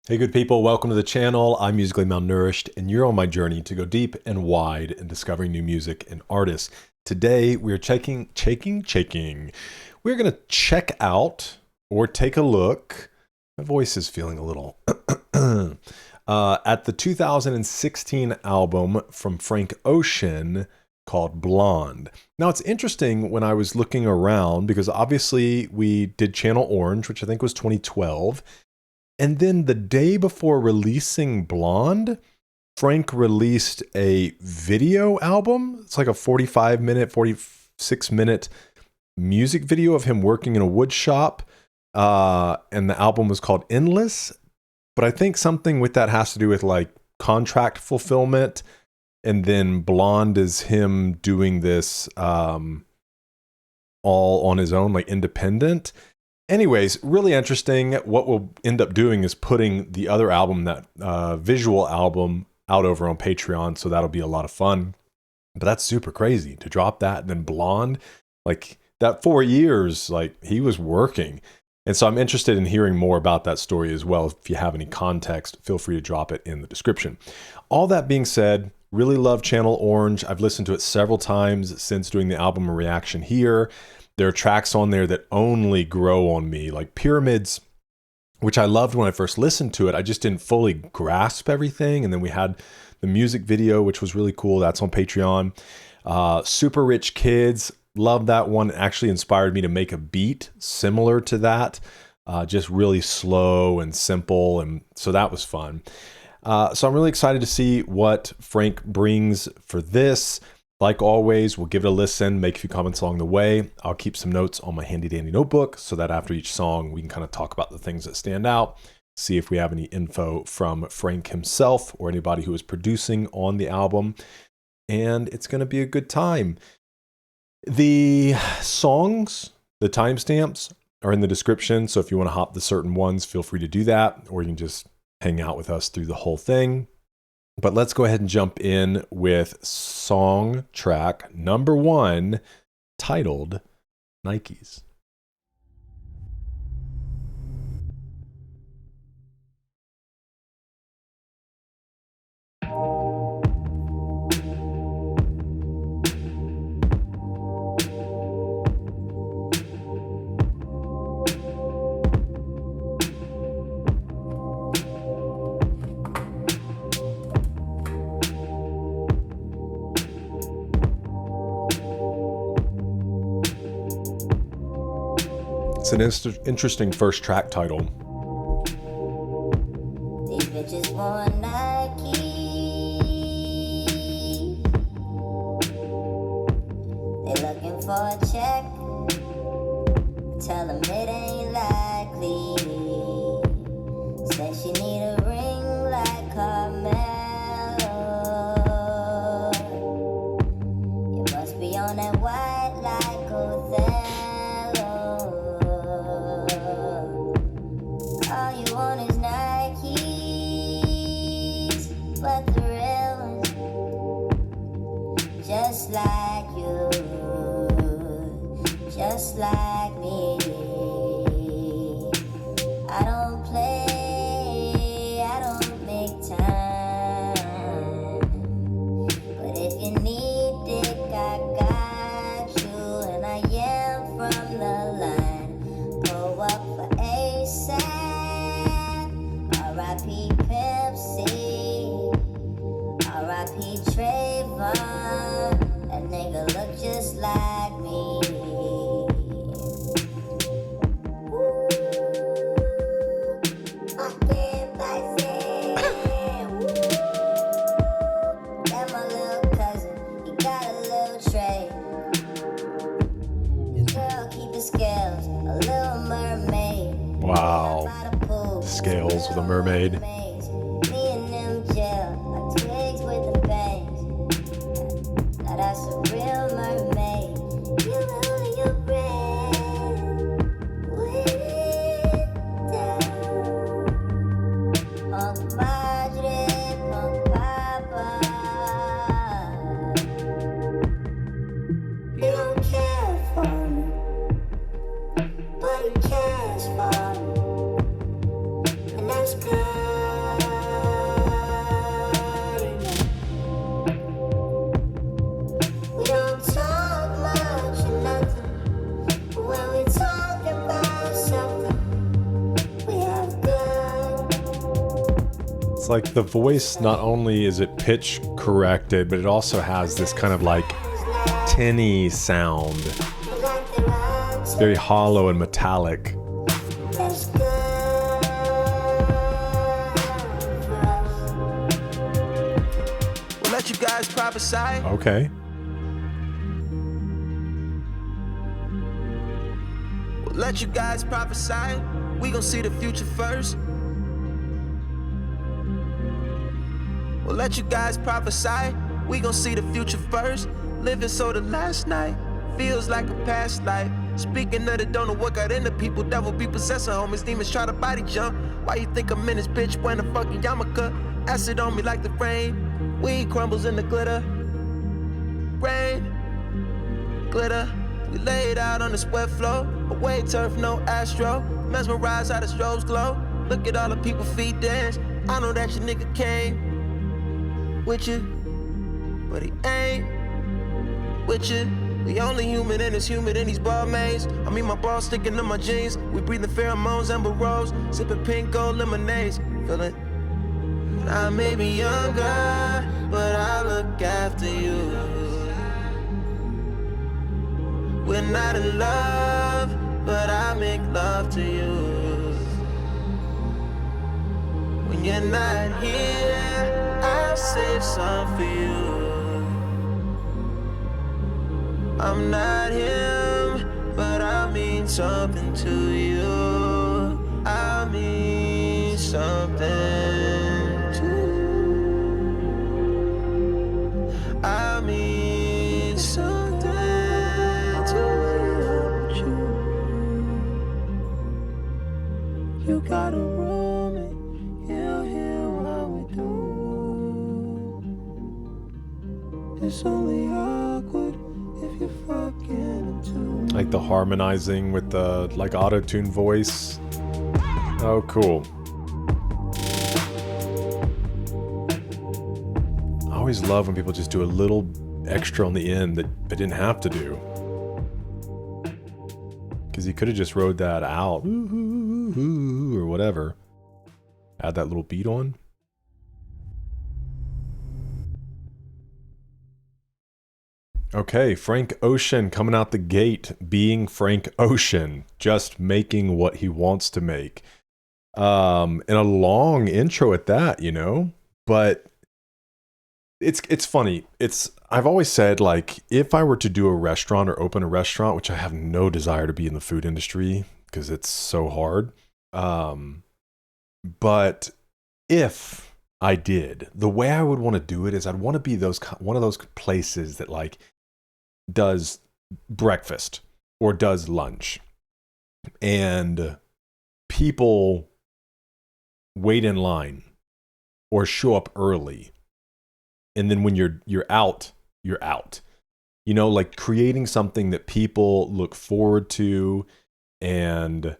Hey good people, welcome to the channel. I'm Musically Malnourished and you're on my journey to go deep and wide in discovering new music and artists. Today we're we're gonna check out or take a look, my voice is feeling a little, at the 2016 album from Frank Ocean called Blonde. Now it's interesting when I was looking around because obviously we did Channel Orange, which I think was 2012. And then the day before releasing Blonde, Frank released a video album. It's like a 45-minute, 46-minute music video of him working in a wood shop. And the album was called Endless. But I think something with that has to do with like contract fulfillment. And then Blonde is him doing this all on his own, like independent. Anyways, really interesting. What we'll end up doing is putting the other album, that visual album, out over on Patreon. So that'll be a lot of fun. But that's super crazy to drop that. And then Blonde, like that 4 years, like he was working. And so I'm interested in hearing more about that story as well. If you have any context, feel free to drop it in the description. All that being said, really love Channel Orange. I've listened to it several times since doing the album reaction here. There are tracks on there that only grow on me, like Pyramids, which I loved when I first listened to it. I just didn't fully grasp everything. And then we had the music video, which was really cool. That's on Patreon. Super Rich Kids, love that one. It actually inspired me to make a beat similar to that, just really slow and simple. And so that was fun. So I'm really excited to see what Frank brings for this. Like always, we'll give it a listen, make a few comments along the way. I'll keep some notes on my handy dandy notebook so that after each song, we can kind of talk about the things that stand out, see if we have any info from Frank himself or anybody who is producing on the album. And it's going to be a good time. The songs, the timestamps are in the description. So if you want to hop to certain ones, feel free to do that, or you can just hang out with us through the whole thing. But let's go ahead and jump in with song track number 1, titled Nikes. It's an interesting first track title. These bitches want Nike. They looking for a check. Tell them it ain't likely. Said she need a ring like Carmelo. You must be on that white like Othello. All you want is Nikes, but the real ones, just like you, just like me. I don't play, I don't make time, but if you need dick, I got you, and I am from the line. Go up for ASAP. R.I.P. Pimp C, R.I.P. Trayvon, that nigga look just like me. Ooh, fucking bison. Ooh, that my little cousin, he got a little tray. This girl keep the scales, a little mermaid. Wow. Scales with a mermaid. Me and them gel, like twigs with the bangs. Now that's a real mermaid. You know your breath, with it down. Punk Madre, Punk Papa. You don't care for me, but he cares for me. And that's good. It's like the voice, not only is it pitch corrected, but it also has this kind of like tinny sound. It's very hollow and metallic. We'll let you guys prophesy. Okay. We'll let you guys prophesy. We gon' see the future first. We'll let you guys prophesy. We gon' see the future first. Living so the last night feels like a past life. Speaking of the don't know what got into people, devil be possessing homies, demons try to body jump. Why you think I'm in this bitch wearing a fucking yarmulke? Acid on me like the rain. Weed crumbles in the glitter. Rain, glitter. We laid out on the sweat floor. Away turf, no astro. Mesmerized how the strobes glow. Look at all the people feet dance. I know that your nigga came with you, but he ain't with you. The only human in is humid in these ball mains. I mean my balls sticking to my jeans. We breathing pheromones, amber rose, sipping pink gold lemonades. Feel it? I may be younger, but I look after you. We're not in love, but I make love to you. When you're not here, I'll save some for you. I'm not him, but I mean something to you. I mean something to you. I mean something to you. You got a room and you'll hear what we do. It's only awkward if you're fucking into. Like the harmonizing with the like auto-tune voice. Oh, cool. I always love when people just do a little extra on the end that they didn't have to do. Because he could have just rode that out or whatever. Add that little beat on. Okay, Frank Ocean coming out the gate, being Frank Ocean, just making what he wants to make. And a long intro at that, you know? But it's funny. I've always said, like, if I were to do a restaurant or open a restaurant, which I have no desire to be in the food industry because it's so hard. But if I did, the way I would want to do it is I'd want to be one of those places that like does breakfast or does lunch, and people wait in line or show up early, and then when you're out, you're out. You know, like creating something that people look forward to. And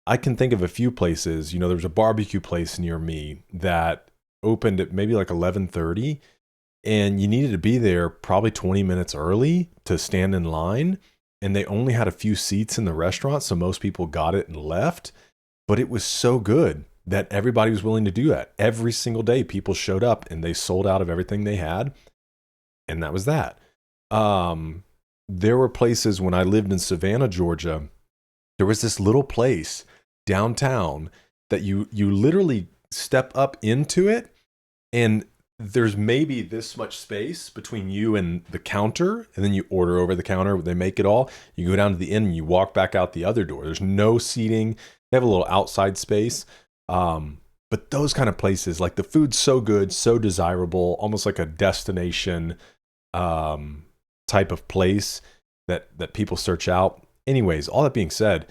I can think of a few places. You know, there's a barbecue place near me that opened at maybe like 11:30, and you needed to be there probably 20 minutes early to stand in line, and they only had a few seats in the restaurant, so most people got it and left. But it was so good that everybody was willing to do that. Every single day people showed up and they sold out of everything they had, and that was that. There were places when I lived in Savannah, Georgia. There was this little place downtown that you literally step up into it, and there's maybe this much space between you and the counter, and then you order over the counter. They make it all. You go down to the end and you walk back out the other door. There's no seating. They have a little outside space. But those kind of places, like the food's so good, so desirable, almost like a destination type of place that people search out. Anyways, all that being said,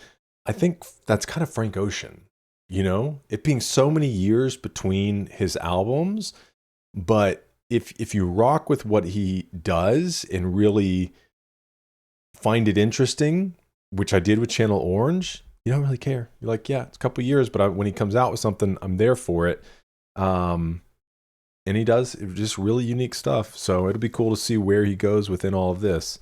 I think that's kind of Frank Ocean, you know, it being so many years between his albums. But if you rock with what he does and really find it interesting, which I did with Channel Orange, you don't really care. You're like, yeah, it's a couple years, but when he comes out with something, I'm there for it. And he does just really unique stuff. So it'll be cool to see where he goes within all of this.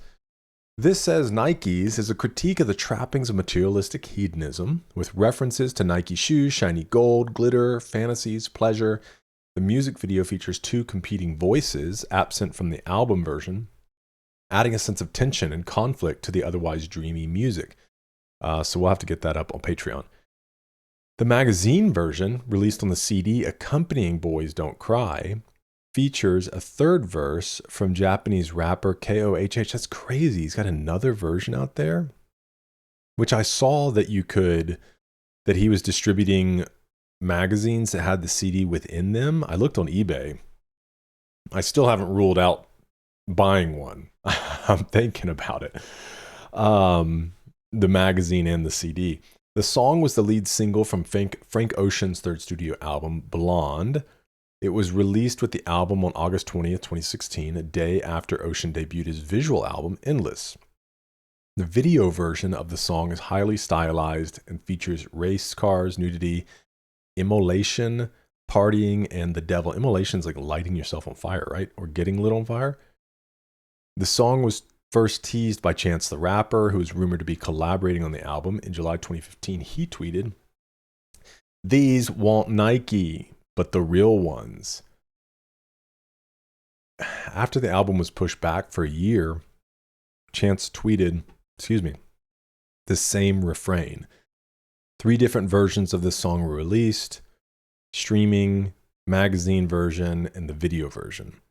This says Nikes is a critique of the trappings of materialistic hedonism with references to Nike shoes, shiny gold, glitter, fantasies, pleasure. The music video features two competing voices absent from the album version, adding a sense of tension and conflict to the otherwise dreamy music. So we'll have to get that up on Patreon. The magazine version, released on the CD accompanying Boys Don't Cry, features a third verse from Japanese rapper KOHH. That's crazy. He's got another version out there, which I saw that he was distributing magazines that had the CD within them. I looked on eBay. I still haven't ruled out buying one. I'm thinking about it. The magazine and the CD. The song was the lead single from Frank Ocean's third studio album, Blonde. It was released with the album on August 20th, 2016, a day after Ocean debuted his visual album, Endless. The video version of the song is highly stylized and features race cars, nudity, immolation, partying, and the devil. Immolation is like lighting yourself on fire, right? Or getting lit on fire. The song was first teased by Chance the Rapper, who was rumored to be collaborating on the album. In July 2015, he tweeted, "These want Nike, but the real ones." After the album was pushed back for a year, Chance tweeted, the same refrain. 3 different versions of this song were released: streaming, magazine version, and the video version.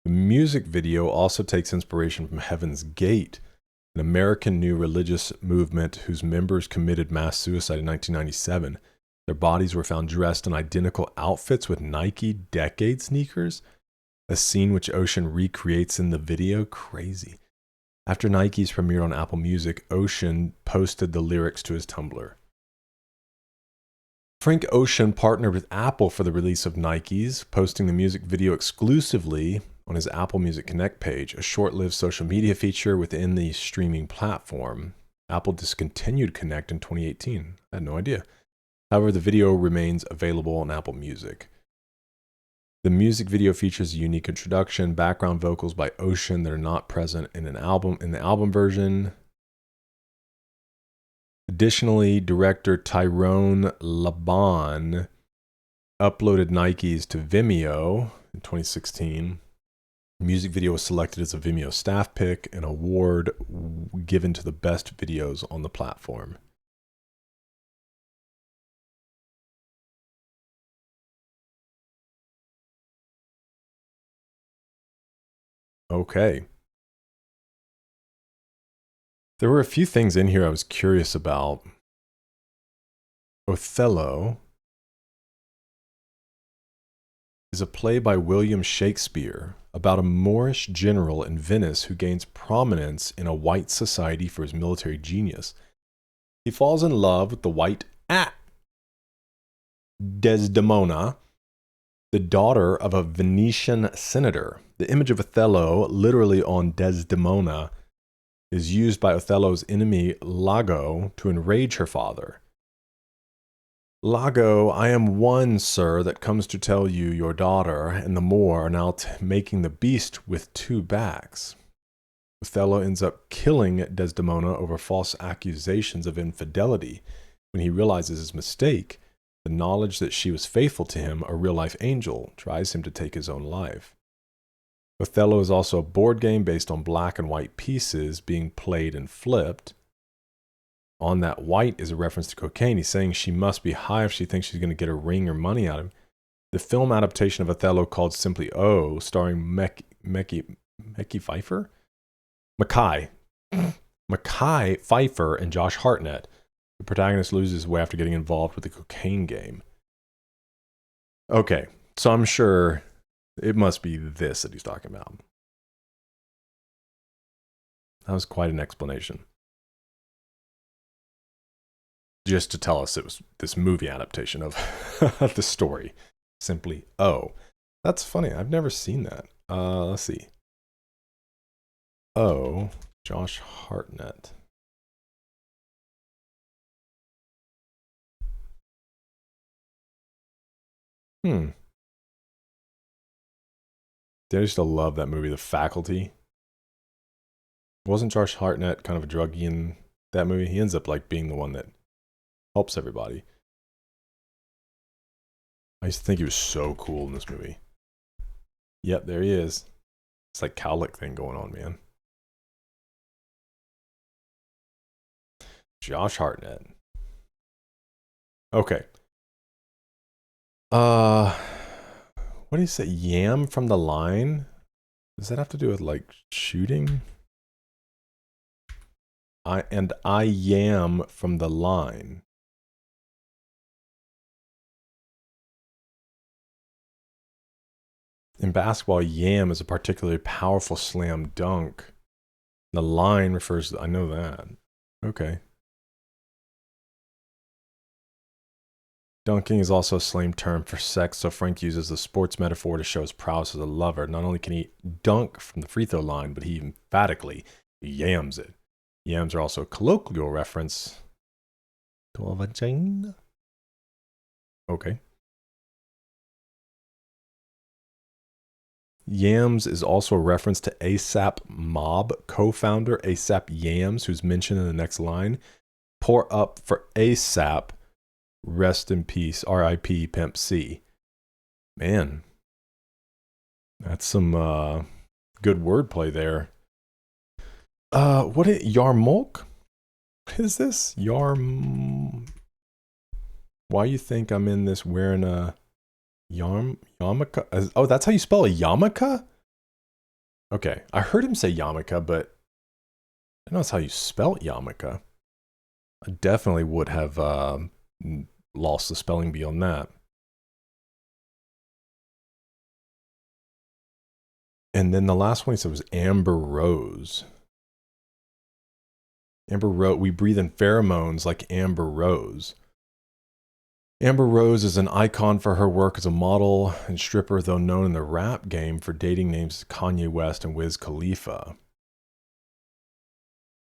The music video also takes inspiration from Heaven's Gate, an American new religious movement whose members committed mass suicide in 1997. Their bodies were found dressed in identical outfits with Nike Decade sneakers, a scene which Ocean recreates in the video. Crazy. After Nike's premiere on Apple Music, Ocean posted the lyrics to his Tumblr. Frank Ocean partnered with Apple for the release of Nike's, posting the music video exclusively on his Apple Music Connect page, a short-lived social media feature within the streaming platform. Apple discontinued Connect in 2018. I had no idea. However, the video remains available on Apple Music. The music video features a unique introduction, background vocals by Ocean that are not present in the album version. Additionally, director Tyrone Laban uploaded Nike's to Vimeo in 2016. The music video was selected as a Vimeo staff pick, an award given to the best videos on the platform. Okay. There were a few things in here I was curious about. Othello is a play by William Shakespeare about a Moorish general in Venice who gains prominence in a white society for his military genius. He falls in love with the white Desdemona, the daughter of a Venetian senator. The image of Othello, literally on Desdemona, is used by Othello's enemy Lago to enrage her father. "Lago, I am one, sir, that comes to tell you your daughter and the Moor are now making the beast with 2 backs." Othello ends up killing Desdemona over false accusations of infidelity. When he realizes his mistake, the knowledge that she was faithful to him, a real-life angel, drives him to take his own life. Othello is also a board game based on black and white pieces being played and flipped. On that white is a reference to cocaine. He's saying she must be high if she thinks she's going to get a ring or money out of him. The film adaptation of Othello, called simply O, starring Mackay Pfeiffer? Mackay Pfeiffer and Josh Hartnett. The protagonist loses his way after getting involved with the cocaine game. Okay, so I'm sure it must be this that he's talking about. That was quite an explanation. Just to tell us it was this movie adaptation of the story. Simply O. That's funny. I've never seen that. Let's see. O. Josh Hartnett. I used to love that movie, The Faculty. Wasn't Josh Hartnett kind of a druggie in that movie? He ends up like being the one that helps everybody. I used to think he was so cool in this movie. Yep, there he is. It's like cowlick thing going on, man. Josh Hartnett. Okay. What do you say? Yam from the line? Does that have to do with like shooting? I yam from the line. In basketball, yam is a particularly powerful slam dunk. The line refers to, I know that. Okay. Dunking is also a slang term for sex, so Frank uses the sports metaphor to show his prowess as a lover. Not only can he dunk from the free throw line, but he emphatically yams it. Yams are also a colloquial reference to a vagina. Okay. Yams is also a reference to ASAP Mob co-founder ASAP Yams, who's mentioned in the next line. Pour up for ASAP. Rest in peace. R.I.P. Pimp C. Man, that's some good wordplay there. What is Yarmulke? What is this? Why you think I'm in this wearing a yarmulke? Oh, that's how you spell a yarmulke? Okay, I heard him say yarmulke, but I know that's how you spell yarmulke. I definitely would have lost the spelling bee on that. And then the last one he said was Amber Rose. Amber Rose, we breathe in pheromones like Amber Rose. Amber Rose is an icon for her work as a model and stripper, though known in the rap game for dating names Kanye West and Wiz Khalifa.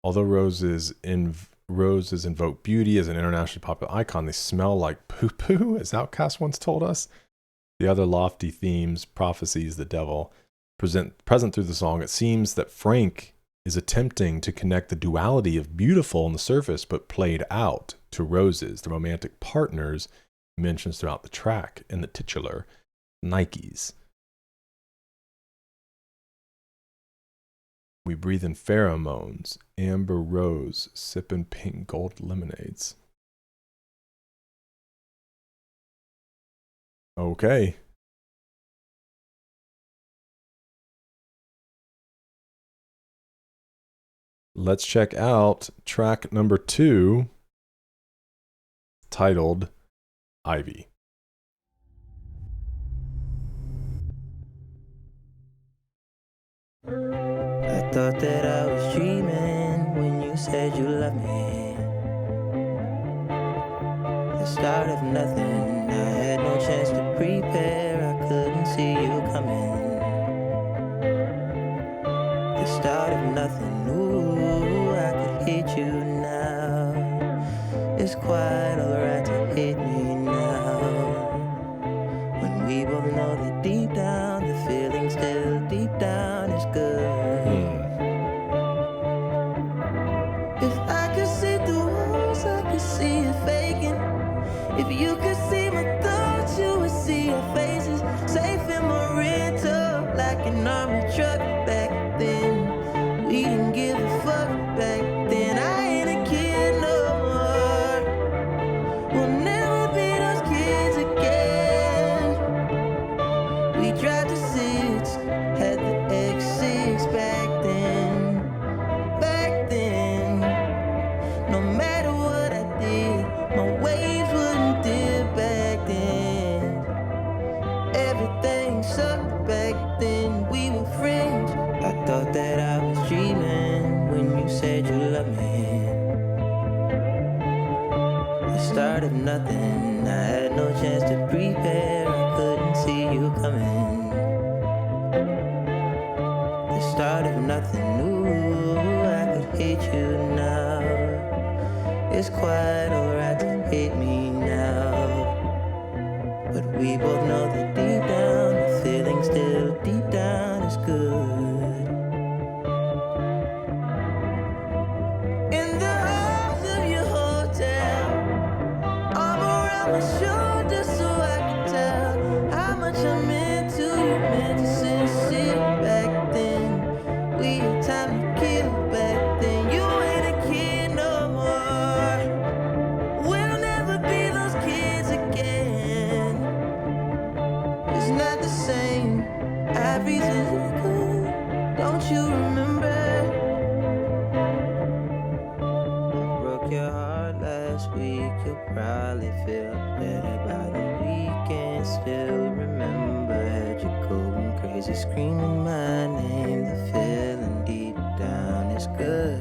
Although roses invoke beauty as an internationally popular icon, they smell like poo-poo, as Outkast once told us. The other lofty themes, prophecies, the devil, present through the song. It seems that Frank is attempting to connect the duality of beautiful on the surface, but played out to roses, the romantic partners he mentions throughout the track in the titular Nikes. We breathe in pheromones, Amber Rose, sipping pink gold lemonades. Okay. Let's check out track number 2, titled Ivy. I thought that I was dreaming when you said you loved me. The start of nothing, I had no chance to prepare, I couldn't see you coming. The start of nothing, ooh, I could hate you now. It's quite alright to hate me now. When we both know that deep down, the feeling still deep down is good. If I could see through walls, I could see it faking. If you could see my thoughts, you would see our faces. Safe in my rental, like an army truck back then. We didn't give a fuck back then. I ain't a kid no more. We'll never be those kids again. We drive to 6, had the X6 back then. Back then, no matter what I did, my waves wouldn't dip back then. Everything sucked back then, we were friends. I thought that I was dreaming when you said you loved me. The start of nothing, I had no chance to prepare, I couldn't see you coming. The start of nothing, ooh, I could hate you now. It's quite alright to hate me now. But we both know that deep down, the feeling still deep down is good. In the halls of your hotel, arm around my shoulder so I can tell same. I breathe through the cold. Don't you remember? I broke your heart last week. You'll probably feel better by the weekend. Still remember, had you going crazy, screaming my name. The feeling deep down is good.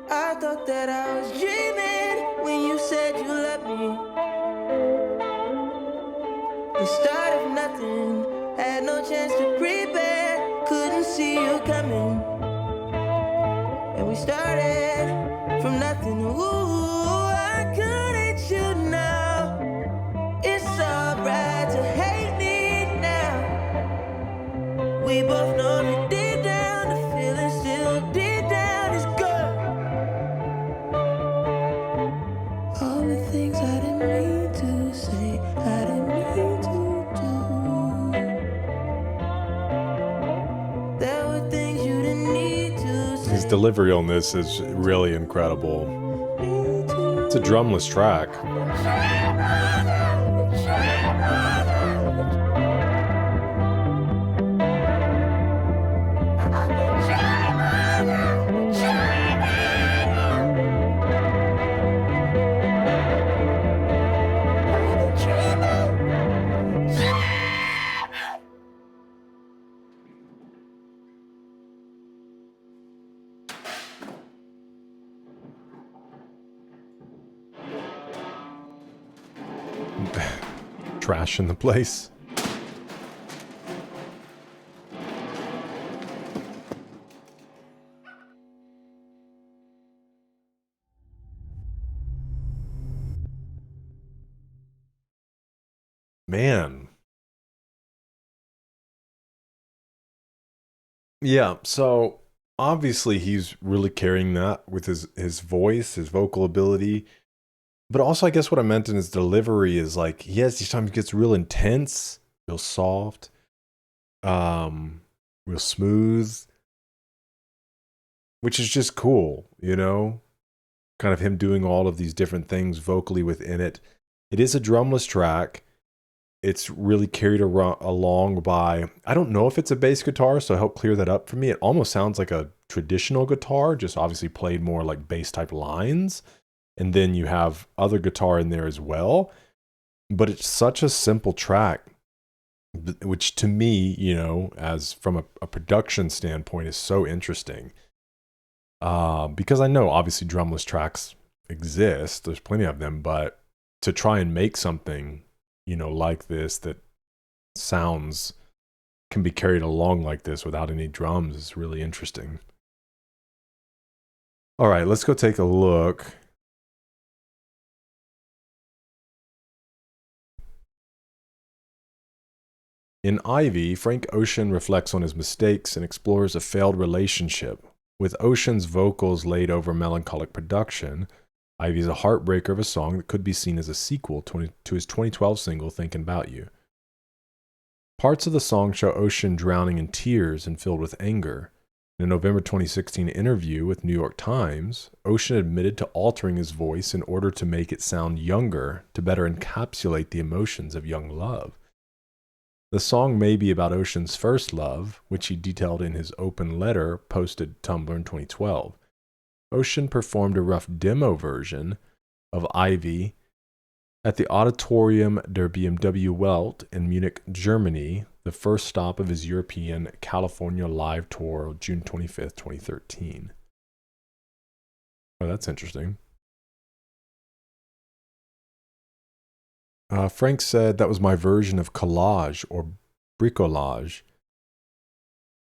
I thought that I was dreaming when you said you loved me. The start of nothing, had no chance to prepare, couldn't see you coming. And we started from nothing. Ooh, I couldn't you now. It's alright to hate me now. We both know that deep down the feeling still deep down is good. All the things I didn't mean to say, I didn't mean to do. There were things you didn't need to say. His delivery on this is really incredible. It's a drumless track. Trash in the place. Man. Yeah, so obviously he's really carrying that with his voice, his vocal ability. But also, I guess what I meant in his delivery is like, yes, each time it gets real intense, real soft, real smooth, which is just cool, you know? Kind of him doing all of these different things vocally within it. It is a drumless track. It's really carried along by, I don't know if it's a bass guitar, so help clear that up for me. It almost sounds like a traditional guitar, just obviously played more like bass type lines. And then you have other guitar in there as well. But it's such a simple track, which to me, you know, as from a production standpoint is so interesting. Because I know obviously drumless tracks exist. There's plenty of them. But to try and make something, you know, like this that sounds, can be carried along like this without any drums is really interesting. All right, let's go take a look. In Ivy, Frank Ocean reflects on his mistakes and explores a failed relationship. With Ocean's vocals laid over melancholic production, Ivy is a heartbreaker of a song that could be seen as a sequel to his 2012 single, Thinking About You. Parts of the song show Ocean drowning in tears and filled with anger. In a November 2016 interview with New York Times, Ocean admitted to altering his voice in order to make it sound younger to better encapsulate the emotions of young love. The song may be about Ocean's first love, which he detailed in his open letter posted Tumblr in 2012. Ocean performed a rough demo version of Ivy at the Auditorium der BMW Welt in Munich, Germany, the first stop of his European California live tour of June 25th, 2013. Oh, that's interesting. Frank said that was my version of collage or bricolage.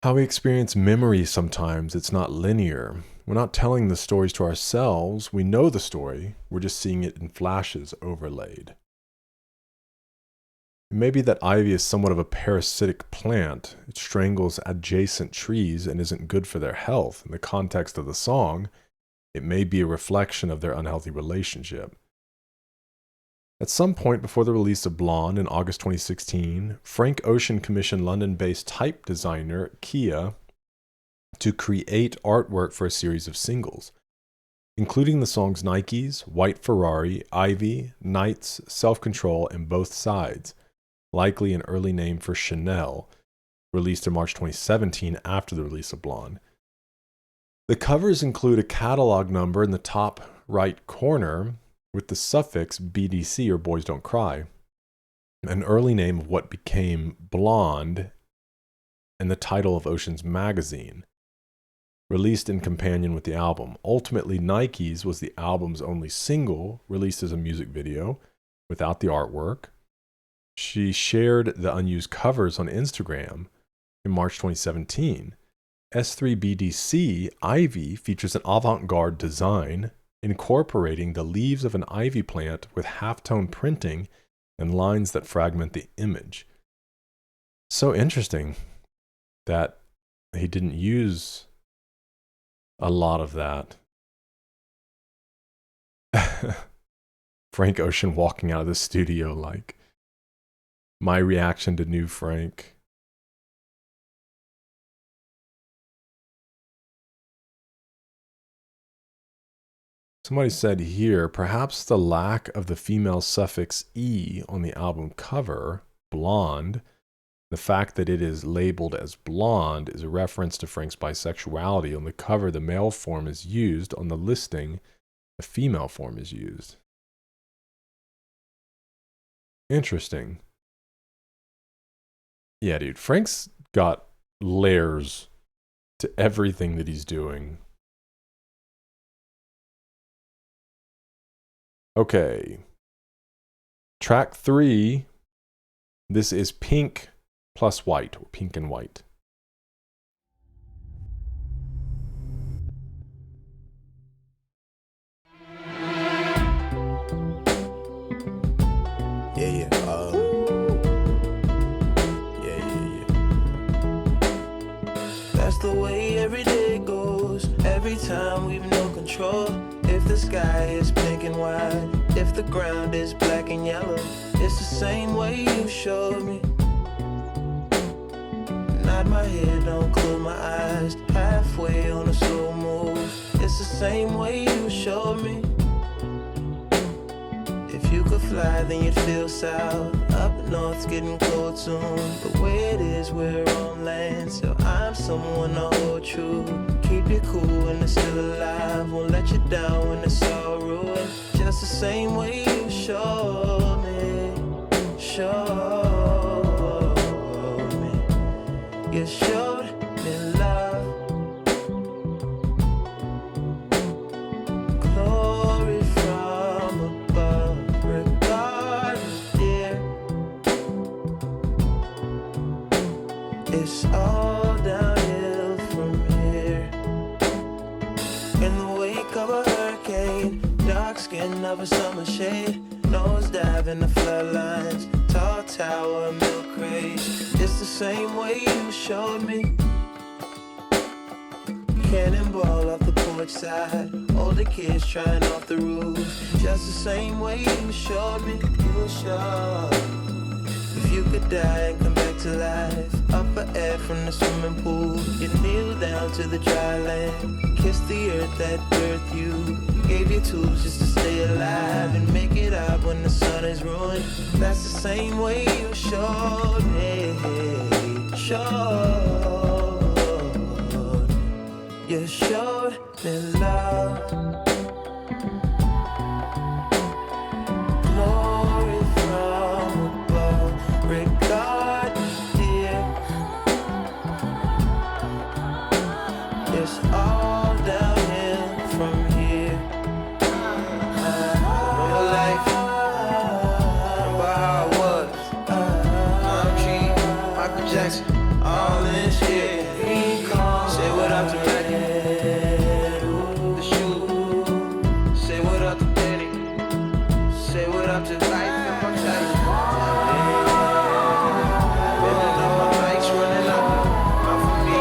How we experience memory sometimes, it's not linear. We're not telling the stories to ourselves. We know the story. We're just seeing it in flashes overlaid. It may be that ivy is somewhat of a parasitic plant. It strangles adjacent trees and isn't good for their health. In the context of the song, it may be a reflection of their unhealthy relationship. At some point before the release of Blonde in August 2016, Frank Ocean commissioned London-based type designer Kia to create artwork for a series of singles. including the songs Nikes, White Ferrari, Ivy, Nights, Self-Control, and Both Sides, likely an early name for Chanel, released in March 2017 after the release of Blonde. The covers include a catalog number in the top right corner with the suffix BDC, or Boys Don't Cry, an early name of what became Blonde, and the title of Ocean's magazine, released in companion with the album. Ultimately, Nikes was the album's only single, released as a music video without the artwork. She shared the unused covers on Instagram in March 2017. S3BDC Ivy features an avant-garde design incorporating the leaves of an ivy plant with halftone printing and lines that fragment the image. So interesting that he didn't use a lot of that. Frank Ocean walking out of the studio, like my reaction to New Frank. Somebody said here, perhaps the lack of the female suffix E on the album cover, Blonde, the fact that it is labeled as Blonde is a reference to Frank's bisexuality. On the cover, the male form is used. On the listing, the female form is used. Interesting. Yeah, dude, Frank's got layers to everything that he's doing. Okay. Track 3. This is Pink plus White, or Pink and White. Yeah. That's the way every day goes. Every time we've no control. If the sky is pink and white, if the ground is black and yellow, it's the same way you showed me. Nod my head, don't close my eyes. Halfway on a slow move. It's the same way you showed me. If you could fly, then you'd feel south. Up north's getting cold soon. The way it is, we're on land, so I'm someone to hold true. Keep you cool when it's still alive. Won't let you down when it's all ruined. Just the same way you showed me. You showed me love. Glory from above. Regardless, dear, it's all downhill from here. In the wake of a hurricane, dark skin of a summer shade, nosedive in the floodlines, tall tower, milk crate. It's the same way you showed me. Cannonball off the porch side, older kids trying off the roof. Just the same way you showed me. You were sure. If you could die and come back to life, up for air from the swimming pool, you kneel down to the dry land, kiss the earth that birthed you, gave you tools just to stay alive and make it out when the sun is ruined. That's the same way you showed me. You showed me love. Glory from above. Regardless, dear, it's all downhill from here. Real life, about how it was. Palm tree, Michael Jackson, all in shit. Say what up to Reddy, the shoe. Say what up to Danny. Say what up to life and my child. Running up my bikes, running up. Not for me,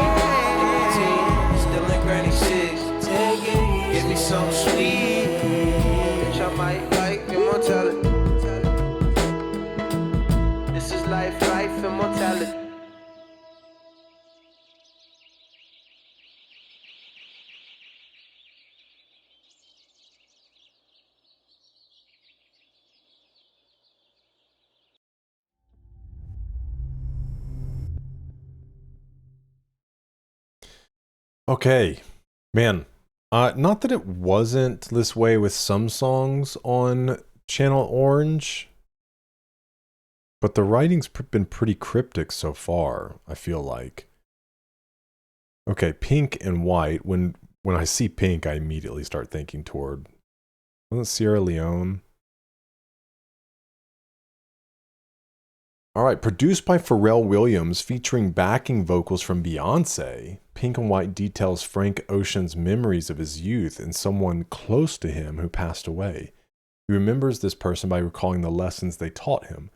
18, still in Granny 6. Take it, give me something sweet. Bitch, I might like immortality. This is life, immortality. Okay, man. Not that it wasn't this way with some songs on Channel Orange, but the writing's been pretty cryptic so far, I feel like. Okay, Pink and White. When I see Pink, I immediately start thinking toward, wasn't it Sierra Leone? All right, produced by Pharrell Williams, featuring backing vocals from Beyonce, Pink and White details Frank Ocean's memories of his youth and someone close to him who passed away. He remembers this person by recalling the lessons they taught him.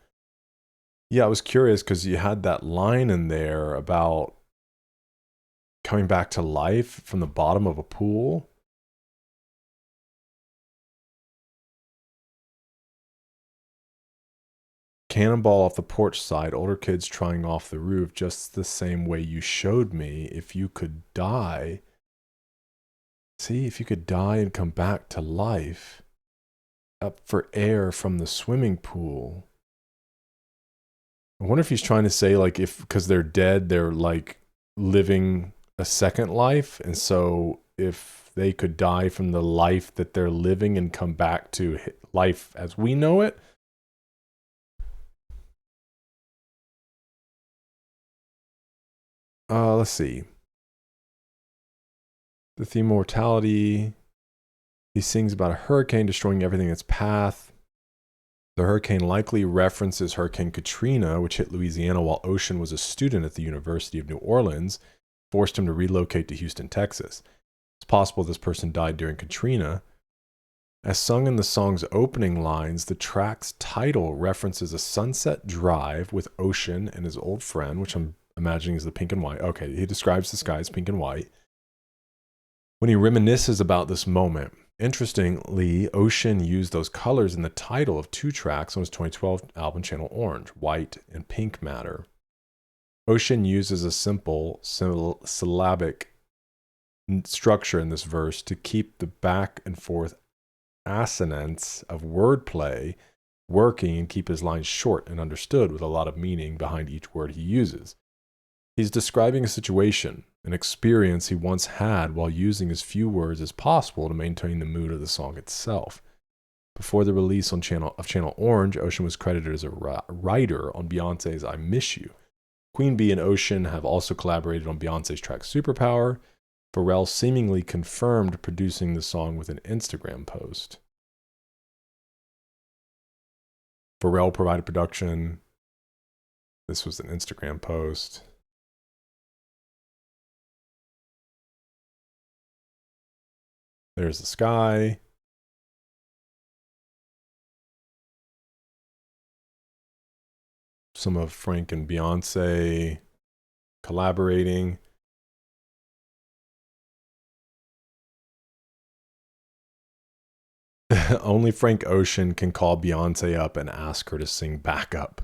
Yeah, I was curious because you had that line in there about coming back to life from the bottom of a pool. Cannonball off the porch side, older kids trying off the roof, just the same way you showed me. If you could die, see, if you could die and come back to life, up for air from the swimming pool. I wonder if he's trying to say, like, if because they're dead, they're like living a second life, and so if they could die from the life that they're living and come back to life as we know it. Let's see. The theme of mortality. He sings about a hurricane destroying everything in its path. The hurricane likely references Hurricane Katrina, which hit Louisiana while Ocean was a student at the University of New Orleans, forced him to relocate to Houston, Texas. It's possible this person died during Katrina. As sung in the song's opening lines, the track's title references a sunset drive with Ocean and his old friend, which I'm imagining is the pink and white. Okay, he describes the sky as pink and white. When he reminisces about this moment, interestingly, Ocean used those colors in the title of 2 tracks on his 2012 album Channel Orange, White and Pink Matter. Ocean uses a simple syllabic structure in this verse to keep the back and forth assonance of wordplay working and keep his lines short and understood with a lot of meaning behind each word he uses. He's describing a situation, an experience he once had while using as few words as possible to maintain the mood of the song itself. Before the release on Channel Orange, Ocean was credited as a writer on Beyonce's I Miss You. Queen Bee and Ocean have also collaborated on Beyonce's track Superpower. Pharrell seemingly confirmed producing the song with an Instagram post. Pharrell provided production. This was an Instagram post. There's the sky. Some of Frank and Beyonce collaborating. Only Frank Ocean can call Beyonce up and ask her to sing backup.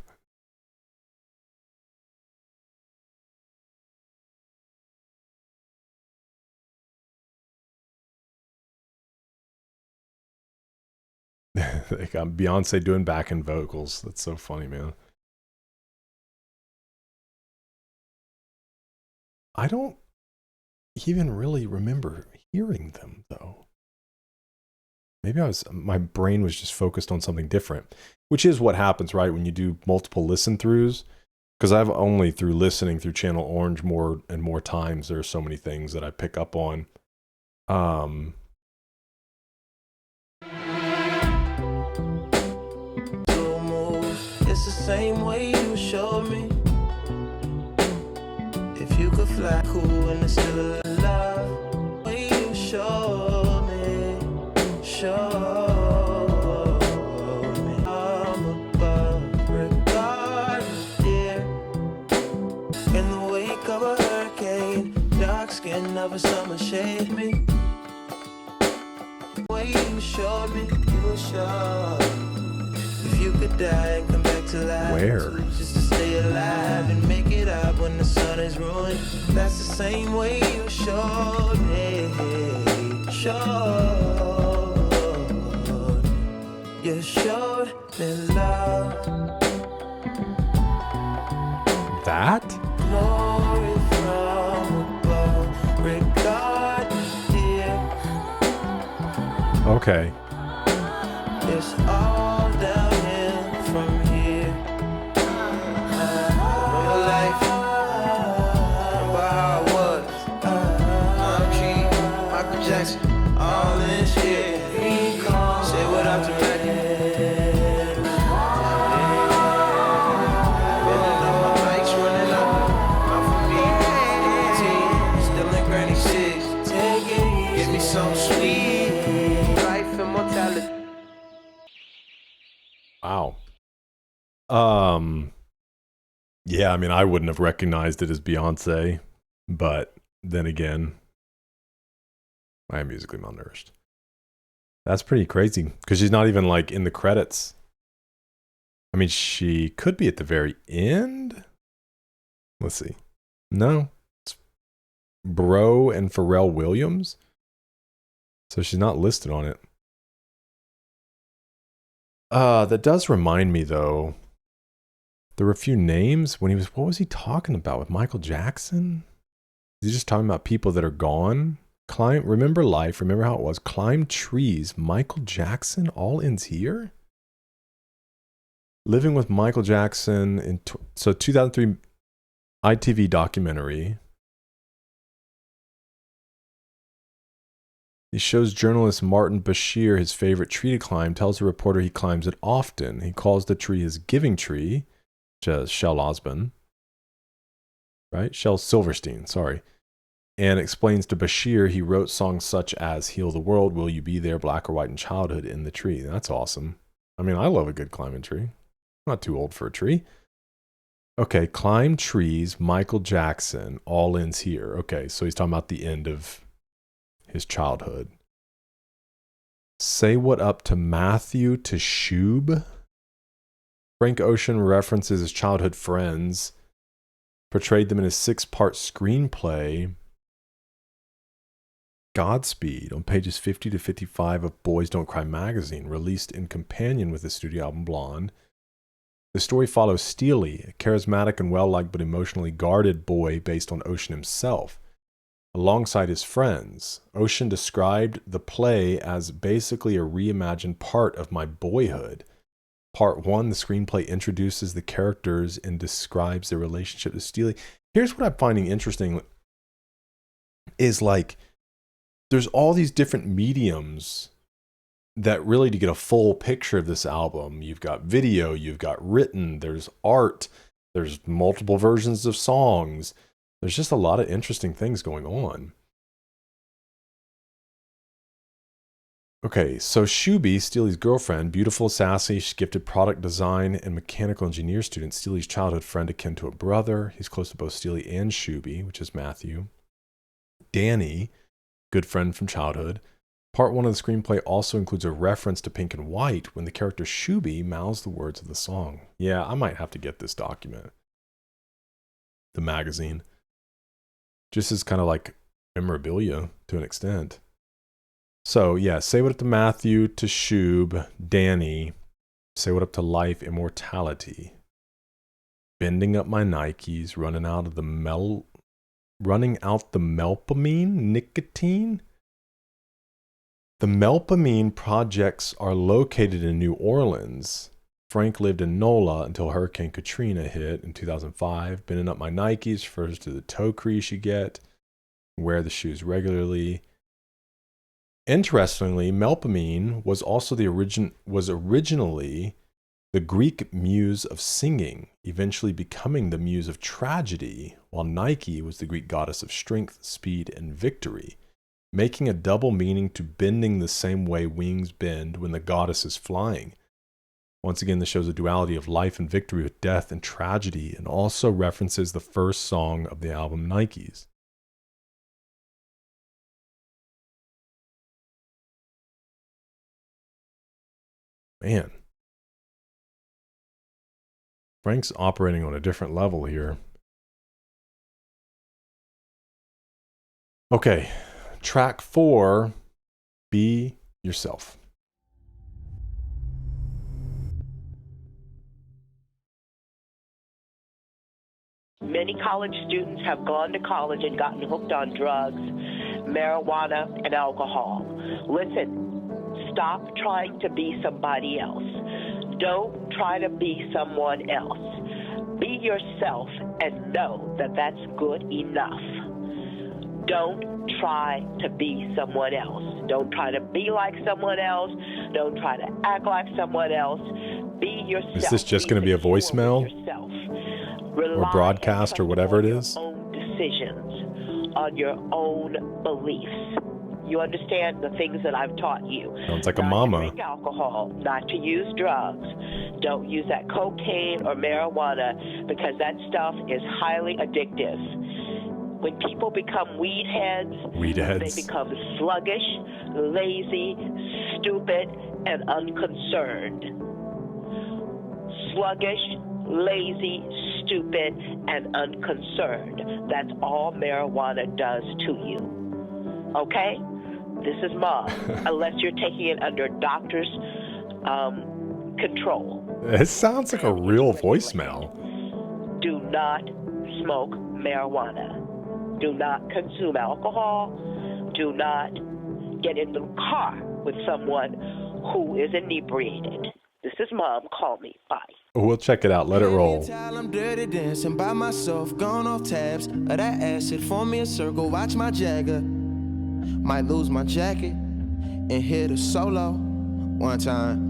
They got Beyonce doing backing vocals. That's so funny, man. I don't even really remember hearing them, though. Maybe my brain was just focused on something different, which is what happens, right, when you do multiple listen throughs. Because I've only through listening through Channel Orange more and more times, there are so many things that I pick up on. It's the same way you showed me. If you could fly cool and it's still alive, way you showed me, I'm above, regardless, dear. In the wake of a hurricane, dark skin of a summer shade me. Way you showed me, you showed. If you could die and come back to life, where? Just to stay alive and make it up when the sun is ruined. That's the same way you showed me. You showed me love. That? Glory from above, regardless. Okay. It's all downhill from here. Real life, remember how it was. I'm G, Michael Jackson, all this shit. Say what up to Maggie. Filling up my bikes, running up. Not for me, 18, still in Granny 6. Give me some sweet life and mortality. Wow. Yeah, I mean, I wouldn't have recognized it as Beyonce, but then again, I am musically malnourished. That's pretty crazy because she's not even like in the credits. I mean, she could be at the very end. Let's see. No, it's Bro and Pharrell Williams. So she's not listed on it. That does remind me though. There were a few names when he was, what was he talking about with Michael Jackson? Is he just talking about people that are gone? Remember life, remember how it was. Climb trees, Michael Jackson, all ends here? Living with Michael Jackson in, so 2003 ITV documentary. He shows journalist Martin Bashir his favorite tree to climb, tells the reporter he climbs it often. He calls the tree his giving tree, which is Shel Osborne, right? Shel Silverstein, sorry. And explains to Bashir he wrote songs such as Heal the World, Will You Be There, Black or White in Childhood in the tree. That's awesome. I mean, I love a good climbing tree. I'm not too old for a tree. Okay, climb trees, Michael Jackson, all ends here. Okay, so he's talking about the end of his childhood. Say What Up to Matthew to Shub. Frank Ocean references his childhood friends, portrayed them in his 6-part screenplay, Godspeed, on pages 50 to 55 of Boys Don't Cry magazine, released in companion with his studio album Blonde. The story follows Steely, a charismatic and well-liked but emotionally guarded boy based on Ocean himself. Alongside his friends, Ocean described the play as basically a reimagined part of my boyhood. Part 1, the screenplay introduces the characters and describes their relationship to Steely. Here's what I'm finding interesting is like, there's all these different mediums that really, to get a full picture of this album, you've got video, you've got written, there's art, there's multiple versions of songs. There's just a lot of interesting things going on. Okay, so Shuby, Steely's girlfriend, beautiful, sassy, gifted product design and mechanical engineer student, Steely's childhood friend akin to a brother. He's close to both Steely and Shuby, which is Matthew. Danny, good friend from childhood. Part 1 of the screenplay also includes a reference to Pink and White when the character Shuby mouths the words of the song. Yeah, I might have to get this document. The magazine. Just as kind of like memorabilia to an extent. So yeah, Say What Up to Matthew, to Shub, Danny. Say What Up to Life, Immortality. Bending Up My Nikes, running out the melpamine, nicotine. The melpamine projects are located in New Orleans. Frank lived in NOLA until Hurricane Katrina hit in 2005. Bending Up My Nikes refers to the toe crease you get. Wear the shoes regularly. Interestingly, melpamine was also originally the Greek muse of singing, eventually becoming the muse of tragedy, while Nike was the Greek goddess of strength, speed, and victory, making a double meaning to bending the same way wings bend when the goddess is flying. Once again, this shows a duality of life and victory with death and tragedy, and also references the first song of the album, Nikes. Man. Frank's operating on a different level here. Okay, track 4, Be Yourself. Many college students have gone to college and gotten hooked on drugs, marijuana, and alcohol. Listen, Stop trying to be somebody else. Don't try to be someone else. Be yourself and know that that's good enough. Don't try to be someone else. Don't try to be like someone else. Don't try to act like someone else. Be yourself. Is this just going to be a voicemail or broadcast or whatever it is? On your own decisions, on your own beliefs. You understand the things that I've taught you. Sounds like a Not mama. to drink alcohol, not to use drugs. Don't use that cocaine or marijuana because that stuff is highly addictive. When people become weed heads, they become sluggish, lazy, stupid, and unconcerned. Sluggish, lazy, stupid, and unconcerned. That's all marijuana does to you. Okay? This is Mom, unless you're taking it under doctor's control. It sounds like a real voicemail. Do not smoke marijuana. Do not consume alcohol. Do not get in the car with someone who is inebriated. This is Mom. Call me. Bye. We'll check it out. Let it roll. I'm dirty dancing by myself, gone off tabs of that acid. Form me a circle, watch my Jagger. Might lose my jacket and hit a solo one time.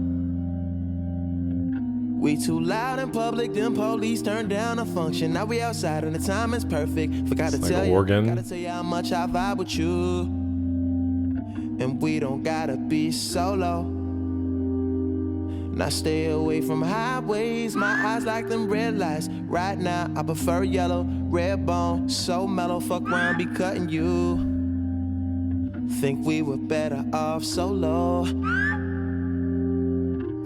We too loud in public, them police turned down a function. Now we outside and the time is perfect. Forgot to tell you, gotta tell you how much I vibe with you. And we don't gotta be solo. Now stay away from highways, my eyes like them red lights. Right now I prefer yellow, red bone, so mellow, fuck around, be cutting you. Think we were better off solo.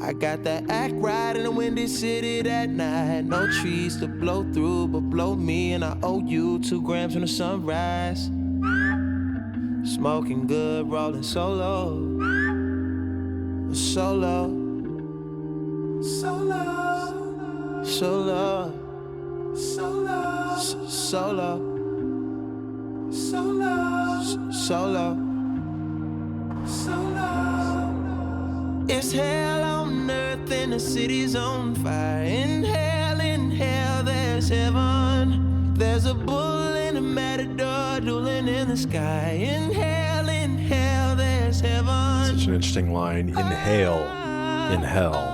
I got that act right in a windy city that night. No trees to blow through, but blow me, and I owe you 2 grams from the sunrise. Smoking good, rolling solo. Solo. Solo. Solo. Solo. Solo. Solo. Solo. Solo. It's hell on earth and the city's on fire. In hell, there's heaven. There's a bull and a matador dueling in the sky. In hell, there's heaven. Such an interesting line. Inhale in hell.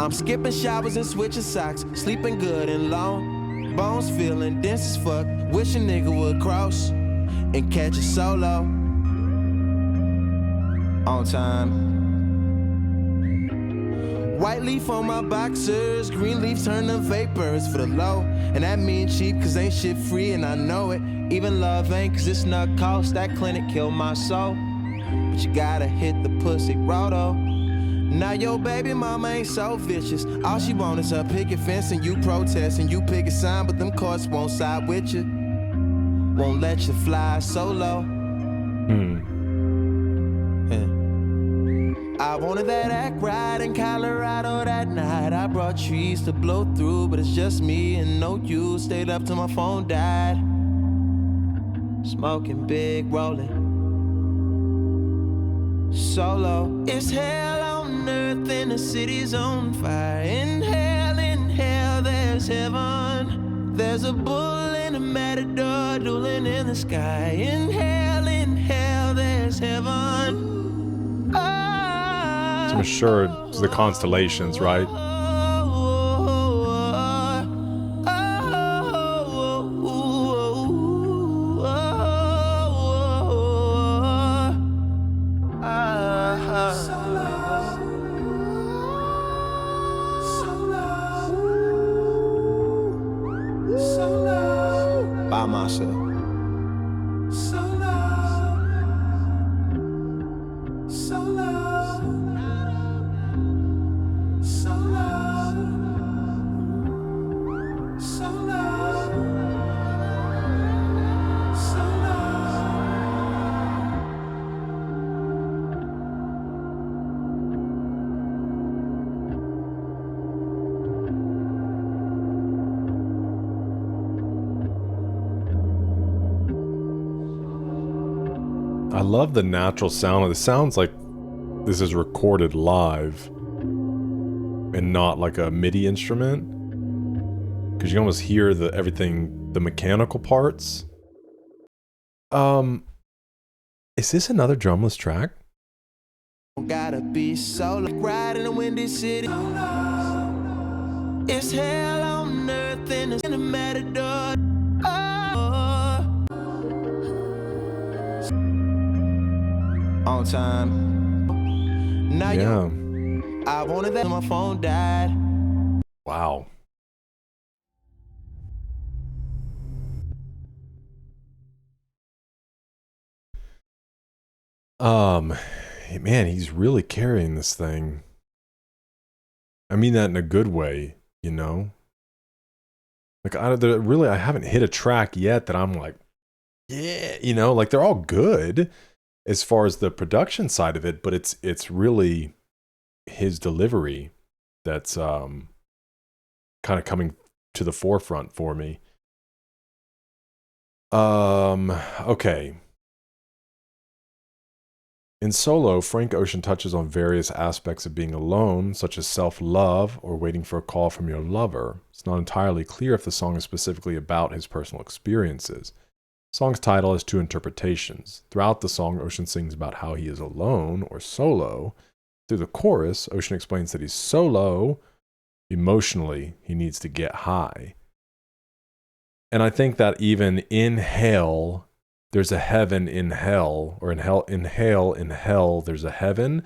I'm skipping showers and switching socks, sleeping good and long, bones feeling dense as fuck. Wish a nigga would cross and catch a solo on time. White leaf on my boxers, green leaf turn to vapors for the low. And that mean cheap cause ain't shit free and I know it. Even love ain't cause it's not cost, that clinic killed my soul. But you gotta hit the pussy roto. Now your baby mama ain't so vicious. All she want is her picket fence and you protest and you pick a sign, but them courts won't side with you. Won't let you fly solo. I wanted that act right in Colorado that night. I brought trees to blow through, but it's just me and no you. Stayed up till my phone died. Smoking big, rolling solo. It's hell on earth and the city's on fire. In hell, there's heaven. There's a bull and a matador dueling in the sky. In hell, there's heaven. So I'm sure it's the constellations, right? By myself. I love the natural sound. It sounds like this is recorded live and not like a MIDI instrument, because you almost hear everything, the mechanical parts. Is this another drumless track? Gotta be solo, riding a windy city. It's hell on earth and it's in a matador. On time. Now Yeah. I wanted that my phone died. Wow. Man, he's really carrying this thing. I mean that in a good way, you know? Like, I haven't hit a track yet that I'm like, yeah, you know, like they're all good as far as the production side of it, but it's really his delivery that's kind of coming to the forefront for me. Okay. In Solo, Frank Ocean touches on various aspects of being alone, such as self-love or waiting for a call from your lover. It's not entirely clear if the song is specifically about his personal experiences. The song's title has two interpretations. Throughout the song, Ocean sings about how he is alone or solo. Through the chorus, Ocean explains that he's solo. Emotionally, he needs to get high. And I think that even in hell, there's a heaven in hell, or in hell, there's a heaven.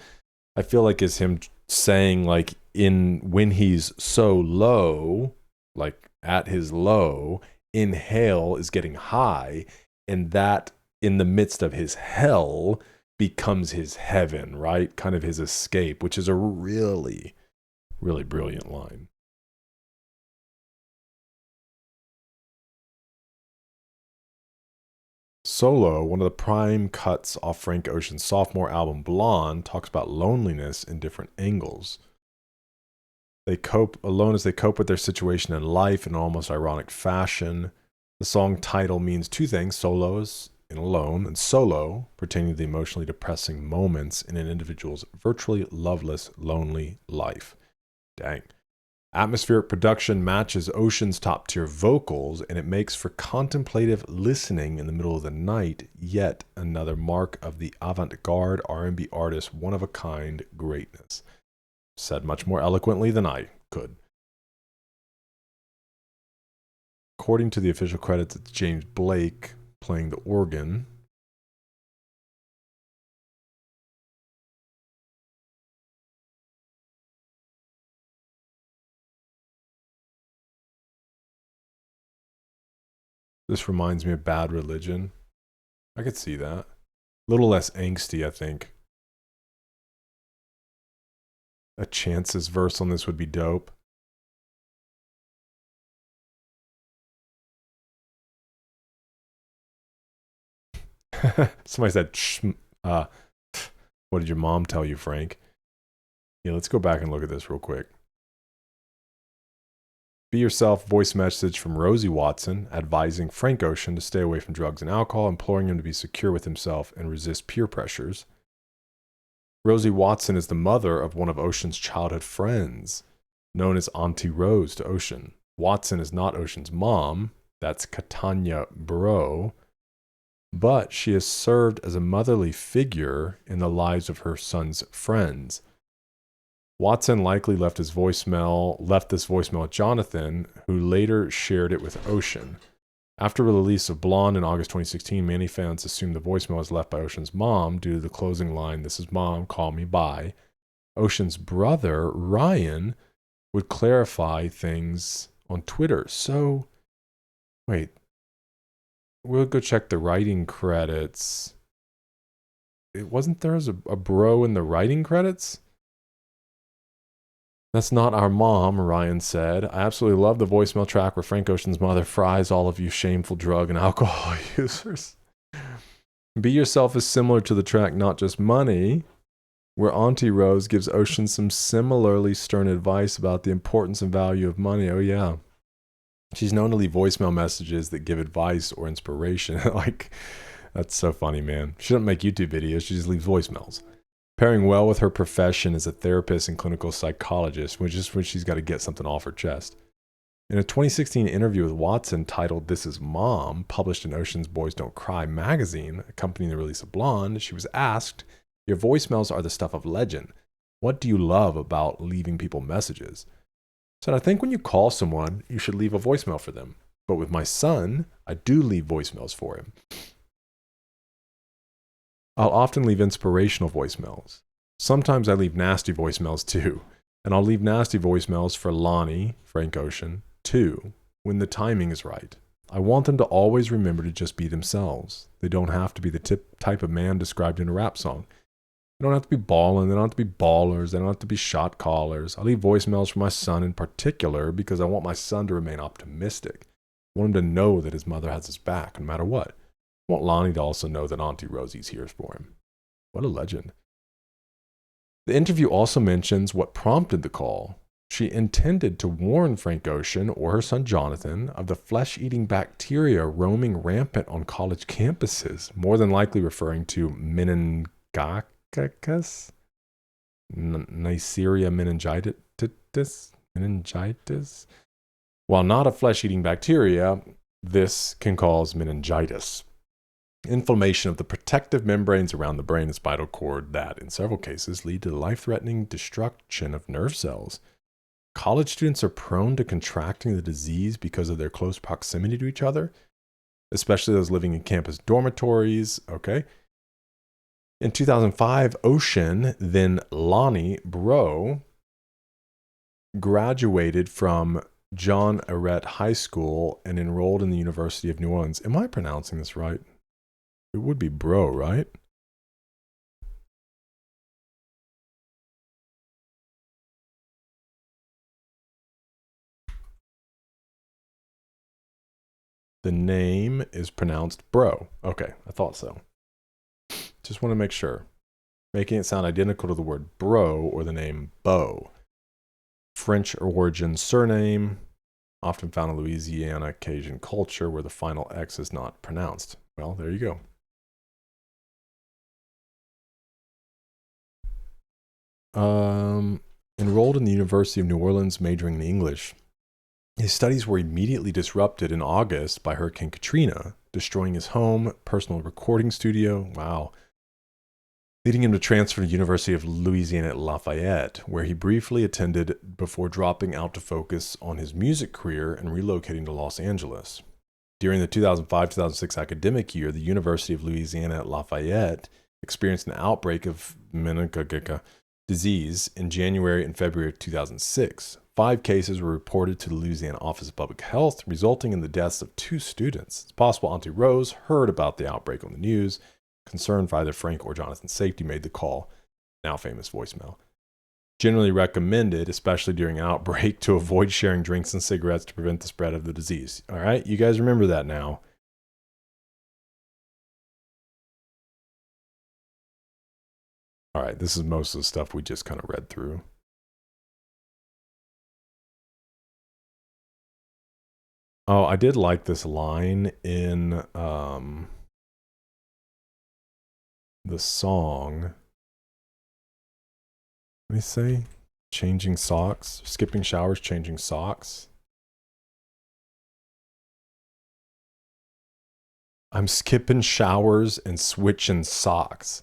I feel like it's him saying, like, when he's so low, like at his low, in hell is getting high, and that in the midst of his hell becomes his heaven, right? Kind of his escape, which is a really, really brilliant line. Solo, one of the prime cuts off Frank Ocean's sophomore album Blonde, talks about loneliness in different angles. They cope alone as they cope with their situation in life in an almost ironic fashion. The song title means two things: solos in alone, and solo, pertaining to the emotionally depressing moments in an individual's virtually loveless, lonely life. Dang. Atmospheric production matches Ocean's top-tier vocals, and it makes for contemplative listening in the middle of the night, yet another mark of the avant-garde R&B artist's one-of-a-kind greatness. Said much more eloquently than I could. According to the official credits, it's James Blake playing the organ. This reminds me of Bad Religion. I could see that. A little less angsty, I think. A Chance's verse on this would be dope. Somebody said, what did your mom tell you, Frank? Yeah, let's go back and look at this real quick. Be Yourself voice message from Rosie Watson, advising Frank Ocean to stay away from drugs and alcohol, imploring him to be secure with himself and resist peer pressures. Rosie Watson is the mother of one of Ocean's childhood friends, known as Auntie Rose to Ocean. Watson is not Ocean's mom, that's Katanya Bro, but she has served as a motherly figure in the lives of her son's friends. Watson likely left this voicemail at Jonathan, who later shared it with Ocean. After the release of Blonde in August 2016, many fans assumed the voicemail was left by Ocean's mom due to the closing line, "This is Mom, call me, bye." Ocean's brother, Ryan, would clarify things on Twitter. So, wait. We'll go check the writing credits. Wasn't there a bro in the writing credits? That's not our mom, Ryan said. I absolutely love the voicemail track where Frank Ocean's mother fries all of you shameful drug and alcohol users. Be Yourself is similar to the track Not Just Money, where Auntie Rose gives Ocean some similarly stern advice about the importance and value of money. Oh, yeah. She's known to leave voicemail messages that give advice or inspiration. Like, That's so funny, man. She doesn't make YouTube videos. She just leaves voicemails. Pairing well with her profession as a therapist and clinical psychologist, which is when she's got to get something off her chest. In a 2016 interview with Watson titled This Is Mom, published in Ocean's Boys Don't Cry magazine, accompanying the release of Blonde, she was asked, "Your voicemails are the stuff of legend. What do you love about leaving people messages?" So I think when you call someone, you should leave a voicemail for them. But with my son, I do leave voicemails for him. I'll often leave inspirational voicemails. Sometimes I leave nasty voicemails too. And I'll leave nasty voicemails for Lonnie, Frank Ocean, too, when the timing is right. I want them to always remember to just be themselves. They don't have to be the type of man described in a rap song. They don't have to be ballin', they don't have to be ballers, they don't have to be shot callers. I leave voicemails for my son in particular because I want my son to remain optimistic. I want him to know that his mother has his back no matter what. I want Lonnie to also know that Auntie Rosie's here for him. What a legend. The interview also mentions what prompted the call. She intended to warn Frank Ocean or her son Jonathan of the flesh-eating bacteria roaming rampant on college campuses, more than likely referring to meningococcus, Neisseria meningitis. While not a flesh-eating bacteria, this can cause meningitis. Inflammation of the protective membranes around the brain and spinal cord that, in several cases, lead to the life-threatening destruction of nerve cells. College students are prone to contracting the disease because of their close proximity to each other, especially those living in campus dormitories. Okay. In 2005, Ocean, then Lonnie Bro, graduated from John Arrett High School and enrolled in the University of New Orleans. Am I pronouncing this right? It would be Bro, right? The name is pronounced Bro. Okay, I thought so. Just want to make sure. Making it sound identical to the word bro or the name Beau. French origin surname, often found in Louisiana Cajun culture where the final X is not pronounced. Well, there you go. Enrolled in the University of New Orleans, majoring in English. His studies were immediately disrupted in August by Hurricane Katrina, destroying his home, personal recording studio, leading him to transfer to the University of Louisiana at Lafayette, where he briefly attended before dropping out to focus on his music career and relocating to Los Angeles. During the 2005-2006 academic year, the University of Louisiana at Lafayette experienced an outbreak of meningococcus disease in January and February of 2006. 5 cases were reported to the Louisiana Office of Public Health, resulting in the deaths of 2 students. It's possible Auntie Rose heard about the outbreak on the news. Concerned for either Frank or Jonathan's safety, made the call. Now famous voicemail. Generally recommended, especially during an outbreak, to avoid sharing drinks and cigarettes to prevent the spread of the disease. All right, you guys remember that now. All right, this is most of the stuff we just kind of read through. Oh, I did like this line in the song. Let me see. Changing socks. Skipping showers, changing socks. I'm skipping showers and switching socks.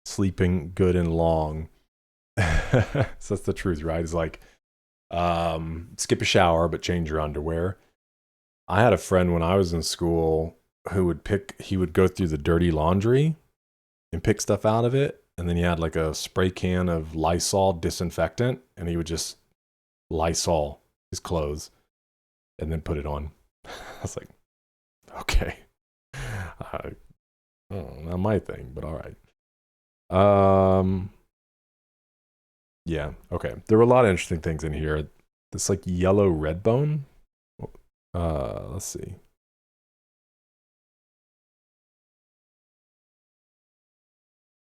Sleeping good and long. So that's the truth, right? It's like, skip a shower, but change your underwear. I had a friend when I was in school who he would go through the dirty laundry and pick stuff out of it. And then he had like a spray can of Lysol disinfectant and he would just Lysol his clothes and then put it on. I was like, okay. Not my thing, but all right. Yeah, okay. There were a lot of interesting things in here. This like yellow red bone. Let's see.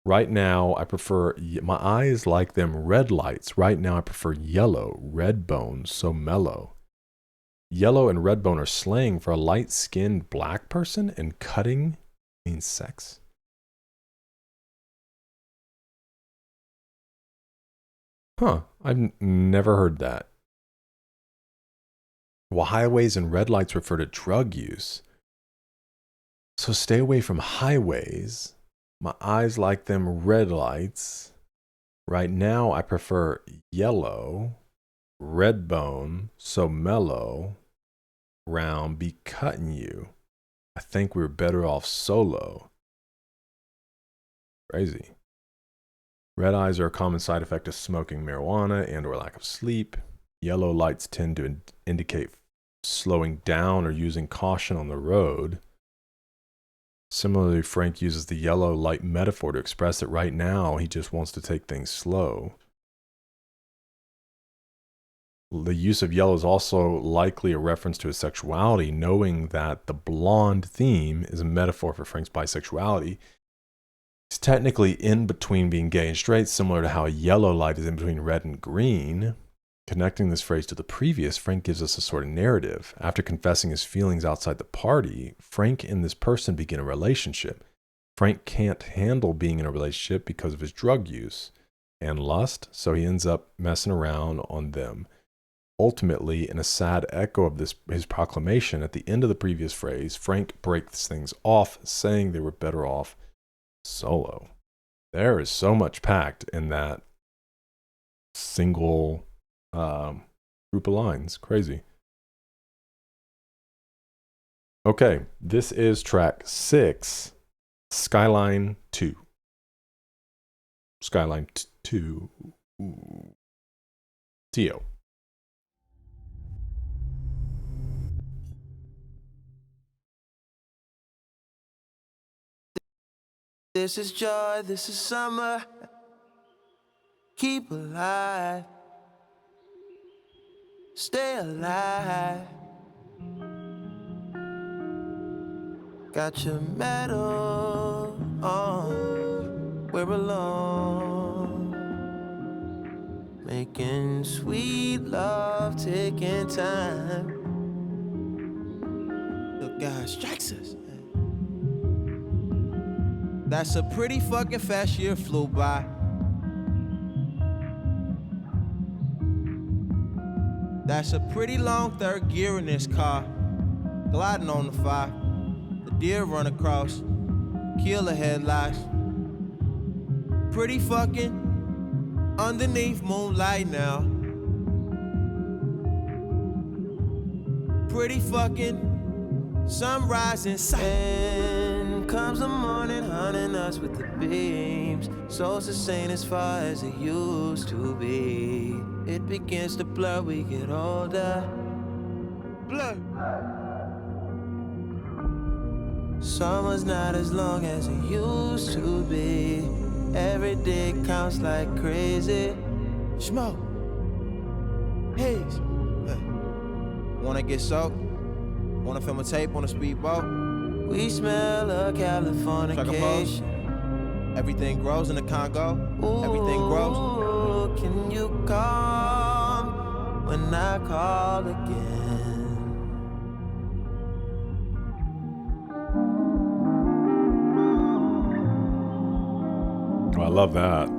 Right now, I prefer, my eyes like them red lights. Right now, I prefer yellow, red bone, so mellow. Yellow and red bone are slang for a light-skinned black person and cutting means sex. Huh, I've never heard that. While highways and red lights refer to drug use, so stay away from highways. My eyes like them red lights. Right now, I prefer yellow. Red bone, so mellow. Round, be cutting you. I think we're better off solo. Crazy. Red eyes are a common side effect of smoking marijuana and or lack of sleep. Yellow lights tend to indicate slowing down or using caution on the road. Similarly, Frank uses the yellow light metaphor to express that right now he just wants to take things slow. The use of yellow is also likely a reference to his sexuality, knowing that the blonde theme is a metaphor for Frank's bisexuality. He's technically in between being gay and straight, similar to how a yellow light is in between red and green. Connecting this phrase to the previous, Frank gives us a sort of narrative. After confessing his feelings outside the party, Frank and this person begin a relationship. Frank can't handle being in a relationship because of his drug use and lust, so he ends up messing around on them. Ultimately, in a sad echo of his proclamation, at the end of the previous phrase, Frank breaks things off, saying they were better off solo. There is so much packed in that single group of lines. Crazy. Okay, this is track 6, Skyline To. Skyline To. Tio. This is joy, this is summer. Keep alive. Stay alive. Got your medal on. We're alone. Making sweet love, taking time. The guy strikes us. That's a pretty fucking fast year flew by. That's a pretty long third gear in this car. Gliding on the fire. The deer run across. Kill the headlights. Pretty fucking underneath moonlight now. Pretty fucking sunrise in sight. And comes the morning hunting us with the beams. Souls the same as far as it used to be. It begins to blur, we get older. Blur. Summer's not as long as it used to be. Every day counts like crazy. Smoke. Haze. Wanna get soaked? Wanna film a tape on a speedboat? We smell a Californication. Everything grows in the Congo. Ooh, everything grows. Can you come when I call again? Oh, I love that.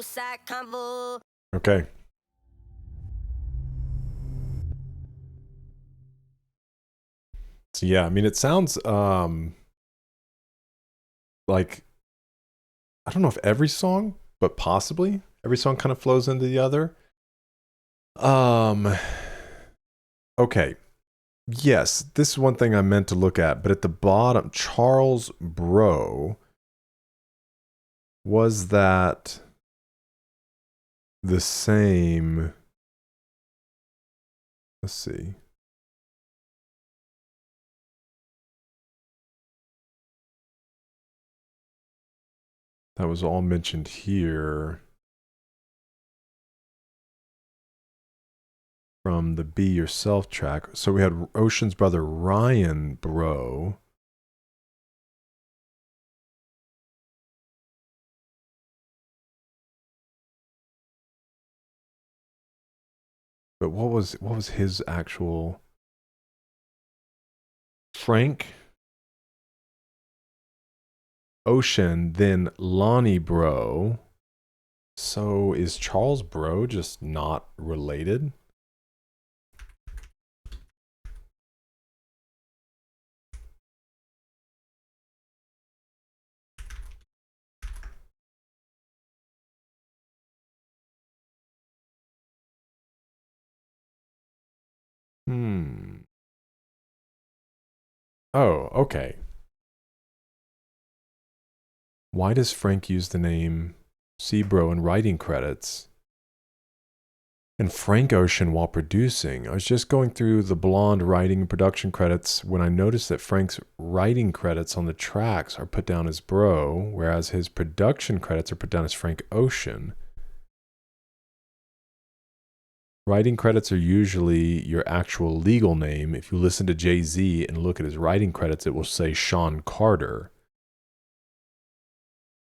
side convo. Okay. So yeah, I mean, it sounds like, I don't know if every song, but possibly every song kind of flows into the other. Okay. Yes, this is one thing I meant to look at, but at the bottom, Charles Bro, was that the same? Let's see. That was all mentioned here from the Be Yourself track. So we had Ocean's brother Ryan Bro. But what was his actual Frank Ocean, then Lonnie Bro. So is Charles Bro just not related? Oh, okay. Why does Frank use the name Sebro in writing credits and Frank Ocean while producing? I was just going through the Blonde writing and production credits when I noticed that Frank's writing credits on the tracks are put down as Bro, whereas his production credits are put down as Frank Ocean. Writing credits are usually your actual legal name. If you listen to Jay-Z and look at his writing credits, it will say Sean Carter.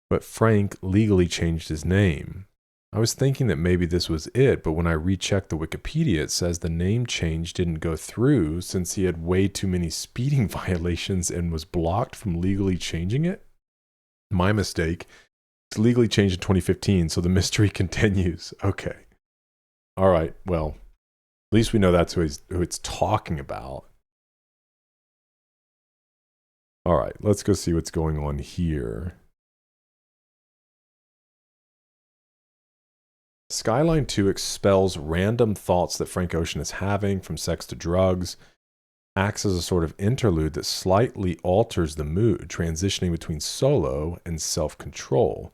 But Frank legally changed his name. I was thinking that maybe this was it, but when I rechecked the Wikipedia, it says the name change didn't go through since he had way too many speeding violations and was blocked from legally changing it. My mistake. It's legally changed in 2015, so the mystery continues. Okay. All right, well, at least we know that's who it's talking about. All right, let's go see what's going on here. Skyline To expels random thoughts that Frank Ocean is having, from sex to drugs, acts as a sort of interlude that slightly alters the mood, transitioning between solo and self-control.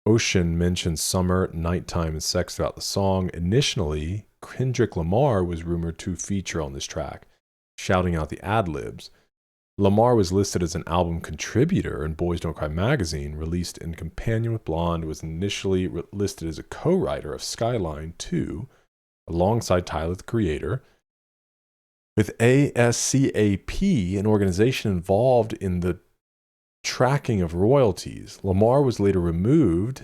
Ocean mentions summer, nighttime, and sex throughout the song. Initially, Kendrick Lamar was rumored to feature on this track, shouting out the ad-libs. Lamar was listed as an album contributor in Boys Don't Cry magazine, released in companion with Blonde, was initially listed as a co-writer of Skyline To, alongside Tyler, the Creator. With ASCAP, an organization involved in the tracking of royalties, Lamar was later removed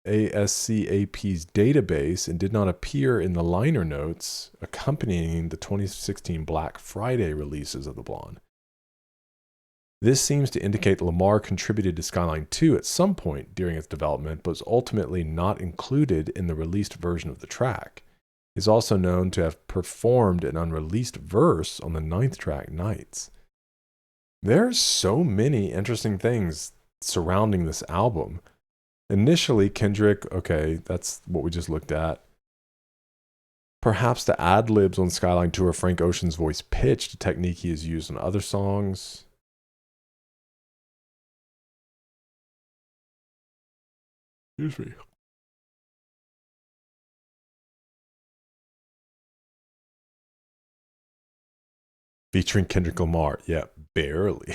ASCAP's database and did not appear in the liner notes accompanying the 2016 Black Friday releases of the Blonde. This seems to indicate Lamar contributed to Skyline 2 at some point during its development, but was ultimately not included in the released version of the track. He is also known to have performed an unreleased verse on the 9th track, Nights. There's so many interesting things surrounding this album. Initially, Kendrick, okay, that's what we just looked at. Perhaps the ad-libs on Skyline 2 are Frank Ocean's voice pitched, a technique he has used on other songs. Excuse me. Featuring Kendrick Lamar. Yeah, barely.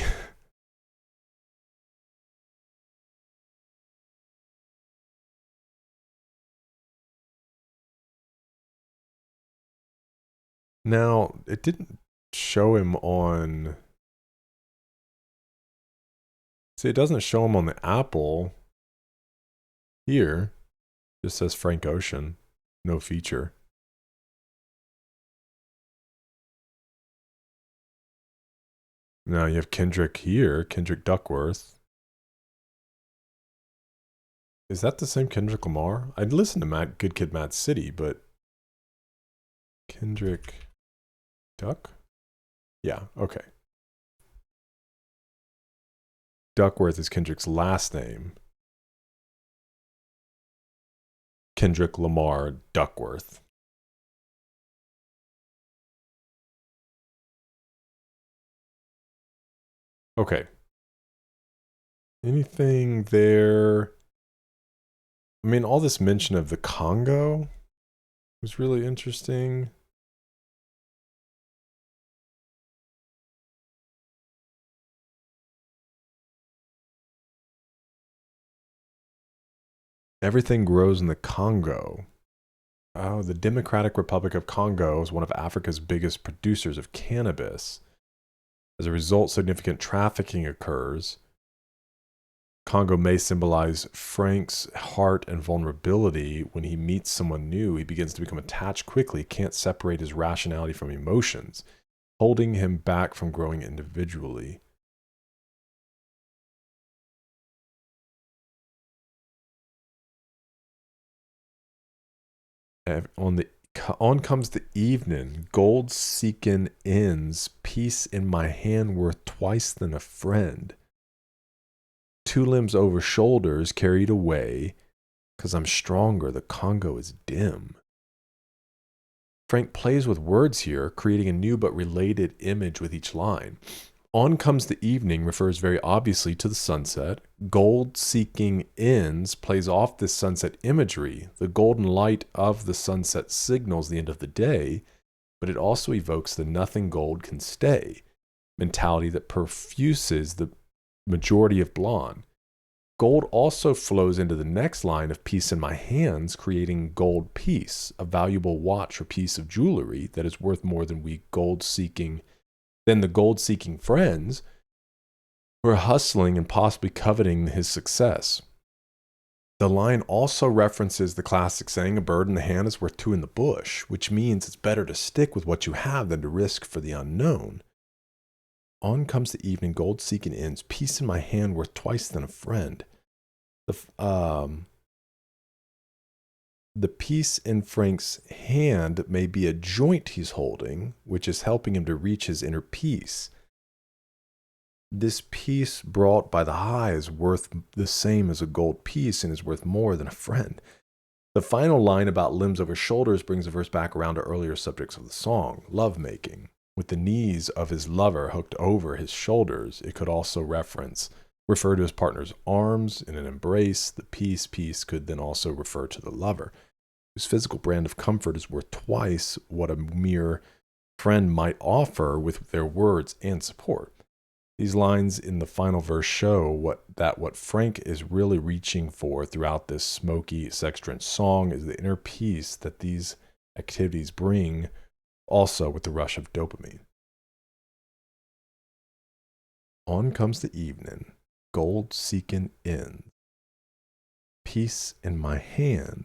Now, it didn't show him on... See, it doesn't show him on the Apple. Here, it just says Frank Ocean. No feature. Now you have Kendrick here, Kendrick Duckworth. Is that the same Kendrick Lamar? I'd listen to Good Kid, Mad City, but Kendrick Duck? Yeah, okay. Duckworth is Kendrick's last name. Kendrick Lamar Duckworth. Okay. Anything there? I mean, all this mention of the Congo was really interesting. Everything grows in the Congo. Oh, the Democratic Republic of Congo is one of Africa's biggest producers of cannabis. As a result, significant trafficking occurs. Congo may symbolize Frank's heart and vulnerability. When he meets someone new, he begins to become attached quickly, can't separate his rationality from emotions, holding him back from growing individually. On comes the evening, gold seeking ends, peace in my hand worth twice than a friend. Two limbs over shoulders carried away, 'cause I'm stronger, the Congo is dim. Frank plays with words here, creating a new but related image with each line. On comes the evening refers very obviously to the sunset. Gold seeking ends plays off this sunset imagery. The golden light of the sunset signals the end of the day, but it also evokes the nothing gold can stay mentality that perfuses the majority of blonde. Gold also flows into the next line of peace in my hands, creating gold piece, a valuable watch or piece of jewelry that is worth more than the gold-seeking friends who are hustling and possibly coveting his success. The line also references the classic saying, a bird in the hand is worth two in the bush, which means it's better to stick with what you have than to risk for the unknown. On comes the evening, gold seeking ends, peace in my hand worth twice than a friend. The piece in Frank's hand may be a joint he's holding, which is helping him to reach his inner peace. This piece brought by the high is worth the same as a gold piece and is worth more than a friend. The final line about limbs over shoulders brings the verse back around to earlier subjects of the song, lovemaking. With the knees of his lover hooked over his shoulders, it could also refer to his partner's arms in an embrace. The piece could then also refer to the lover, whose physical brand of comfort is worth twice what a mere friend might offer with their words and support. These lines in the final verse show what Frank is really reaching for throughout this smoky, sex-drenched song is the inner peace that these activities bring, also with the rush of dopamine. On comes the evening, gold seeking ends, peace in my hand,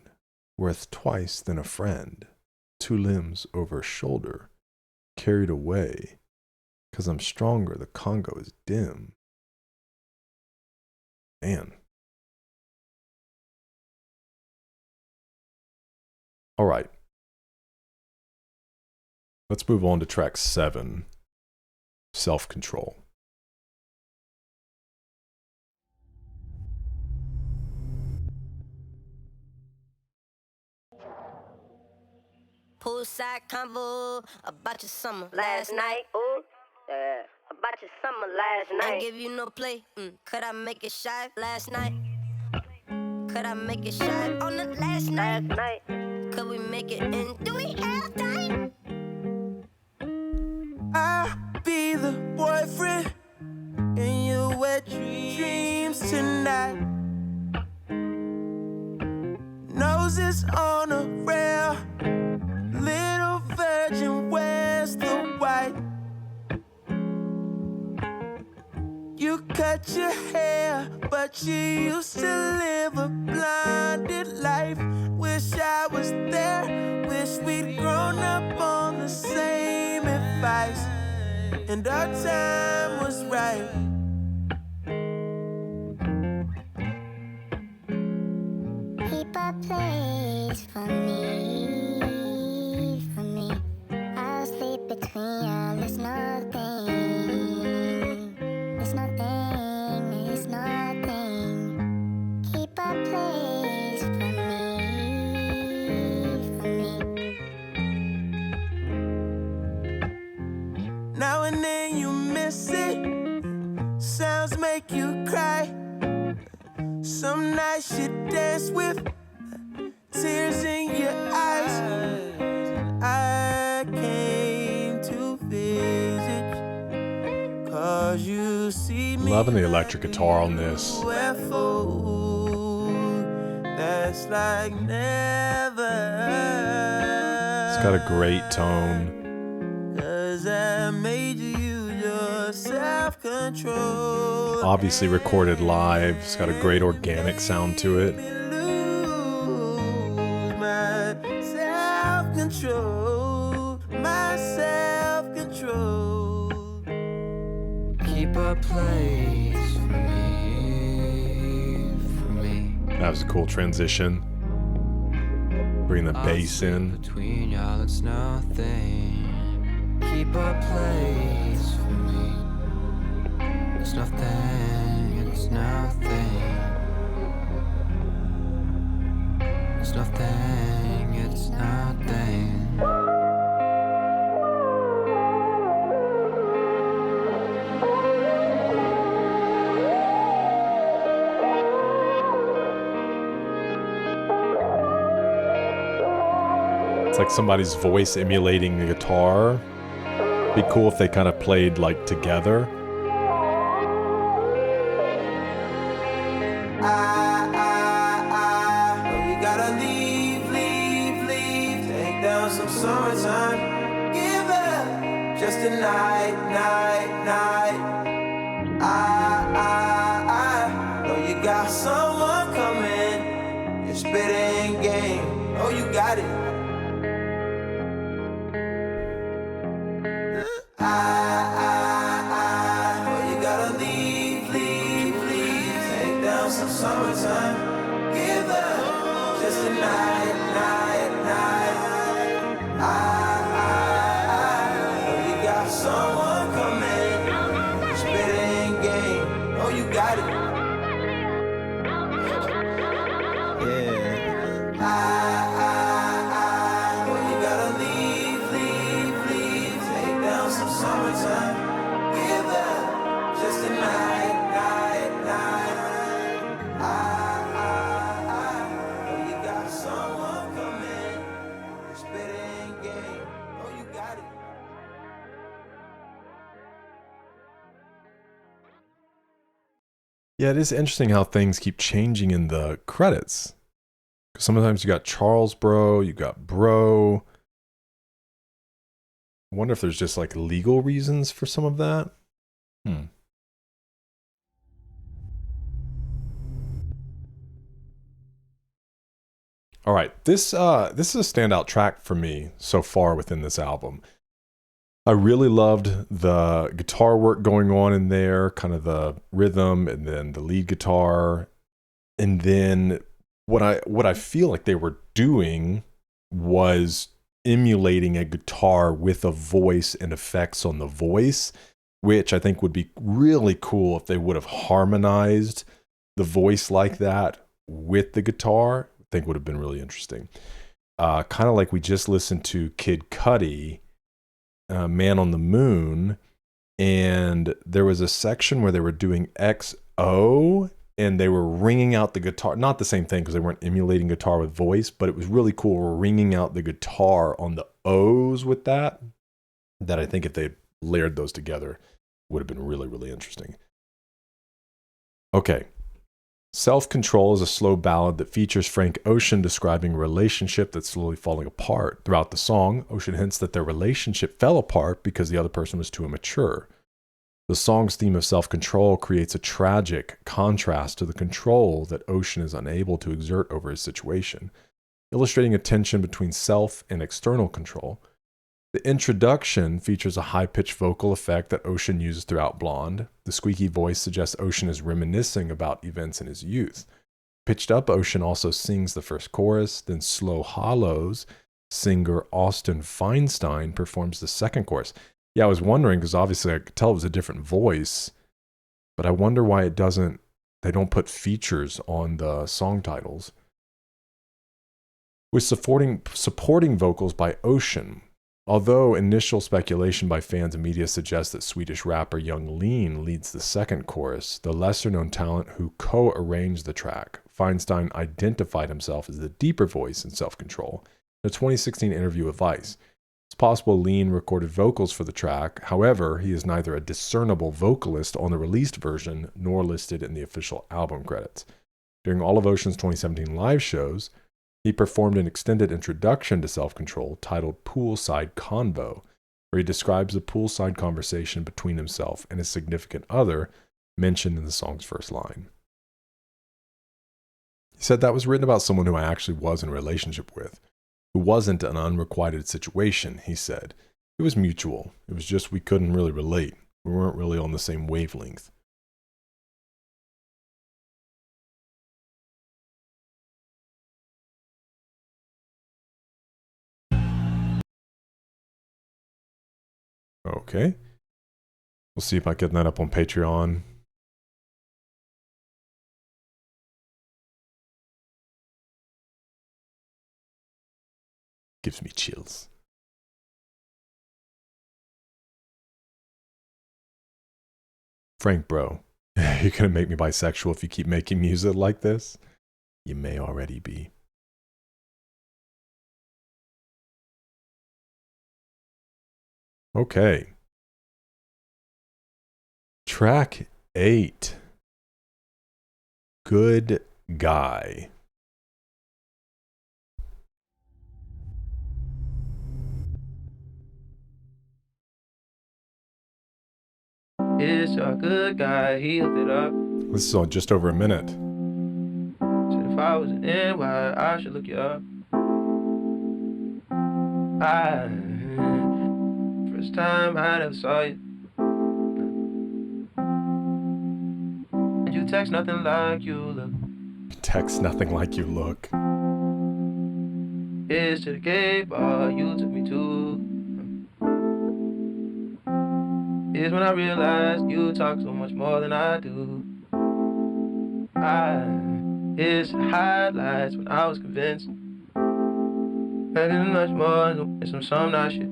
worth twice than a friend, two limbs over shoulder, carried away, 'cause I'm stronger, the Congo is dim. Man. All right. Let's move on to track 7, Self-Control. Poolside convo about your summer last night. Ooh, yeah. About your summer last night. Ain't give you no play. Could I make it shy last night? Could I make it shy on the last night? Could we make it in? Do we have time? I'll be the boyfriend in your wet dreams tonight. Noses on a rail, little virgin, where's the white? You cut your hair, but you used to live a blinded life. Wish I was there, wish we'd grown up on the same advice, and our time was right. for me, for me. I'll sleep between y'all, it's nothing. It's nothing, it's nothing. Keep a place for me. Now and then you miss it. Sounds make you cry. Some nights you dance with tears in your eyes. I came to visit, 'cause you see me. Loving the electric guitar on this. That's like never. It's got a great tone. 'Cause I made you use your self-control. Obviously recorded live. It's got a great organic sound to it. Lose my self-control, my self-control. Keep a place for me. That was a cool transition. Bring the bass in. Between y'all, it's nothing. Keep a place for me. It's nothing, it's nothing. It's nothing, it's nothing. It's like somebody's voice emulating the guitar. Be cool if they kind of played like together. We gotta leave. Take down some summertime. Give up just a night. I know you got someone coming. You're spitting game. Oh, you got it. Oh, you gotta leave. Take down some summertime. Give up just a night. Oh, you got someone coming. Spitting game. Oh, you got it. Yeah. Oh, you gotta leave. Take down some summertime. Give up just a night. Oh, you got someone coming. Spitting game. Oh, you got it. Yeah, it is interesting how things keep changing in the credits. 'Cause sometimes you got Charles Bro, you got Bro. I wonder if there's just like legal reasons for some of that. All right, this is a standout track for me so far within this album. I really loved the guitar work going on in there, kind of the rhythm, and then the lead guitar, and then what I feel like they were doing was emulating a guitar with a voice and effects on the voice, which I think would be really cool if they would have harmonized the voice like that with the guitar. I think would have been really interesting. Kind of like we just listened to Kid Cudi, Man on the Moon, and there was a section where they were doing XO and they were ringing out the guitar. Not the same thing because they weren't emulating guitar with voice, but it was really cool ringing out the guitar on the O's with that. That I think if they layered those together would have been really, really interesting. Okay. Self-Control is a slow ballad that features Frank Ocean describing a relationship that's slowly falling apart. Throughout the song, Ocean hints that their relationship fell apart because the other person was too immature. The song's theme of self-control creates a tragic contrast to the control that Ocean is unable to exert over his situation, illustrating a tension between self and external control. The introduction features a high-pitched vocal effect that Ocean uses throughout Blonde. The squeaky voice suggests Ocean is reminiscing about events in his youth. Pitched Up Ocean also sings the first chorus, then Slow Hollows singer Austin Feinstein performs the second chorus. Yeah, I was wondering, because obviously I could tell it was a different voice, but I wonder why they don't put features on the song titles. With supporting vocals by Ocean. Although initial speculation by fans and media suggests that Swedish rapper Young Lean leads the second chorus, the lesser-known talent who co-arranged the track, Feinstein identified himself as the deeper voice in Self-Control in a 2016 interview with Vice. It's possible Lean recorded vocals for the track. However, he is neither a discernible vocalist on the released version nor listed in the official album credits. During all of Ocean's 2017 live shows, he performed an extended introduction to Self-Control titled Poolside Convo, where he describes the poolside conversation between himself and his significant other mentioned in the song's first line. He said that was written about someone who I actually was in a relationship with, who wasn't an unrequited situation, he said. It was mutual. It was just we couldn't really relate. We weren't really on the same wavelength. Okay. We'll see if I get that up on Patreon. Gives me chills. Frank, bro, you're gonna make me bisexual if you keep making music like this? You may already be. Okay. Track 8. Good Guy. It's a good guy, he hooked it up. This is on just over a minute. Said if I was an NY, I should look you up. First time I ever saw you. And you text nothing like you look. Text nothing like you look. It's to the gay bar you took me to. Is when I realized you talk so much more than I do. It's highlights when I was convinced. Maybe much more than some nice shit.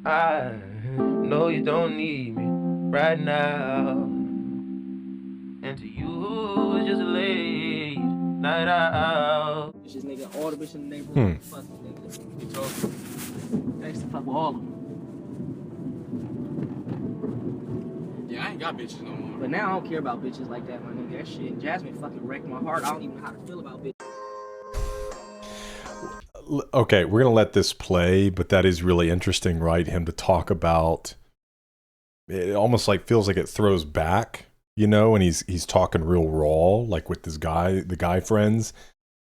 I know you don't need me right now. And to you, it's just a late night out. It's just nigga, all the bitches in the neighborhood. Fuck this nigga. You talking? I used to fuck with all of them. Yeah, I ain't got bitches no more. But now I don't care about bitches like that, my nigga. That shit, Jasmine fucking wrecked my heart. I don't even know how to feel about bitches. Okay, we're going to let this play, but that is really interesting, right? Him to talk about, it almost like feels like it throws back, you know, and he's talking real raw, like with this guy, the guy friends,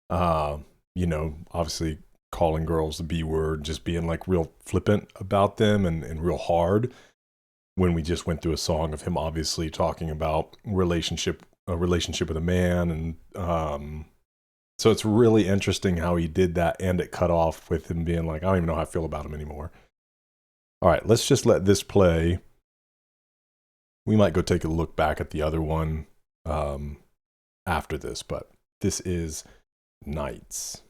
you know, obviously calling girls the B word, just being like real flippant about them and real hard, when we just went through a song of him obviously talking about a relationship with a man. And so it's really interesting how he did that, and it cut off with him being like, I don't even know how I feel about him anymore. All right, let's just let this play. We might go take a look back at the other one after this, but this is Nights.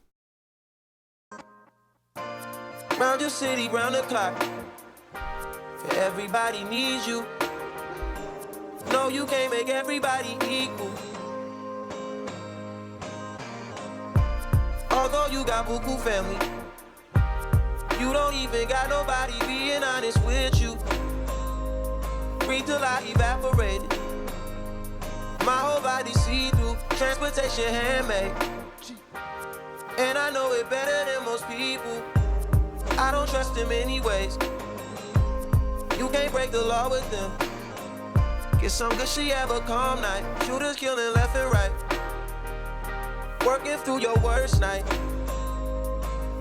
Round your city, round the clock. Everybody needs you. No, you can't make everybody equal. Although you got buku family, you don't even got nobody being honest with you. Breathe till I evaporated. My whole body see-through, transportation handmade. And I know it better than most people. I don't trust them anyways. You can't break the law with them. Get some good shit, have a calm night. Shooters killing left and right. Working through your worst night.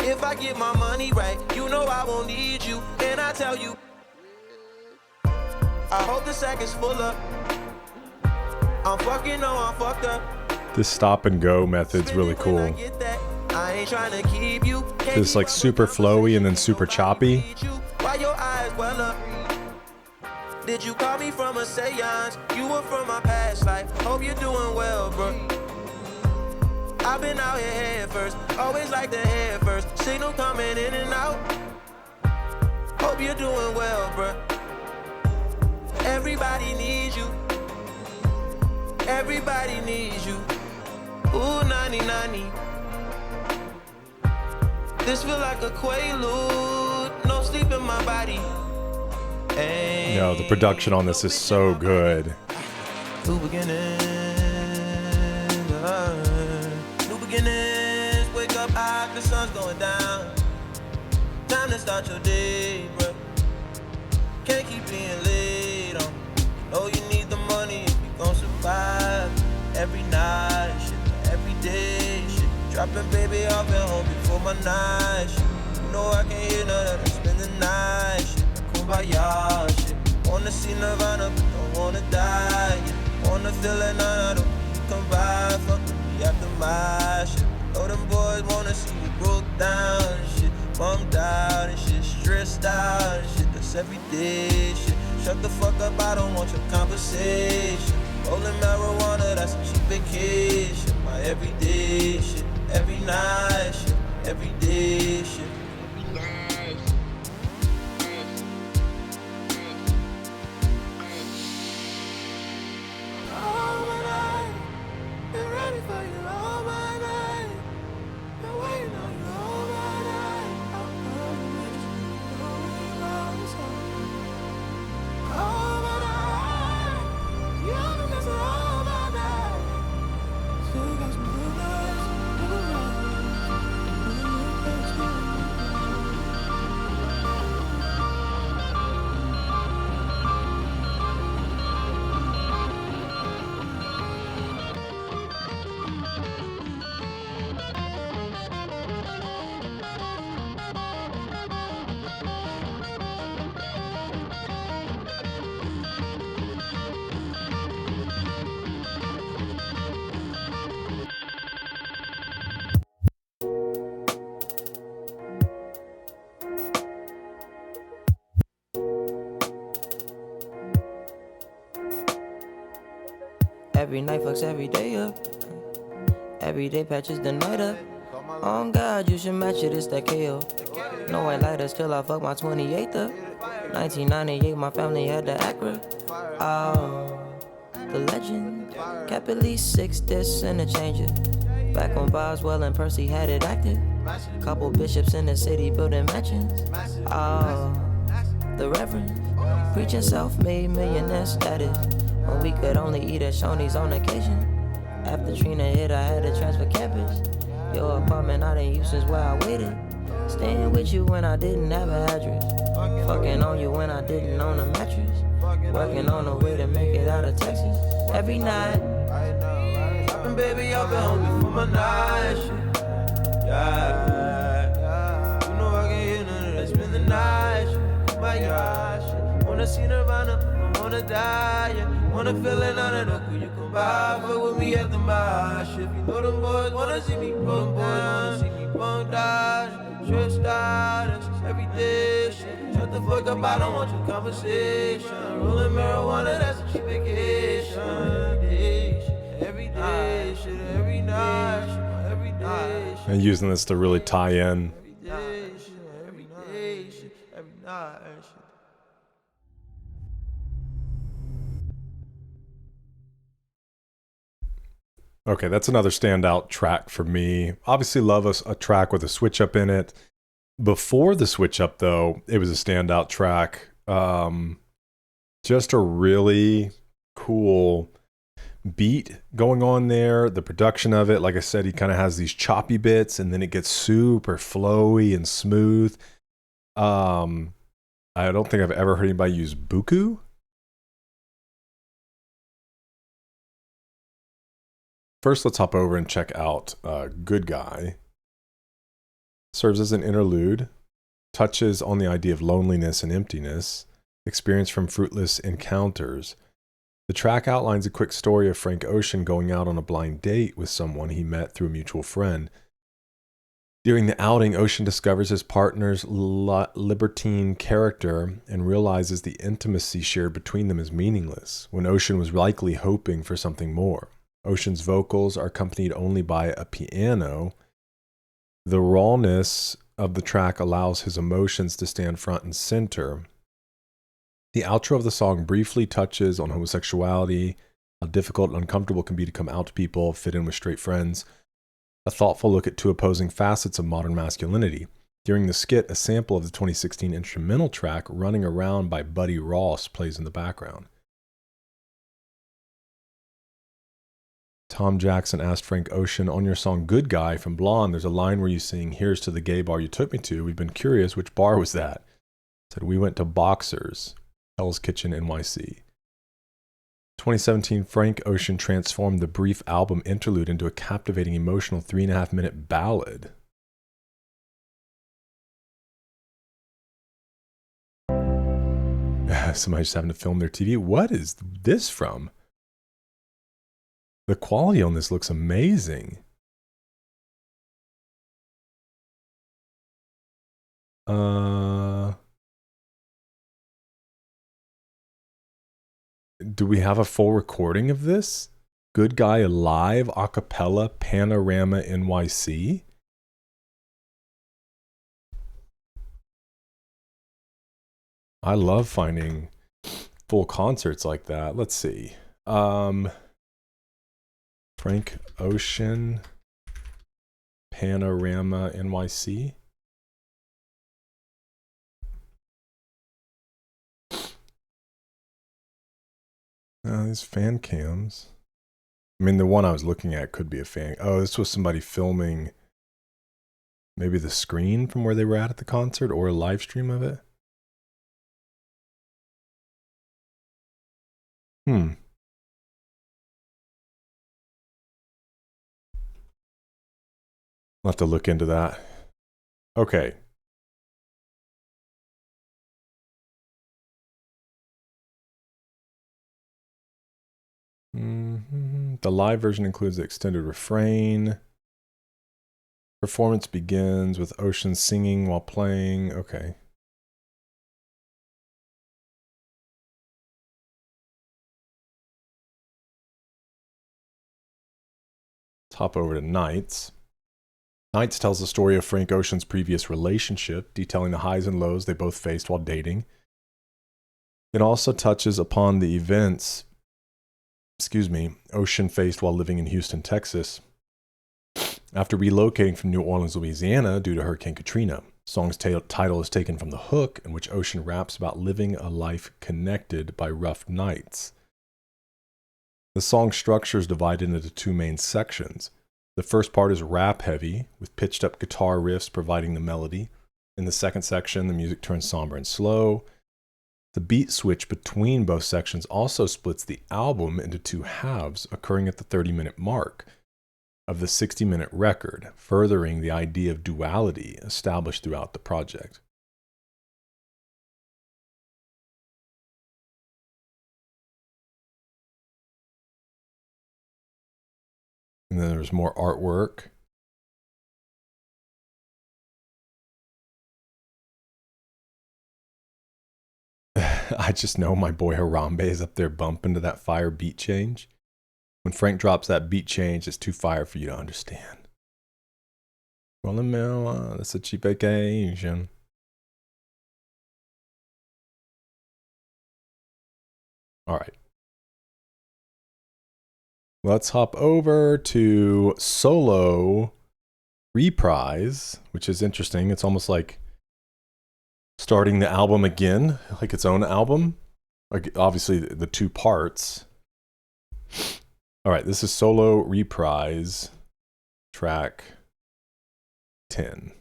If I get my money right, you know I won't need you. And I tell you, I hope the sack is full up. I'm fucking, no, I'm fucked up. This stop and go method's really cool. It's like super flowy and then super choppy. Did you call me from a seance? You were from my past life. Hope you're doing well, bro. I've been out here head first. Always like the head first. Signal coming in and out. Hope you're doing well, bro. Everybody needs you. Everybody needs you. Ooh, 90-90. This feel like a quaalude. No sleep in my body. Hey. No, the production on this is so good. New beginnings. New beginnings. Wake up high, the sun's going down. Time to start your day, bro. Can't keep being late on. You know you need the money if you gon' survive. Every night, shit, every day, shit. Dropping baby off at home before my night, shit. You know I can't hear none of them spend the night, shit. Kumbaya, shit. Wanna see Nirvana, but don't wanna die, yeah. Wanna feel it, nah, don't you come by. Fuck with me after my shit. Know them boys wanna see you broke down and shit. Bummed out and shit, stressed out and shit. That's everyday shit. Shut the fuck up, I don't want your conversation. Rolling marijuana, that's a cheap vacation. My everyday shit, every night shit, everyday shit. Every night fucks every day up. Every day patches the night up. On God, you should match it, it's that KO. No white lighters till I fuck my 28th up. 1998, my family had the Acura. Oh, the legend. Kept at least 6 discs and a changer. Back when Boswell and Percy had it active. Couple bishops in the city building mansions. Oh, the Reverend. Preaching self-made millionaire status. When we could only eat at Shoney's on occasion. After Trina hit, I had to transfer campus. Your apartment I didn't use since where I waited. Staying with you when I didn't have an address. Fucking on you when I didn't own a mattress. Working on a way to make it out of Texas. Every night. Dropping baby off at home before my night shit. Yeah. You know I can't hear none of that. Spend the night shit. My gosh shit. Wanna see Nirvana, don't wanna die, yeah. Wanna feel it, none of the cool you come by. Fuck with me after my shit. You know them boys wanna see me broke down. See me bumped out, stressed out, that's every day shit. Shut the fuck up, I don't want your conversation. Rolling marijuana, that's a cheap vacation. Every day shit, every night shit, every day shit. And using this to really tie in. Every day shit, every day shit, every night shit. Okay, that's another standout track for me. Obviously love a track with a switch up in it. Before the switch up though, it was a standout track. Just a really cool beat going on there. The production of it, like I said, he kind of has these choppy bits and then it gets super flowy and smooth. I don't think I've ever heard anybody use buku. First, let's hop over and check out Good Guy. Serves as an interlude, touches on the idea of loneliness and emptiness, experienced from fruitless encounters. The track outlines a quick story of Frank Ocean going out on a blind date with someone he met through a mutual friend. During the outing, Ocean discovers his partner's libertine character and realizes the intimacy shared between them is meaningless, when Ocean was likely hoping for something more. Ocean's vocals are accompanied only by a piano. The rawness of the track allows his emotions to stand front and center. The outro of the song briefly touches on homosexuality, how difficult and uncomfortable it can be to come out to people, fit in with straight friends. A thoughtful look at two opposing facets of modern masculinity. During the skit, a sample of the 2016 instrumental track Running Around by Buddy Ross plays in the background. Tom Jackson asked Frank Ocean, on your song Good Guy from Blonde, there's a line where you sing, here's to the gay bar you took me to. We've been curious, which bar was that? Said, we went to Boxers, Hell's Kitchen, NYC. 2017, Frank Ocean transformed the brief album interlude into a captivating, emotional 3.5-minute ballad. Somebody's just having to film their TV. What is this from? The quality on this looks amazing. Do we have a full recording of this? Good Guy Live, Acapella, Panorama NYC? I love finding full concerts like that. Let's see. Frank Ocean, Panorama NYC. These fan cams. I mean, the one I was looking at could be a fan. Oh, this was somebody filming maybe the screen from where they were at the concert, or a live stream of it. I'll have to look into that. Okay. The live version includes the extended refrain. Performance begins with Ocean singing while playing. Okay. Let's hop over to Nights. Nights tells the story of Frank Ocean's previous relationship, detailing the highs and lows they both faced while dating. It also touches upon the events Ocean faced while living in Houston, Texas, after relocating from New Orleans, Louisiana due to Hurricane Katrina. The song's title is taken from the hook, in which Ocean raps about living a life connected by rough nights. The song structure is divided into two main sections. The first part is rap heavy, with pitched up guitar riffs providing the melody. In the second section, the music turns somber and slow. The beat switch between both sections also splits the album into two halves, occurring at the 30-minute mark of the 60-minute record, furthering the idea of duality established throughout the project. And then there's more artwork. I just know my boy Harambe is up there bumping to that fire beat change. When Frank drops that beat change, it's too fire for you to understand. Rolling marijuana, that's a cheap vacation. All right. Let's hop over to Solo Reprise, which is interesting. It's almost like starting the album again, like its own album. Like obviously the two parts. All right, this is Solo Reprise, track 10.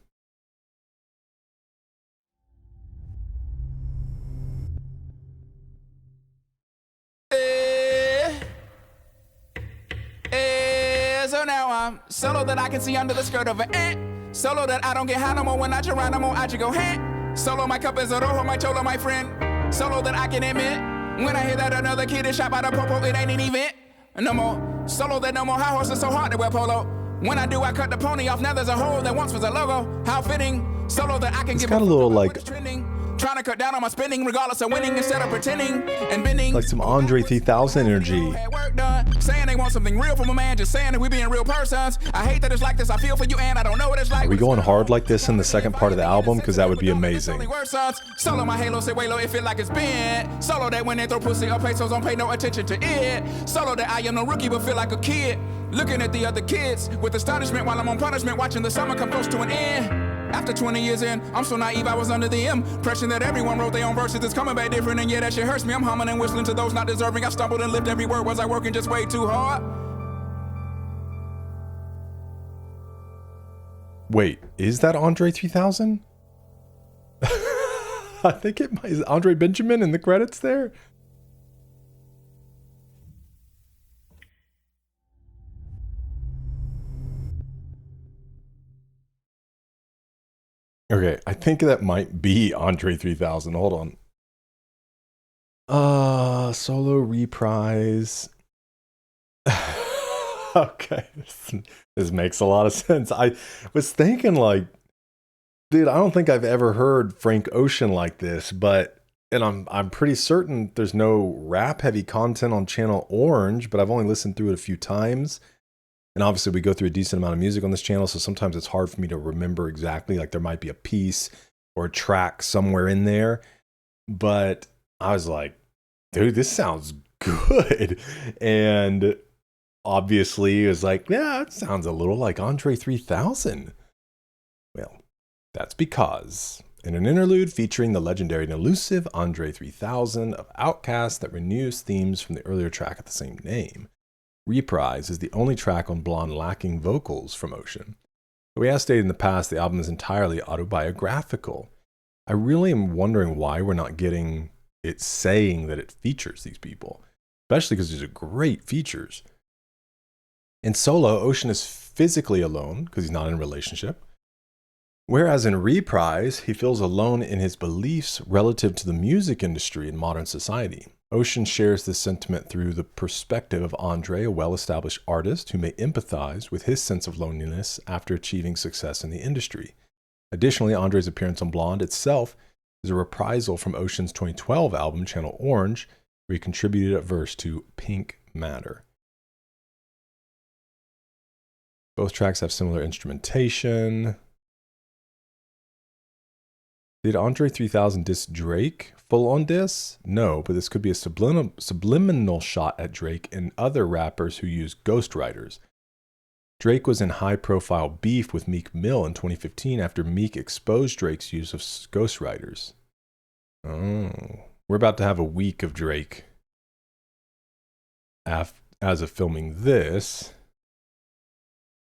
So now I'm solo that I can see under the skirt of an ant. Solo that I don't get high no more when I Geronimo, I just go hand. Solo my cup is a rojo, my cholo, my friend. Solo that I can admit When I hear that another kid is shot by the popo, it ain't an event. No more solo, that no more high horses so hard to wear polo. When I do, I cut the pony off. Now there's a hole that once was a logo. How fitting, solo that I can give got a little like trying to cut down on my spending regardless of winning instead of pretending and bending. Like some Andre 3000 energy. Saying they want something real from a man, just saying that we being real persons. I hate that it's like this. I feel for you and I don't know what it's like. Are we going hard like this in the second part of the album? Because that would be amazing. Solo my halo, say way low, it feel like it's been. Solo that when they throw pussy or pesos, don't pay no attention to it. Solo that I am no rookie but feel like a kid. Looking at the other kids with astonishment while I'm on punishment, watching the summer come close to an end. After 20 years in, I'm so naive I was under the impression that everyone wrote their own verses. It's coming back different and yeah, that shit hurts me. I'm humming and whistling to those not deserving. I stumbled and lived every word. Was I working just way too hard? Wait, is that Andre 3000? I think it might. Is Andre Benjamin in the credits there? Okay, I think that might be Andre 3000. Hold on. Solo Reprise. Okay, this makes a lot of sense. I was thinking like, dude, I don't think I've ever heard Frank Ocean like this, and I'm pretty certain there's no rap heavy content on Channel Orange, but I've only listened through it a few times. And obviously we go through a decent amount of music on this channel, so sometimes it's hard for me to remember exactly, like there might be a piece or a track somewhere in there. But I was like, dude, this sounds good. And obviously it was like, yeah, it sounds a little like Andre 3000. Well, that's because in an interlude featuring the legendary and elusive Andre 3000 of Outkast that renews themes from the earlier track of the same name, Reprise is the only track on Blonde lacking vocals from Ocean. The way I stated in the past, the album is entirely autobiographical. I really am wondering why we're not getting it saying that it features these people, especially because these are great features. In solo, Ocean is physically alone because he's not in a relationship, whereas in Reprise, he feels alone in his beliefs relative to the music industry in modern society. Ocean shares this sentiment through the perspective of Andre, a well-established artist who may empathize with his sense of loneliness after achieving success in the industry. Additionally, Andre's appearance on Blonde itself is a reprisal from Ocean's 2012 album Channel Orange, where he contributed a verse to Pink Matter. Both tracks have similar instrumentation. Did Andre 3000 diss Drake full on diss? No, but this could be a subliminal shot at Drake and other rappers who use ghostwriters. Drake was in high-profile beef with Meek Mill in 2015 after Meek exposed Drake's use of ghostwriters. Oh, we're about to have a week of Drake. As of filming this,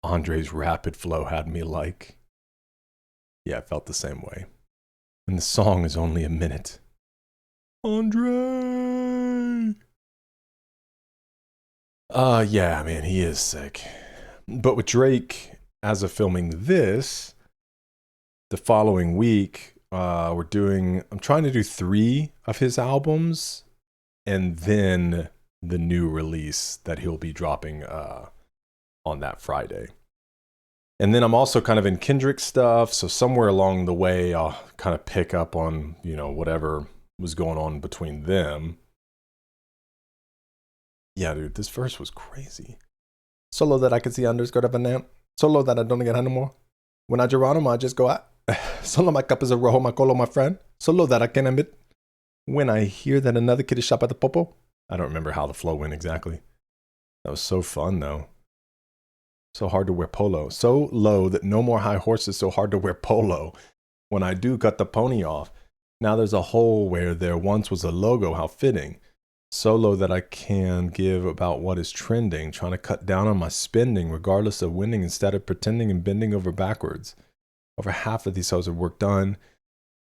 Andre's rapid flow had me like, yeah, I felt the same way. And the song is only a minute. Andre! Yeah, man, he is sick. But with Drake, as of filming this, the following week, I'm trying to do 3 of his albums, and then the new release that he'll be dropping on that Friday. And then I'm also kind of in Kendrick stuff, so somewhere along the way, I'll kind of pick up on, whatever was going on between them. Yeah, dude, this verse was crazy. Solo that I can see underskirt of a lamp. Solo that I don't get anymore. When I Geronimo, I just go out. Solo my cup is a rojo, my colo, my friend. Solo that I can admit. When I hear that another kid is shot by the popo. I don't remember how the flow went exactly. That was so fun, though. So hard to wear polo. So low that no more high horses, so hard to wear polo. When I do cut the pony off, now there's a hole where there once was a logo, how fitting. So low that I can give about what is trending, trying to cut down on my spending regardless of winning instead of pretending and bending over backwards. Over half of these hoes have work done,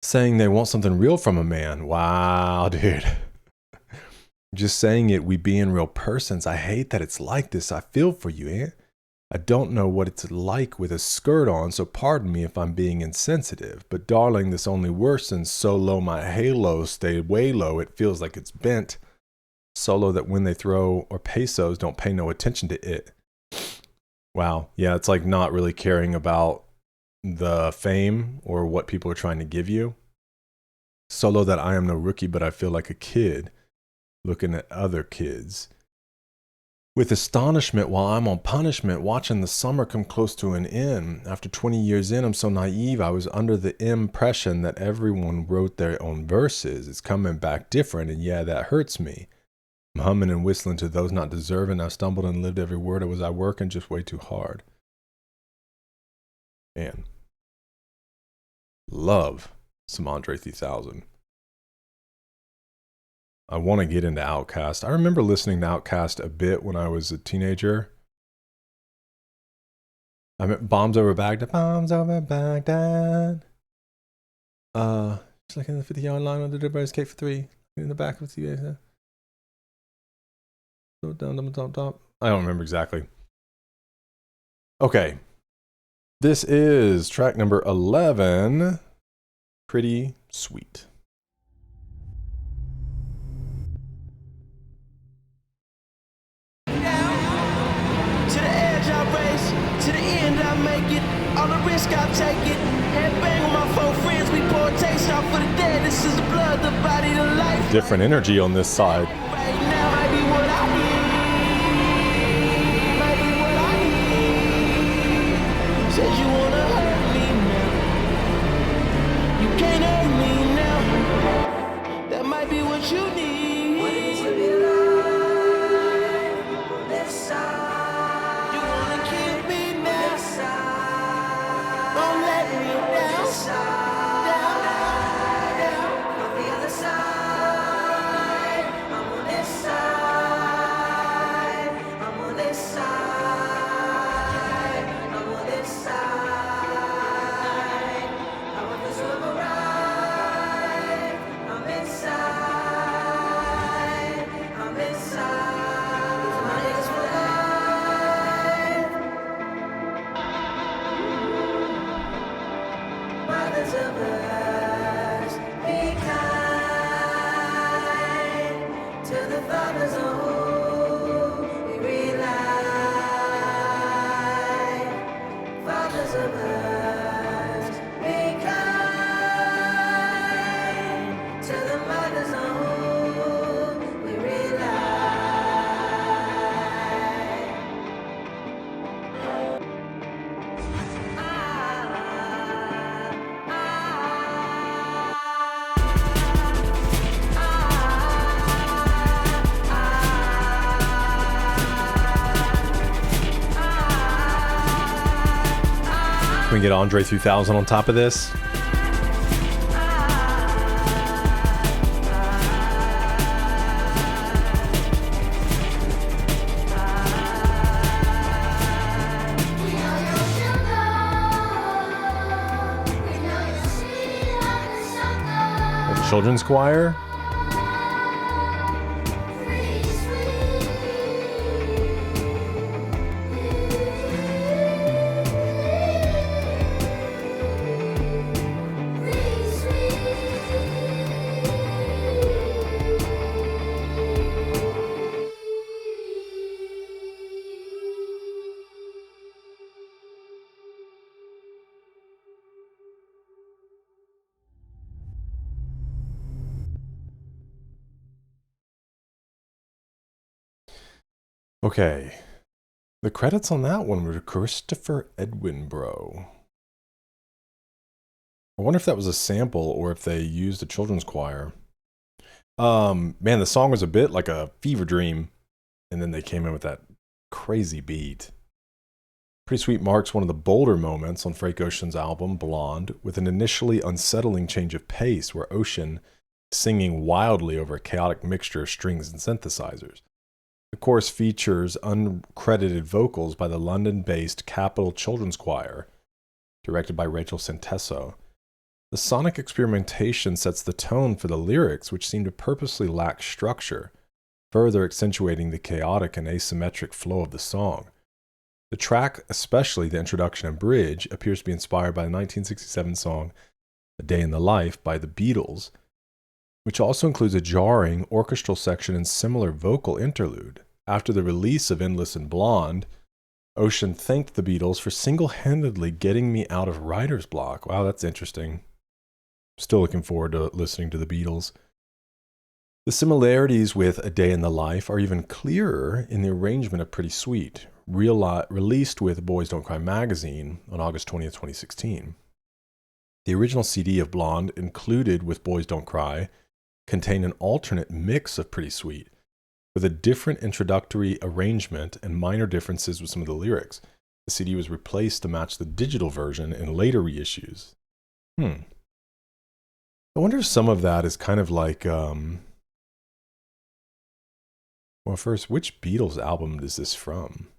saying they want something real from a man. Wow, dude. Just saying it, we being real persons. I hate that it's like this. I feel for you, eh? I don't know what it's like with a skirt on, so pardon me if I'm being insensitive. But darling, this only worsens. So low my halo stayed way low, it feels like it's bent. Solo that when they throw, or pesos, don't pay no attention to it. Wow, yeah, it's like not really caring about the fame or what people are trying to give you. Solo that I am no rookie, but I feel like a kid looking at other kids. With astonishment while I'm on punishment, watching the summer come close to an end. After 20 years in, I'm so naive, I was under the impression that everyone wrote their own verses. It's coming back different, and yeah, that hurts me. I'm humming and whistling to those not deserving. I stumbled and lived every word. Or was I working just way too hard? Man. Love some Andre 3000. I want to get into Outkast. I remember listening to Outkast a bit when I was a teenager. I meant Bombs Over Baghdad. Bombs Over Baghdad. Just like in the 50-yard line under the everybody's cake for 3. In the back of the TV. I don't remember exactly. Okay. This is track number 11. Pretty Sweet. To the end I make it, all the risk I take it. Headbang with my 4 friends, we pour a taste out for the dead. This is the blood, the body, the life. Different energy on this side. Right now might be what I need. Might be what I need. Said you wanna hurt me now. You can't hurt me now. That might be what you need. What is to be alive on this side? Don't let me down. On the other side. I'm on this side. I'm on this side. I'm on this side. I want this river ride. I'm inside. I'm inside. My niggas for life. Mothers of us, be kind to the fathers on whom we rely. Fathers of us, be kind to the mothers on whom we rely. Can we get Andre 3000 on top of this? A children's choir? Okay. The credits on that one were Christopher Edwinbro. I wonder if that was a sample or if they used a children's choir. Man, the song was a bit like a fever dream, and then they came in with that crazy beat. Pretty Sweet marks one of the bolder moments on Frank Ocean's album, Blonde, with an initially unsettling change of pace where Ocean is singing wildly over a chaotic mixture of strings and synthesizers. The chorus features uncredited vocals by the London-based Capitol Children's Choir, directed by Rachel Santesso. The sonic experimentation sets the tone for the lyrics, which seem to purposely lack structure, further accentuating the chaotic and asymmetric flow of the song. The track, especially the introduction and bridge, appears to be inspired by the 1967 song A Day in the Life by the Beatles, which also includes a jarring orchestral section and similar vocal interlude. After the release of Endless and Blonde, Ocean thanked the Beatles for single-handedly getting me out of writer's block. Wow, that's interesting. Still looking forward to listening to the Beatles. The similarities with A Day in the Life are even clearer in the arrangement of Pretty Sweet, released with Boys Don't Cry magazine on August 20th, 2016. The original CD of Blonde, included with Boys Don't Cry, contained an alternate mix of Pretty Sweet, with a different introductory arrangement and minor differences with some of the lyrics. The CD was replaced to match the digital version in later reissues. I wonder if some of that is kind of like, well, first, which Beatles album is this from?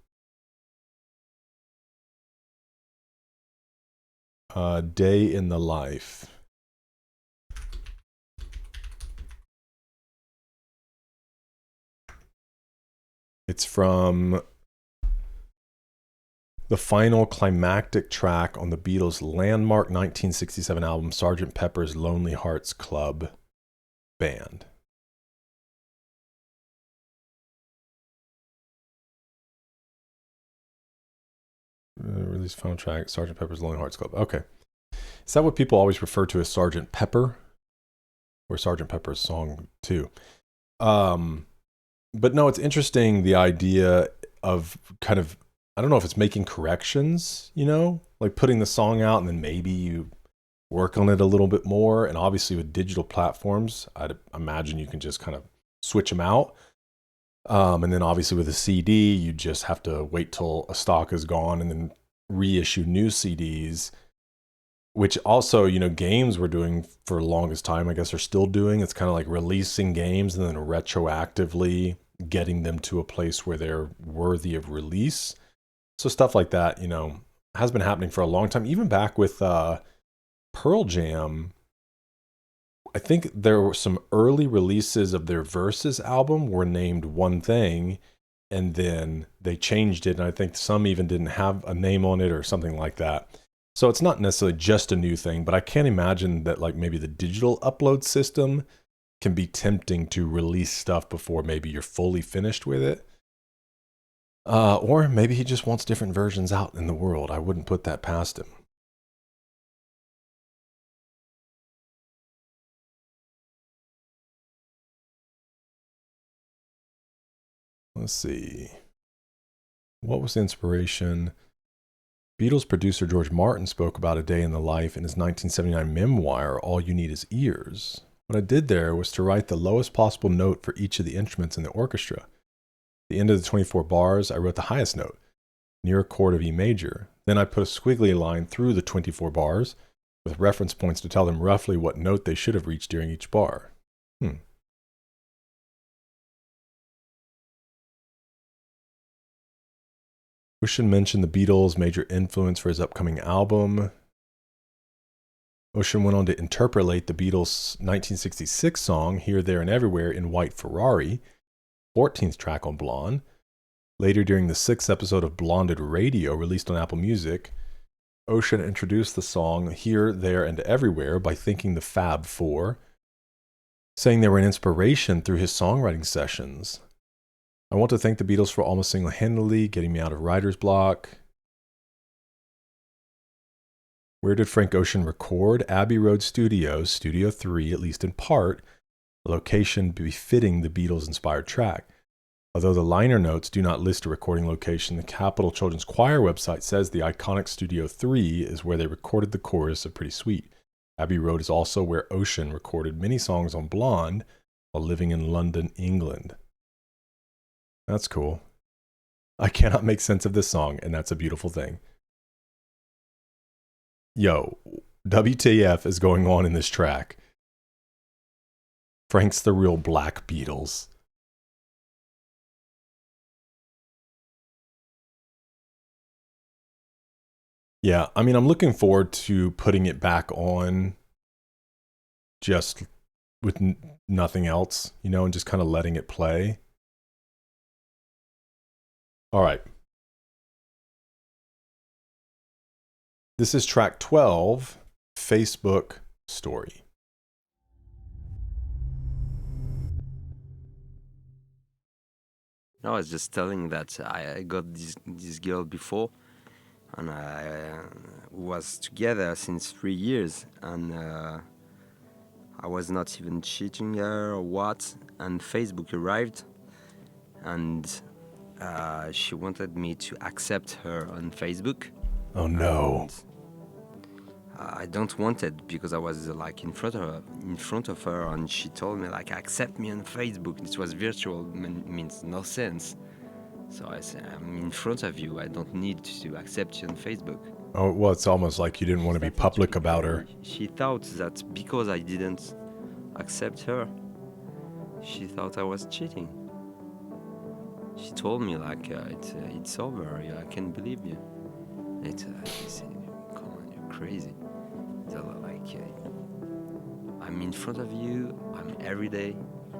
Day in the Life. It's from the final climactic track on the Beatles' landmark 1967 album, Sgt. Pepper's Lonely Hearts Club Band. Release final track, Sgt. Pepper's Lonely Hearts Club. Okay. Is that what people always refer to as Sgt. Pepper? Or Sgt. Pepper's song too? But no, it's interesting, the idea of kind of, I don't know if it's making corrections, you know, like putting the song out and then maybe you work on it a little bit more. And obviously with digital platforms, I'd imagine you can just kind of switch them out. And then obviously with a CD, you just have to wait till a stock is gone and then reissue new CDs, which also, you know, games were doing for the longest time, I guess are still doing. It's kind of like releasing games and then retroactively getting them to a place where they're worthy of release. So stuff like that, you know, has been happening for a long time. Even back with Pearl Jam, I think there were some early releases of their Versus album were named one thing, and then they changed it, and I think some even didn't have a name on it or something like that. So it's not necessarily just a new thing, but I can't imagine that like maybe the digital upload system can be tempting to release stuff before maybe you're fully finished with it. Or maybe he just wants different versions out in the world. I wouldn't put that past him. Let's see. What was the inspiration? Beatles producer George Martin spoke about A Day in the Life in his 1979 memoir, All You Need Is Ears. What I did there was to write the lowest possible note for each of the instruments in the orchestra. At the end of the 24 bars, I wrote the highest note, near a chord of E major. Then I put a squiggly line through the 24 bars with reference points to tell them roughly what note they should have reached during each bar. Ocean mentioned the Beatles' major influence for his upcoming album. Ocean went on to interpolate the Beatles' 1966 song, Here, There, and Everywhere in White Ferrari, 14th track on Blonde. Later during the 6th episode of Blonded Radio, released on Apple Music, Ocean introduced the song Here, There, and Everywhere by thanking the Fab Four, saying they were an inspiration through his songwriting sessions. I want to thank the Beatles for almost single-handedly getting me out of writer's block. Where did Frank Ocean record? Abbey Road Studios, Studio 3, at least in part, a location befitting the Beatles-inspired track. Although the liner notes do not list a recording location, the Capitol Children's Choir website says the iconic Studio 3 is where they recorded the chorus of Pretty Sweet. Abbey Road is also where Ocean recorded many songs on Blonde while living in London, England. That's cool. I cannot make sense of this song, and that's a beautiful thing. Yo, WTF is going on in this track? Frank's the real Black Beatles. Yeah, I mean, I'm looking forward to putting it back on just with nothing else, you know, and just kind of letting it play. All right. This is track 12, Facebook Story. No, I was just telling that I got this girl before, and I was together since 3 years, and I was not even cheating her or what, and Facebook arrived, and she wanted me to accept her on Facebook. Oh no. And I don't want it because I was like in front of her, and she told me like, accept me on Facebook. It was virtual, means no sense. So I said, I'm in front of you. I don't need to accept you on Facebook. Oh, well, it's almost like you didn't want to be public about her. She thought that because I didn't accept her, she thought I was cheating. She told me like, it's over. I can't believe you. I said, come on, you're crazy. So like, I'm in front of you. I'm every day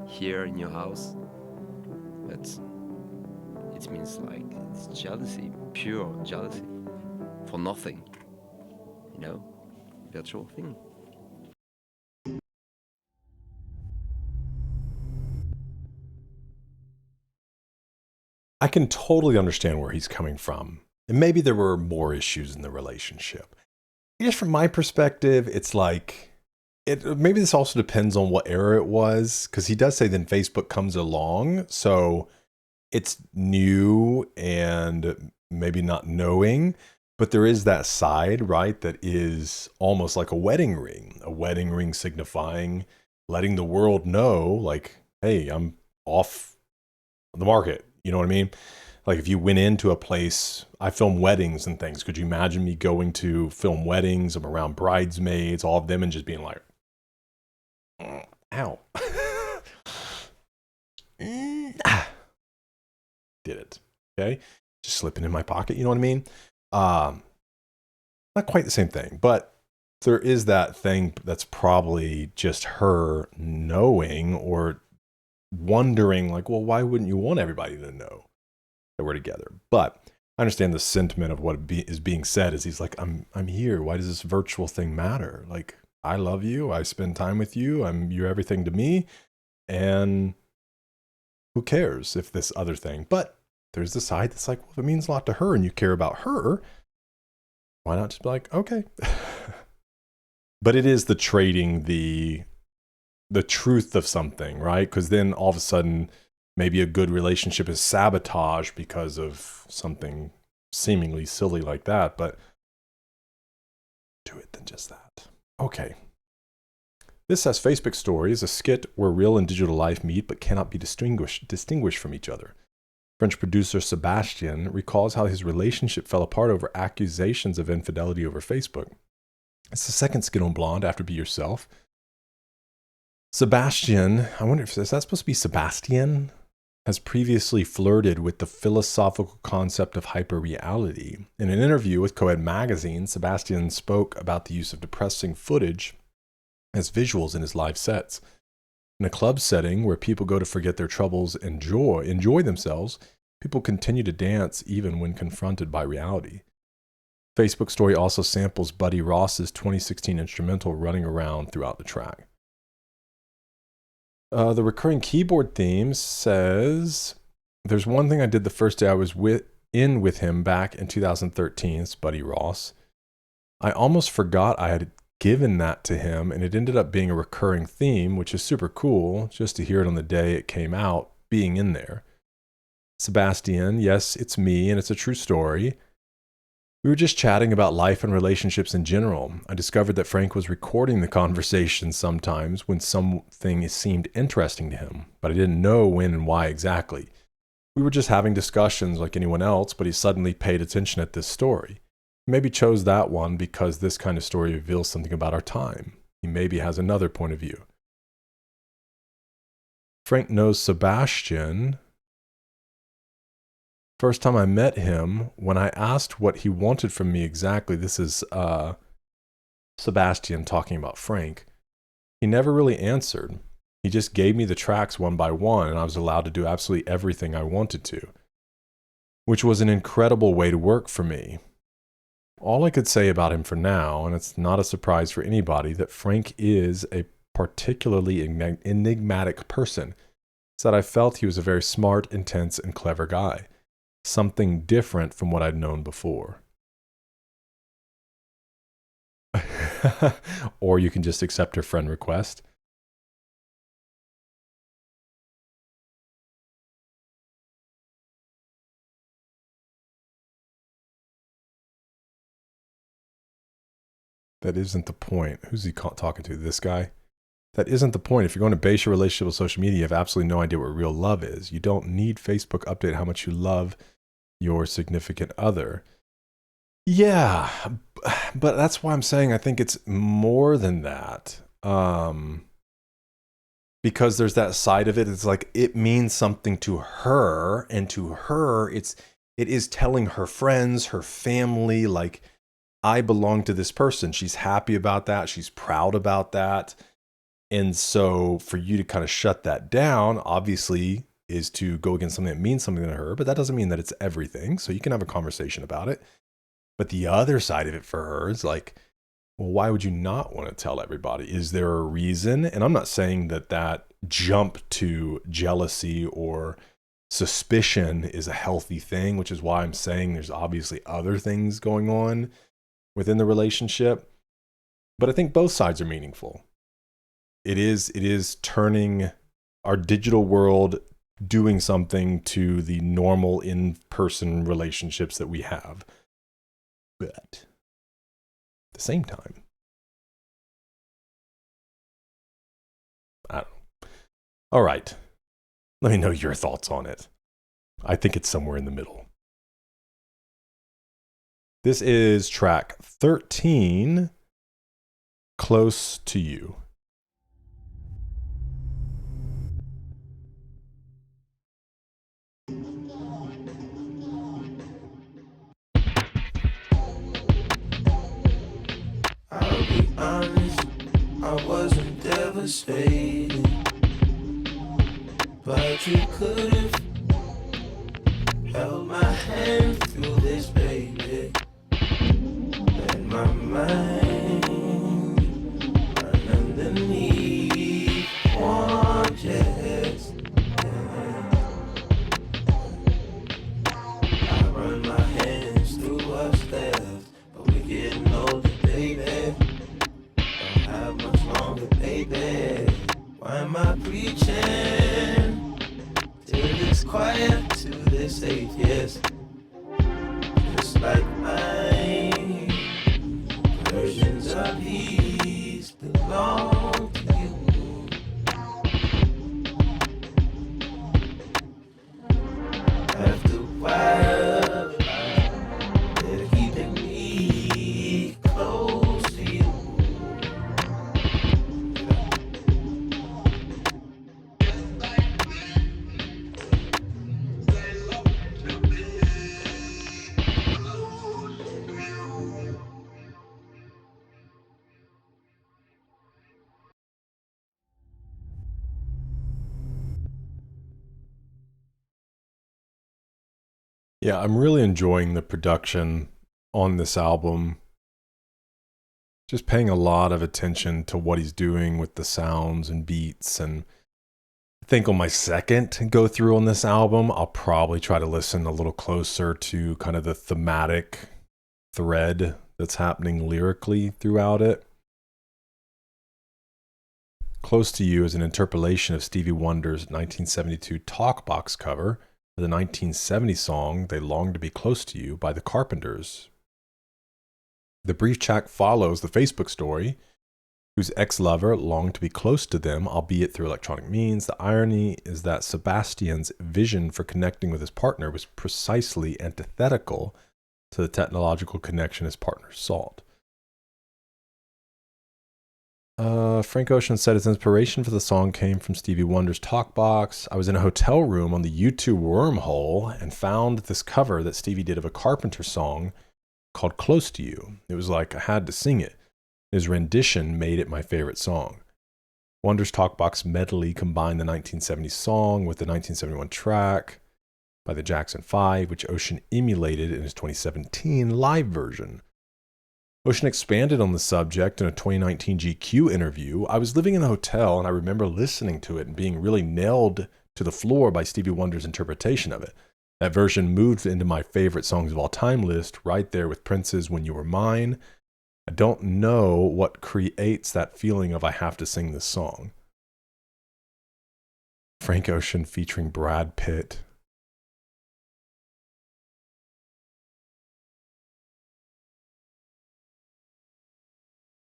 here in your house, but it means like it's jealousy, pure jealousy, for nothing. You know, virtual thing. I can totally understand where he's coming from. And maybe there were more issues in the relationship. Just from my perspective, it's like, maybe this also depends on what era it was, because he does say then Facebook comes along, so it's new and maybe not knowing, but there is that side, right, that is almost like a wedding ring signifying letting the world know, like, hey, I'm off the market. You know what I mean? Like if you went into a place, I film weddings and things. Could you imagine me going to film weddings? I'm around bridesmaids, all of them, and just being like, ow. Did it. Okay. Just slipping in my pocket. You know what I mean? Not quite the same thing, but there is that thing that's probably just her knowing or wondering like, well, why wouldn't you want everybody to know that we're together? But I understand the sentiment of what is being said is he's like, I'm here. Why does this virtual thing matter? Like, I love you. I spend time with you. You're everything to me. And who cares if this other thing, but there's the side that's like, well, if it means a lot to her and you care about her, why not just be like, okay. But it is the trading the truth of something, right? Because then all of a sudden, maybe a good relationship is sabotaged because of something seemingly silly like that, but do it than just that. Okay. This says Facebook Story is a skit where real and digital life meet but cannot be distinguished from each other. French producer Sebastian recalls how his relationship fell apart over accusations of infidelity over Facebook. It's the second skit on Blonde after Be Yourself. Sebastian, I wonder if is that supposed to be Sebastian, has previously flirted with the philosophical concept of hyperreality. In an interview with Coed magazine, Sebastian spoke about the use of depressing footage as visuals in his live sets. In a club setting where people go to forget their troubles and enjoy themselves, people continue to dance even when confronted by reality. Facebook Story also samples Buddy Ross's 2016 instrumental Running Around throughout the track. The recurring keyboard theme says, there's one thing I did the first day I was with him back in 2013, it's Buddy Ross. I almost forgot I had given that to him, and it ended up being a recurring theme, which is super cool, just to hear it on the day it came out, being in there. Sebastian, yes, it's me, and it's a true story. We were just chatting about life and relationships in general. I discovered that Frank was recording the conversation sometimes when something seemed interesting to him, but I didn't know when and why exactly. We were just having discussions like anyone else, but he suddenly paid attention at this story. He maybe chose that one because this kind of story reveals something about our time. He maybe has another point of view. Frank knows Sebastian. First time I met him, when I asked what he wanted from me exactly, this is Sebastian talking about Frank, he never really answered. He just gave me the tracks one by one, and I was allowed to do absolutely everything I wanted to, which was an incredible way to work for me. All I could say about him for now, and it's not a surprise for anybody, that Frank is a particularly enigmatic person, is that I felt he was a very smart, intense, and clever guy. Something different from what I'd known before. Or you can just accept her friend request. That isn't the point. Who's he talking to? This guy? That isn't the point. If you're going to base your relationship with social media, you have absolutely no idea what real love is. You don't need Facebook update how much you love your significant other. Yeah, but that's why I'm saying I think it's more than that. Because there's that side of it. It's like it means something to her, and to her, it is telling her friends, her family, like, I belong to this person. She's happy about that. She's proud about that. And so for you to kind of shut that down, obviously, is to go against something that means something to her, but that doesn't mean that it's everything. So you can have a conversation about it. But the other side of it for her is like, well, why would you not want to tell everybody? Is there a reason? And I'm not saying that jump to jealousy or suspicion is a healthy thing, which is why I'm saying there's obviously other things going on within the relationship. But I think both sides are meaningful. It is turning our digital world, doing something to the normal in-person relationships that we have. But at the same time, I don't know. All right. Let me know your thoughts on it. I think it's somewhere in the middle. This is track 13, Close to You. I'll be honest, I wasn't devastated, but you could've held my hand through this, baby. Let my mind run underneath one chest. I run my hands through what's left, but we're getting older, baby. Don't have much longer, baby. Why am I preaching to this choir, to this atheist? Just like mine, versions of these belong to you. After a while, they're keeping me close to you. Yeah, I'm really enjoying the production on this album. Just paying a lot of attention to what he's doing with the sounds and beats. And I think on my second go through on this album, I'll probably try to listen a little closer to kind of the thematic thread that's happening lyrically throughout it. Close to You is an interpolation of Stevie Wonder's 1972 Talkbox cover of the 1970 song They Long to Be Close to You by the Carpenters. The brief track follows the Facebook story, whose ex-lover longed to be close to them, albeit through electronic means. The irony is that Sebastian's vision for connecting with his partner was precisely antithetical to the technological connection his partner sought. Frank Ocean said his inspiration for the song came from Stevie Wonder's Talkbox. I was in a hotel room on the YouTube wormhole and found this cover that Stevie did of a Carpenter song called Close to You. It was like I had to sing it. His rendition made it my favorite song. Wonder's Talkbox medley combined the 1970 song with the 1971 track by the Jackson 5, which Ocean emulated in his 2017 live version. Ocean expanded on the subject in a 2019 GQ interview. I was living in a hotel and I remember listening to it and being really nailed to the floor by Stevie Wonder's interpretation of it. That version moved into my favorite songs of all time list, right there with Prince's When You Were Mine. I don't know what creates that feeling of I have to sing this song. Frank Ocean featuring Brad Pitt.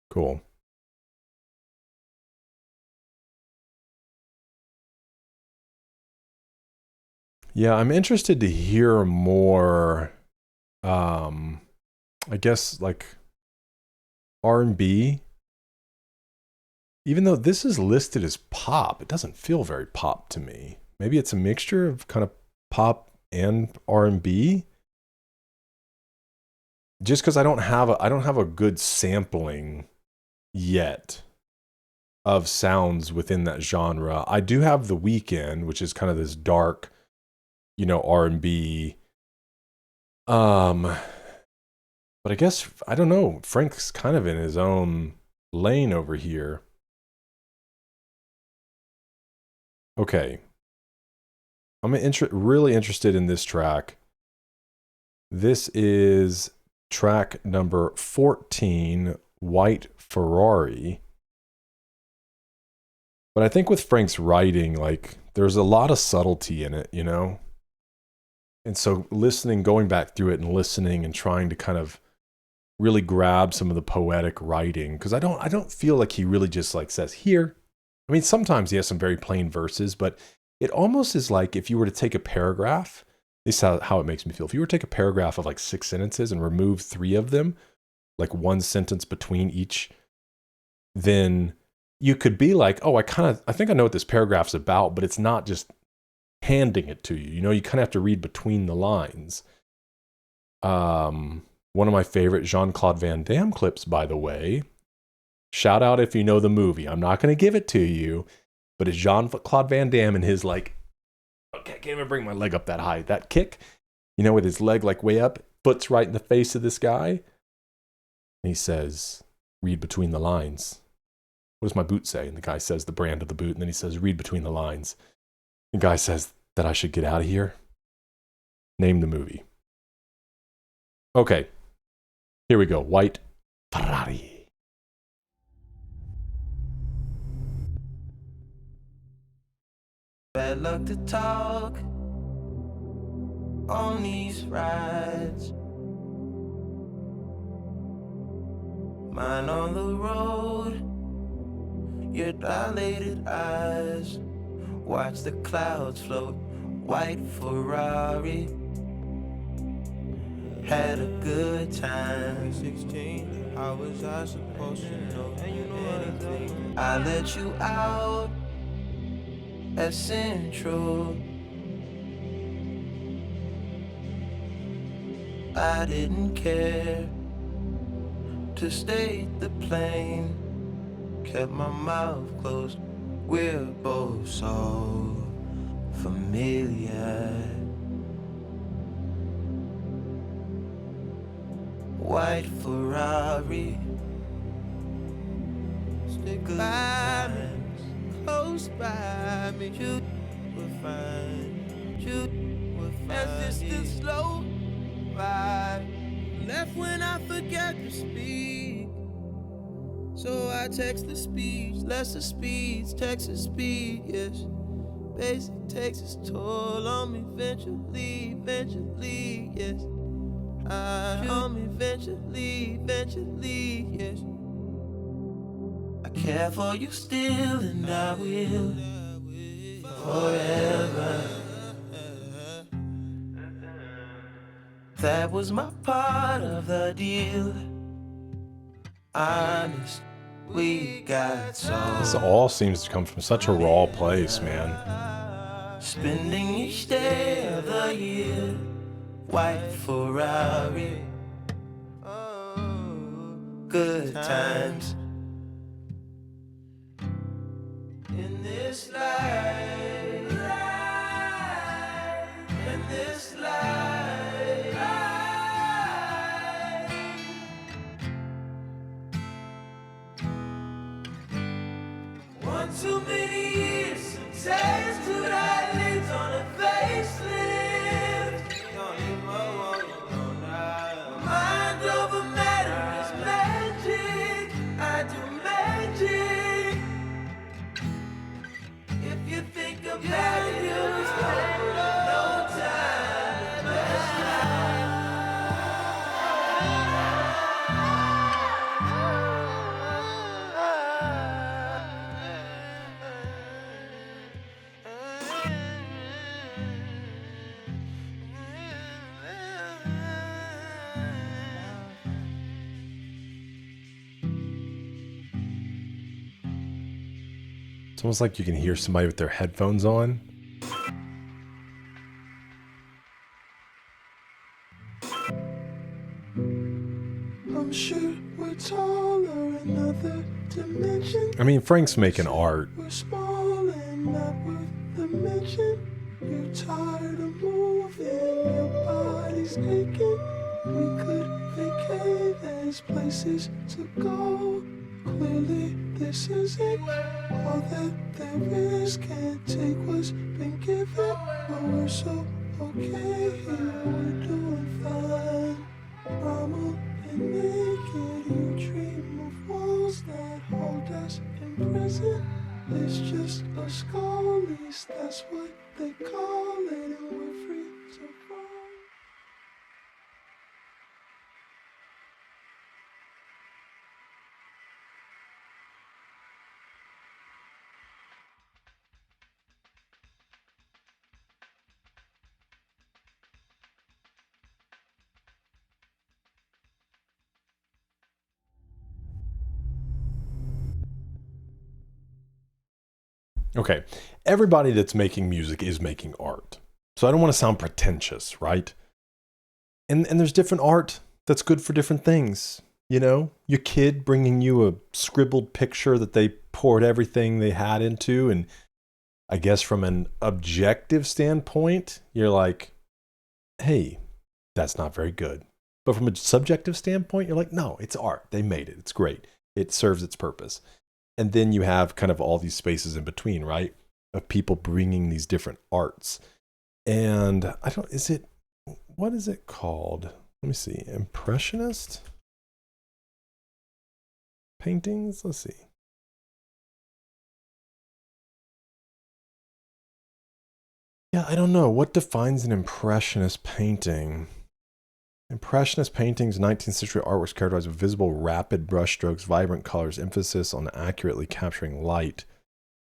Cool. Yeah, I'm interested to hear more, I guess, like R&B. Even though this is listed as pop, it doesn't feel very pop to me. Maybe it's a mixture of kind of pop and R&B. Just because I don't have a good sampling yet of sounds within that genre. I do have The Weeknd, which is kind of this dark, R&B. But I guess I don't know. Frank's kind of in his own lane over here. Okay. I'm really interested in this track. This is track number 14, White Ferrari. But I think with Frank's writing, like, there's a lot of subtlety in it, And so going back through it and listening and trying to kind of really grab some of the poetic writing, because I don't feel like he really just like says here. I mean, sometimes he has some very plain verses, but it almost is like if you were to take a paragraph, this is how it makes me feel. If you were to take a paragraph of like 6 sentences and remove 3 of them, like one sentence between each, then you could be like, oh, I think I know what this paragraph's about, but it's not just handing it to you. You kind of have to read between the lines. One of my favorite Jean-Claude Van Damme clips, by the way, shout out if you know the movie. I'm not going to give it to you, but it's Jean-Claude Van Damme and his okay, I can't even bring my leg up that high. That kick, with his leg like way up, foot's right in the face of this guy. And he says, read between the lines. What does my boot say? And the guy says the brand of the boot. And then he says, read between the lines. The guy says that I should get out of here. Name the movie. Okay. Here we go. White Ferrari. Bad luck to talk on these rides. Mine on the road, your dilated eyes. Watch the clouds float, white Ferrari. Had a good time. 16, how was I supposed to know? And you know anything? I let you out at Central. I didn't care to stay the plane. Kept my mouth closed. We're both so familiar. White Ferrari. Stick by me, close by me. You will find, you will find. As this the slow ride. Left when I forgot to speak. So I text the speech, lesser speeds, Texas speed, yes. Basic takes its toll on me eventually, yes. On me eventually, yes. I care for you still and I will forever. That was my part of the deal. Honest, we got so. This all seems to come from such a raw place, man. Spending each day of the year, white Ferrari. Oh, good times. In this life, in this life. Too many years, some tattooed eyelids on a facelift. Mind over matter is magic. I do magic. If you think about it, you'll no time, much life. It's almost like you can hear somebody with their headphones on. I'm sure we're taller in other dimensions. I mean, Frank's making art. We're small and not worth the mention. You're tired of moving, your body's aching. We could vacate, there's places to go. Clearly, this isn't all that there is. Can't take what's been given, but we're so okay here. We're doing fine. Mama and naked, you dream of walls that hold us in prison. It's just a skull, at least that's what they call it, and we're free to roam. Okay, everybody that's making music is making art. So I don't want to sound pretentious, right? And there's different art that's good for different things. You know, your kid bringing you a scribbled picture that they poured everything they had into. And I guess from an objective standpoint, you're like, hey, that's not very good. But from a subjective standpoint, you're like, no, it's art. They made it. It's great. It serves its purpose. And then you have kind of all these spaces in between, right? Of people bringing these different arts. And what is it called? Let me see. Impressionist paintings? Let's see. Yeah, I don't know. What defines an impressionist painting? Impressionist paintings, 19th century artworks characterized with visible, rapid brushstrokes, vibrant colors, emphasis on accurately capturing light,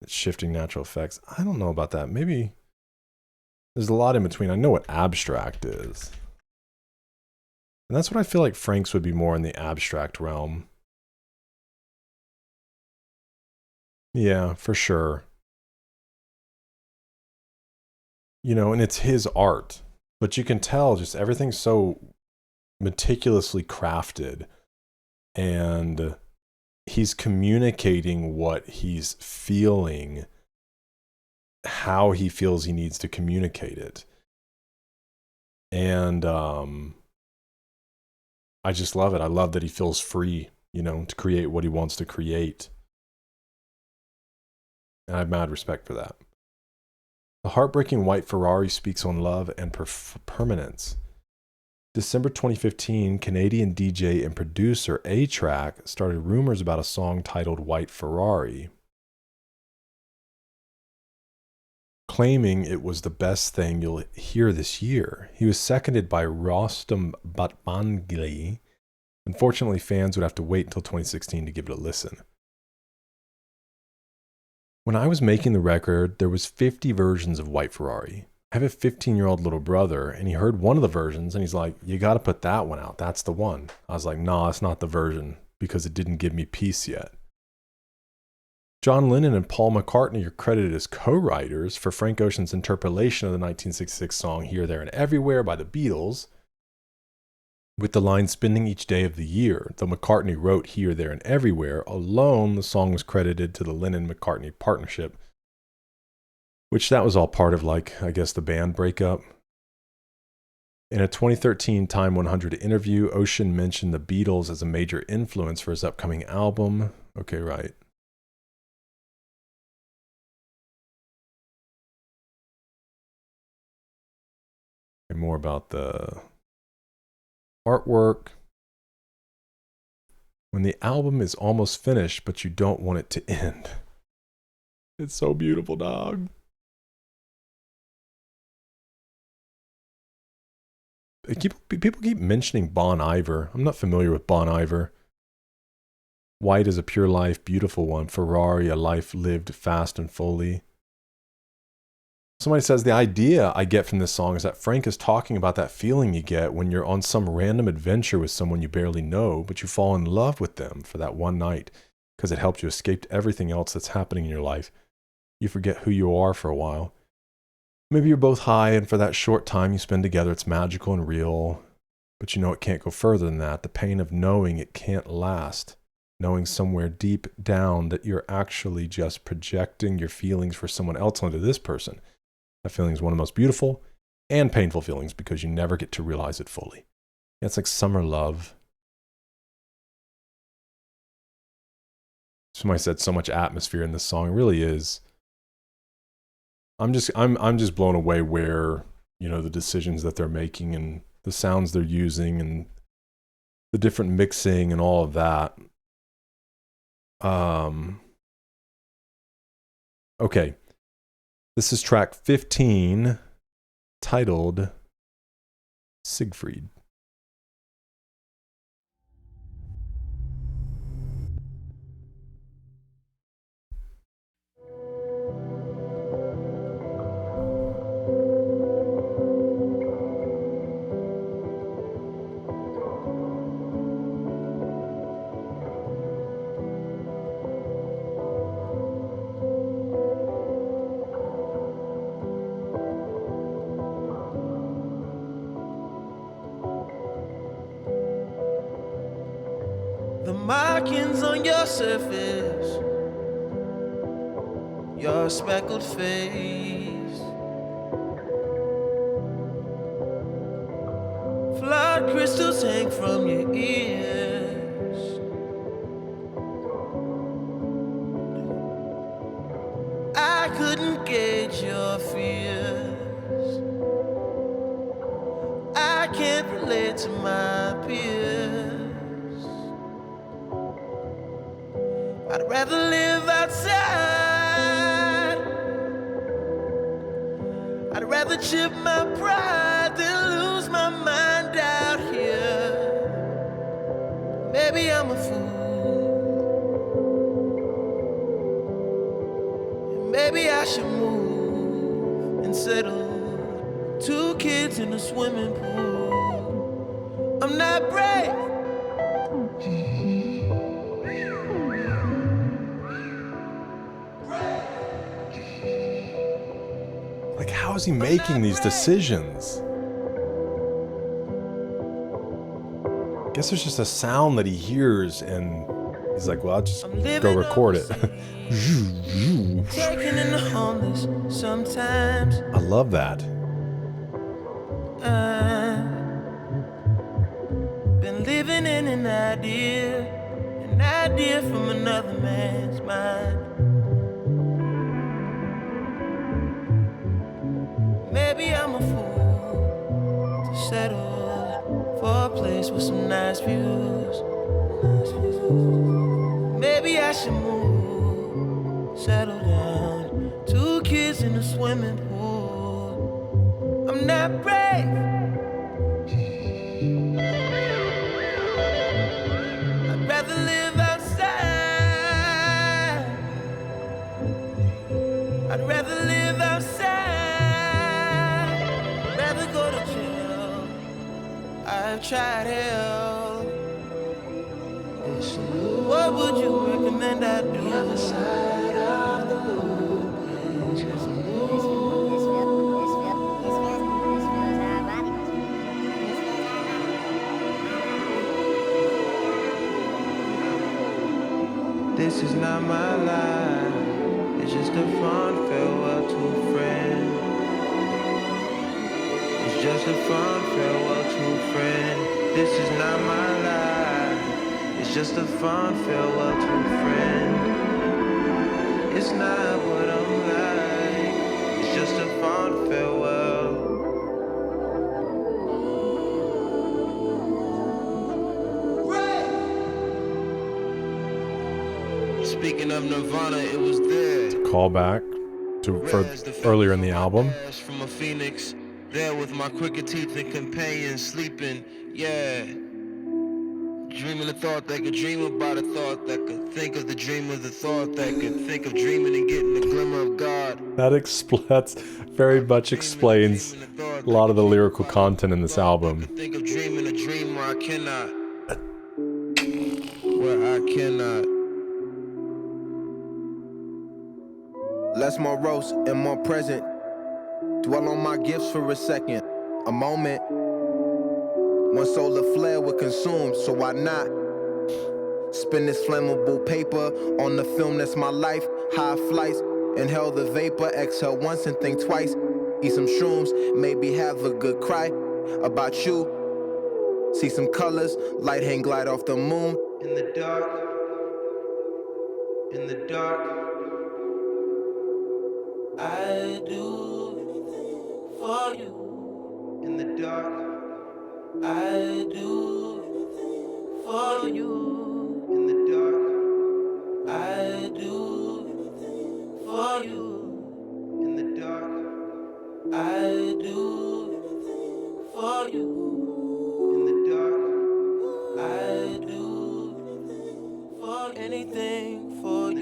shifting natural effects. I don't know about that. Maybe there's a lot in between. I know what abstract is. And that's what I feel like Frank's would be more in the abstract realm. Yeah, for sure. You know, and it's his art. But you can tell just everything's so meticulously crafted, and he's communicating what he's feeling, how he feels he needs to communicate it. And I just love it. I love that he feels free, you know, to create what he wants to create. And I have mad respect for that. The heartbreaking white Ferrari speaks on love and permanence. December 2015, Canadian DJ and producer A-Track started rumors about a song titled White Ferrari, claiming it was the best thing you'll hear this year. He was seconded by Rostam Batmangli. Unfortunately, fans would have to wait until 2016 to give it a listen. When I was making the record, there was 50 versions of White Ferrari. I have a 15-year-old little brother, and he heard one of the versions, and he's like, you got to put that one out. That's the one. I was like, no, it's not the version, because it didn't give me peace yet. John Lennon and Paul McCartney are credited as co-writers for Frank Ocean's interpolation of the 1966 song Here, There, and Everywhere by the Beatles, with the line spending each day of the year. Though McCartney wrote Here, There, and Everywhere alone, the song was credited to the Lennon-McCartney partnership, which that was all part of, like, I guess, the band breakup. In a 2013 Time 100 interview, Ocean mentioned the Beatles as a major influence for his upcoming album. Okay, right. Okay, more about the artwork. When the album is almost finished, but you don't want it to end. It's so beautiful, dog. People keep mentioning Bon Iver. I'm not familiar with Bon Iver. White is a pure life, beautiful one. Ferrari, a life lived fast and fully. Somebody says the idea I get from this song is that Frank is talking about that feeling you get when you're on some random adventure with someone you barely know, but you fall in love with them for that one night because it helped you escape everything else that's happening in your life. You forget who you are for a while. Maybe you're both high, and for that short time you spend together, it's magical and real, but you know it can't go further than that. The pain of knowing it can't last. Knowing somewhere deep down that you're actually just projecting your feelings for someone else onto this person. That feeling is one of the most beautiful and painful feelings because you never get to realize it fully. It's like summer love. Somebody said so much atmosphere in this song. It really is. I'm just blown away where, you know, the decisions that they're making and the sounds they're using and the different mixing and all of that. Okay. This is track 15, titled Seigfried. The markings on your surface, your speckled face, flood crystals hang from your ears. I couldn't gauge your fears. I can't relate to my peers. I'd rather live outside. I'd rather chip my pride than lose my mind out here. Maybe I'm a fool. Maybe I should move and settle. 2 kids in a swimming pool. I'm not brave. Like, how is he making these decisions? I guess there's just a sound that he hears and he's like, well, I'll just go record it. Taking in the homeless sometimes. I love that. Been living in an idea from another man's mind. Maybe I'm a fool to settle for a place with some nice views. Maybe I should move, settle down. 2 kids in a swimming pool. I'm not brave. I'd rather live outside. I'd rather live outside. Rather go to jail. I've tried hell. What would you recommend I do? The other side of the moon. This is not my life. It's just a fond farewell to a friend. It's just a fond farewell to a friend. This is not my life. It's just a fond farewell to a friend. It's not what I'm like. It's just a fond farewell. thinking of Nirvana, it was there. Callback to earlier in the album. From a phoenix, there with my crooked teeth and companions sleeping, yeah. Dreaming the thought that could dream about a thought that could think of the dream of the thought that could think of dreaming and getting the glimmer of God. That's very much explains a lot of the lyrical content in this album. Think of dreaming a dream where I cannot. Where I cannot. Less morose and more present. Dwell on my gifts for a second. A moment. One solar flare would consume, so why not? Spin this flammable paper on the film that's my life. High flights, inhale the vapor, exhale once and think twice. Eat some shrooms, maybe have a good cry about you. See some colors, light hang glide off the moon. In the dark, in the dark, I do for you. In the dark, I do for you. In the dark, I do for you. In the dark, I do for you. In the dark, I do for anything for you.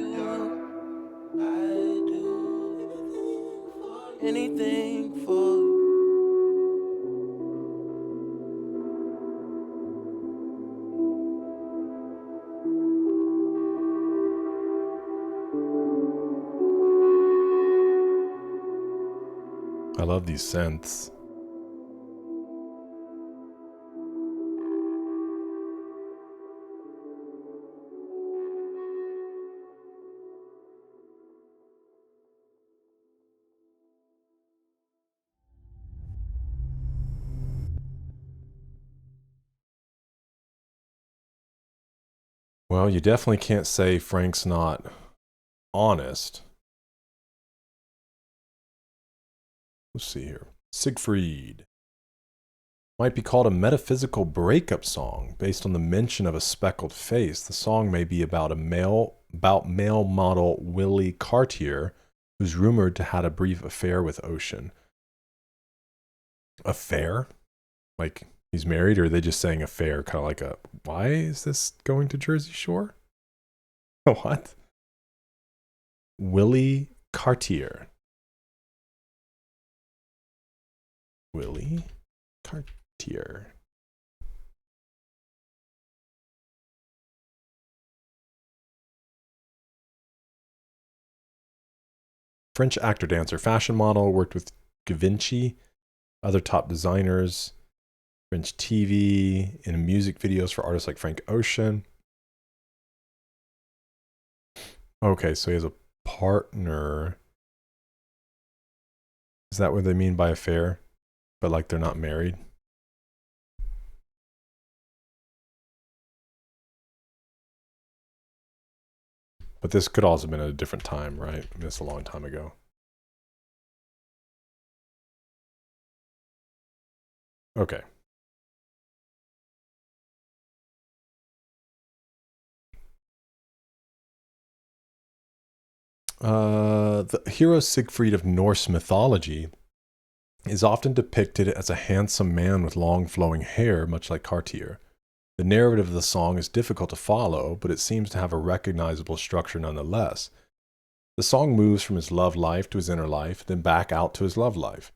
I do for anything for you. I love these synths. Well, you definitely can't say Frank's not honest. Let's see here. Seigfried might be called a metaphysical breakup song based on the mention of a speckled face. The song may be about male model Willie Cartier, who's rumored to had a brief affair with Ocean. Affair? Like he's married, or are they just saying affair? Kind of like a, why is this going to Jersey Shore? What? Willie Cartier. Willie Cartier. French actor, dancer, fashion model, worked with Givenchy, other top designers, French TV, in music videos for artists like Frank Ocean. Okay, so he has a partner. Is that what they mean by affair? But like they're not married? But this could also have been at a different time, right? I mean, it's a long time ago. Okay. The hero Seigfried of Norse mythology is often depicted as a handsome man with long flowing hair, much like Cartier. The narrative of the song is difficult to follow, but it seems to have a recognizable structure nonetheless. The song moves from his love life to his inner life, then back out to his love life.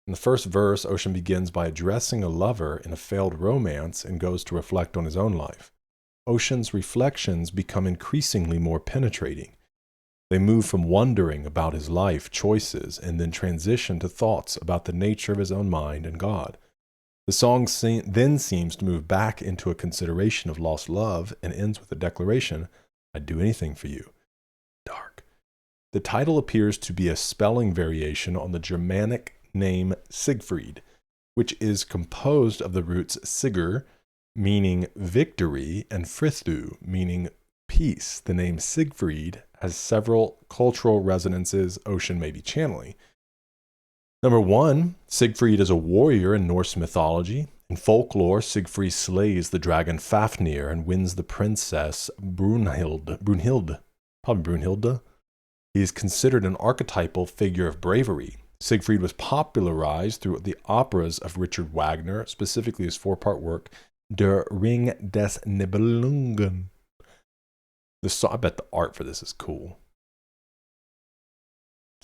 In the first verse, Ocean begins by addressing a lover in a failed romance and goes to reflect on his own life. Ocean's reflections become increasingly more penetrating. They move from wondering about his life choices and then transition to thoughts about the nature of his own mind and God. The song then seems to move back into a consideration of lost love and ends with a declaration, "I'd do anything for you." Dark. The title appears to be a spelling variation on the Germanic name Siegfried, which is composed of the roots Sigr, meaning victory, and Fristu, meaning peace. The name Siegfried has several cultural resonances Ocean may be channeling. Number one, Siegfried is a warrior in Norse mythology. In folklore, Siegfried slays the dragon Fafnir and wins the princess Brunhild. probably Brunhilde. He is considered an archetypal figure of bravery. Siegfried was popularized through the operas of Richard Wagner, specifically his 4-part work, Der Ring des Nibelungen. I bet the art for this is cool.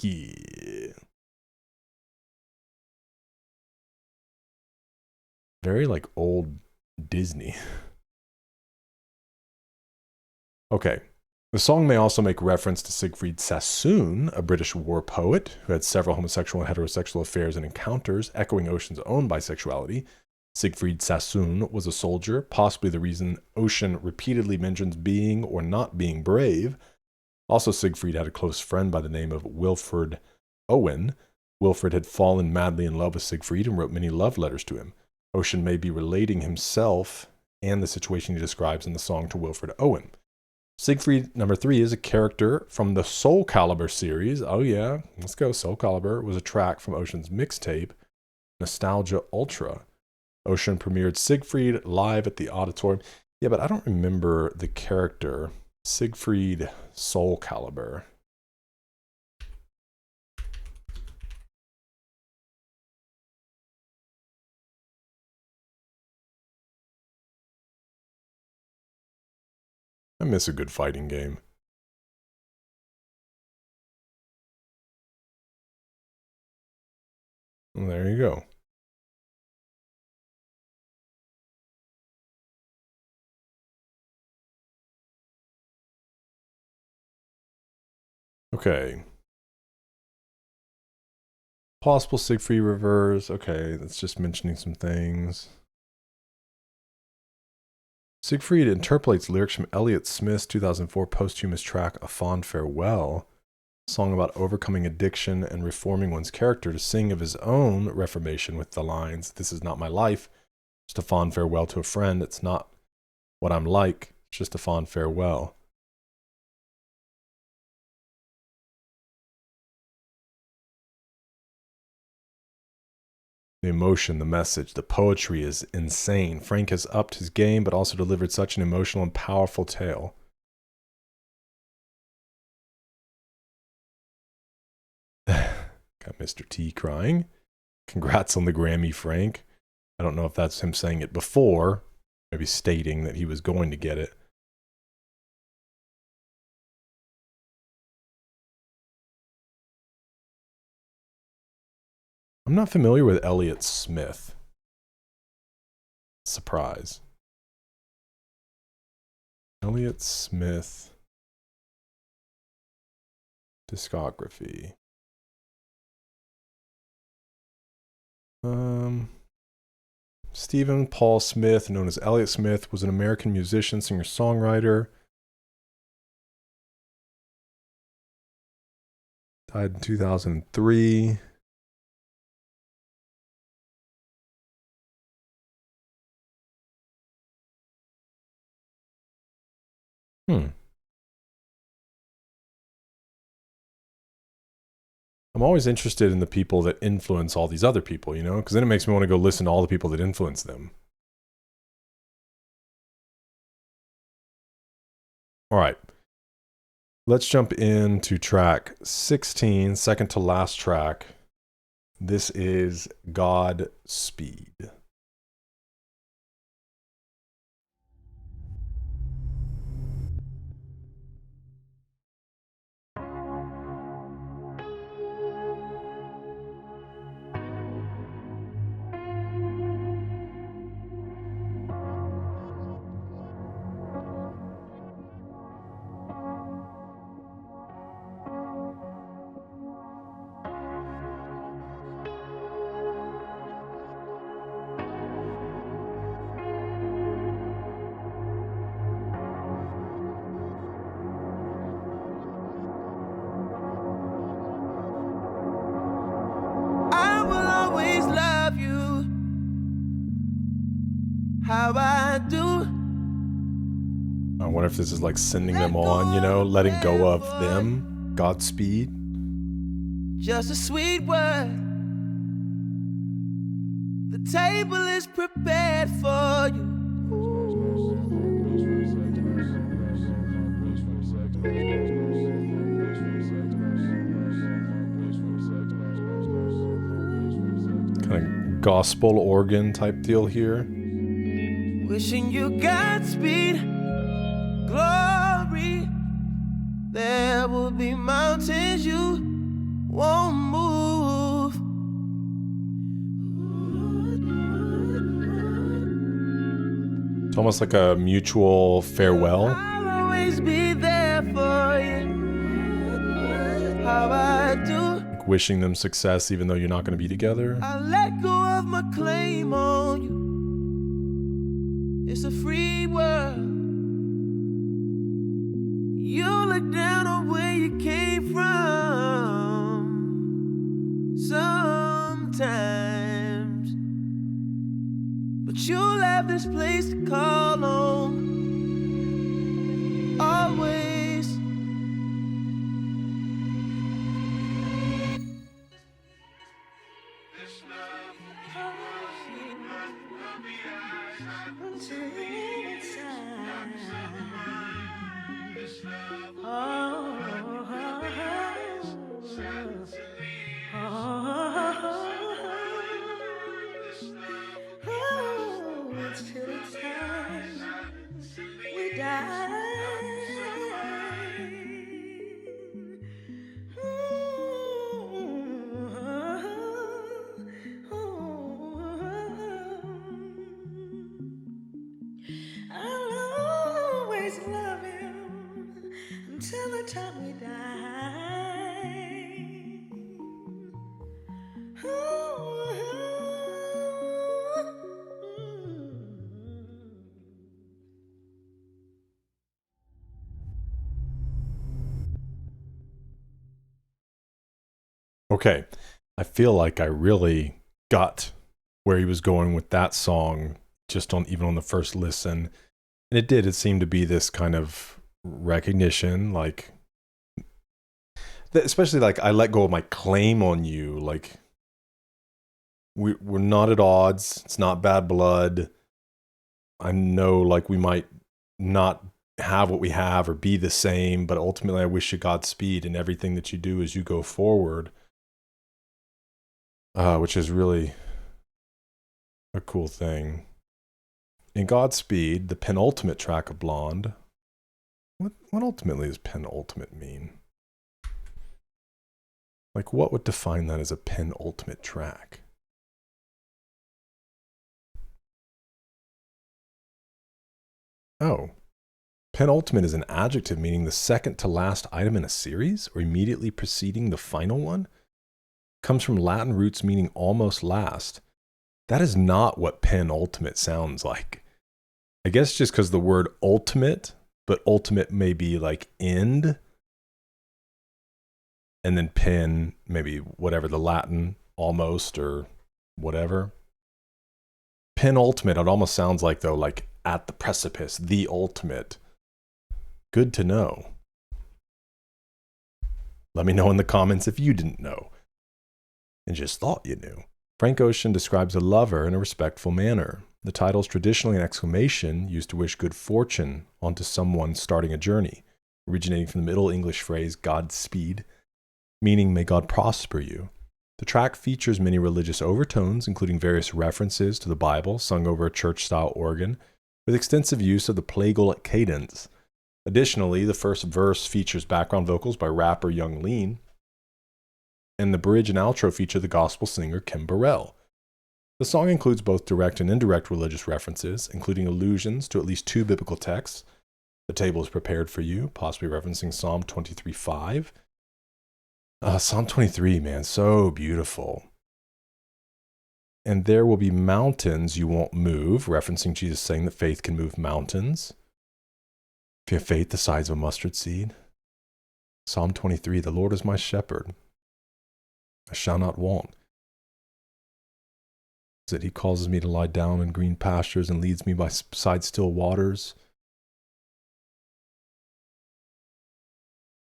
Yeah. Very like old Disney. Okay. The song may also make reference to Siegfried Sassoon, a British war poet who had several homosexual and heterosexual affairs and encounters, echoing Ocean's own bisexuality. Siegfried Sassoon was a soldier, possibly the reason Ocean repeatedly mentions being or not being brave. Also, Siegfried had a close friend by the name of Wilfred Owen. Wilfred had fallen madly in love with Siegfried and wrote many love letters to him. Ocean may be relating himself and the situation he describes in the song to Wilfred Owen. Siegfried, number 3, is a character from the Soul Calibur series. Oh yeah, let's go. Soul Calibur was a track from Ocean's mixtape, Nostalgia Ultra. Ocean premiered Siegfried live at the auditorium. Yeah, but I don't remember the character. Siegfried Soul Calibur. I miss a good fighting game. Well, there you go. Okay. Possible Siegfried reverse. Okay, that's just mentioning some things. Siegfried interpolates lyrics from Elliott Smith's 2004 posthumous track A Fond Farewell, a song about overcoming addiction and reforming one's character, to sing of his own reformation with the lines, "This is not my life, just a fond farewell to a friend. It's not what I'm like, it's just a fond farewell." The emotion, the message, the poetry is insane. Frank has upped his game, but also delivered such an emotional and powerful tale. Got Mr. T crying. Congrats on the Grammy, Frank. I don't know if that's him saying it before, maybe stating that he was going to get it. I'm not familiar with Elliott Smith. Surprise. Elliott Smith discography. Stephen Paul Smith, known as Elliott Smith, was an American musician, singer-songwriter. Died in 2003. I'm always interested in the people that influence all these other people, you know, because then it makes me want to go listen to all the people that influence them. All right. Let's jump into track 16, second to last track. This is Godspeed. How I do. I wonder if this is like sending them on, you know, letting go of them. Godspeed. Just a sweet word. The table is prepared for you. Kind of gospel organ type deal here. Wishing you Godspeed, glory. There will be mountains you won't move. It's almost like a mutual farewell. I'll always be there for you. How I do. Like wishing them success even though you're not going to be together. I let go of my claim on you. It's a free world. You look down on where you came from sometimes, but you'll have this place to call home always. Okay, I feel like I really got where he was going with that song just on even on the first listen. And it seemed to be this kind of recognition, like, especially like I let go of my claim on you. Like, we're not at odds. It's not bad blood. I know like we might not have what we have or be the same, but ultimately I wish you Godspeed in everything that you do as you go forward. Which is really a cool thing. In Godspeed, the penultimate track of Blonde, what ultimately does penultimate mean? Like, what would define that as a penultimate track? Oh, penultimate is an adjective meaning the second to last item in a series or immediately preceding the final one. Comes from Latin roots meaning almost last. That is not what penultimate sounds like. I guess just because the word ultimate, but ultimate may be like end, and then pen, maybe whatever the Latin, almost or whatever. Penultimate, it almost sounds like though, like at the precipice, the ultimate. Good to know. Let me know in the comments if you didn't know and just thought you knew. Frank Ocean describes a lover in a respectful manner. The title is traditionally an exclamation used to wish good fortune onto someone starting a journey, originating from the Middle English phrase Godspeed, meaning may God prosper you. The track features many religious overtones, including various references to the Bible sung over a church-style organ, with extensive use of the plagal cadence. Additionally, the first verse features background vocals by rapper Young Lean, and the bridge and outro feature the gospel singer Kim Burrell. The song includes both direct and indirect religious references, including allusions to at least 2 biblical texts. The table is prepared for you, possibly referencing Psalm 23:5. Psalm 23, man, so beautiful. And there will be mountains you won't move, referencing Jesus saying that faith can move mountains. If you have faith the size of a mustard seed. Psalm 23, the Lord is my shepherd. I shall not want. That he causes me to lie down in green pastures and leads me beside still waters.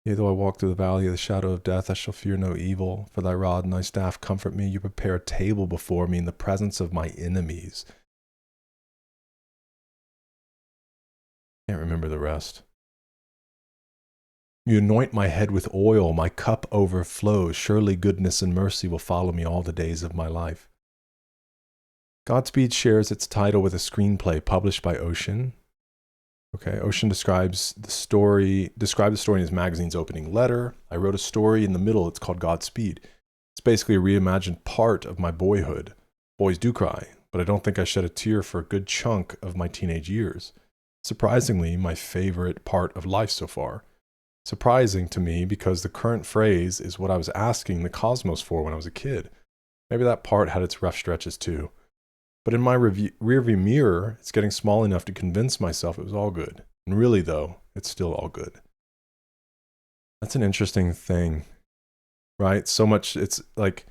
Yea, though I walk through the valley of the shadow of death, I shall fear no evil, for thy rod and thy staff comfort me. You prepare a table before me in the presence of my enemies. Can't remember the rest. You anoint my head with oil, my cup overflows. Surely goodness and mercy will follow me all the days of my life. Godspeed shares its title with a screenplay published by Ocean. Okay, Ocean described the story in his magazine's opening letter. I wrote a story in the middle. It's called Godspeed. It's basically a reimagined part of my boyhood. Boys do cry, but I don't think I shed a tear for a good chunk of my teenage years. Surprisingly, my favorite part of life so far. Surprising to me because the current phrase is what I was asking the cosmos for when I was a kid. Maybe that part had its rough stretches too. But in my rearview mirror, it's getting small enough to convince myself it was all good. And really, though, it's still all good. That's an interesting thing, right? So much, it's like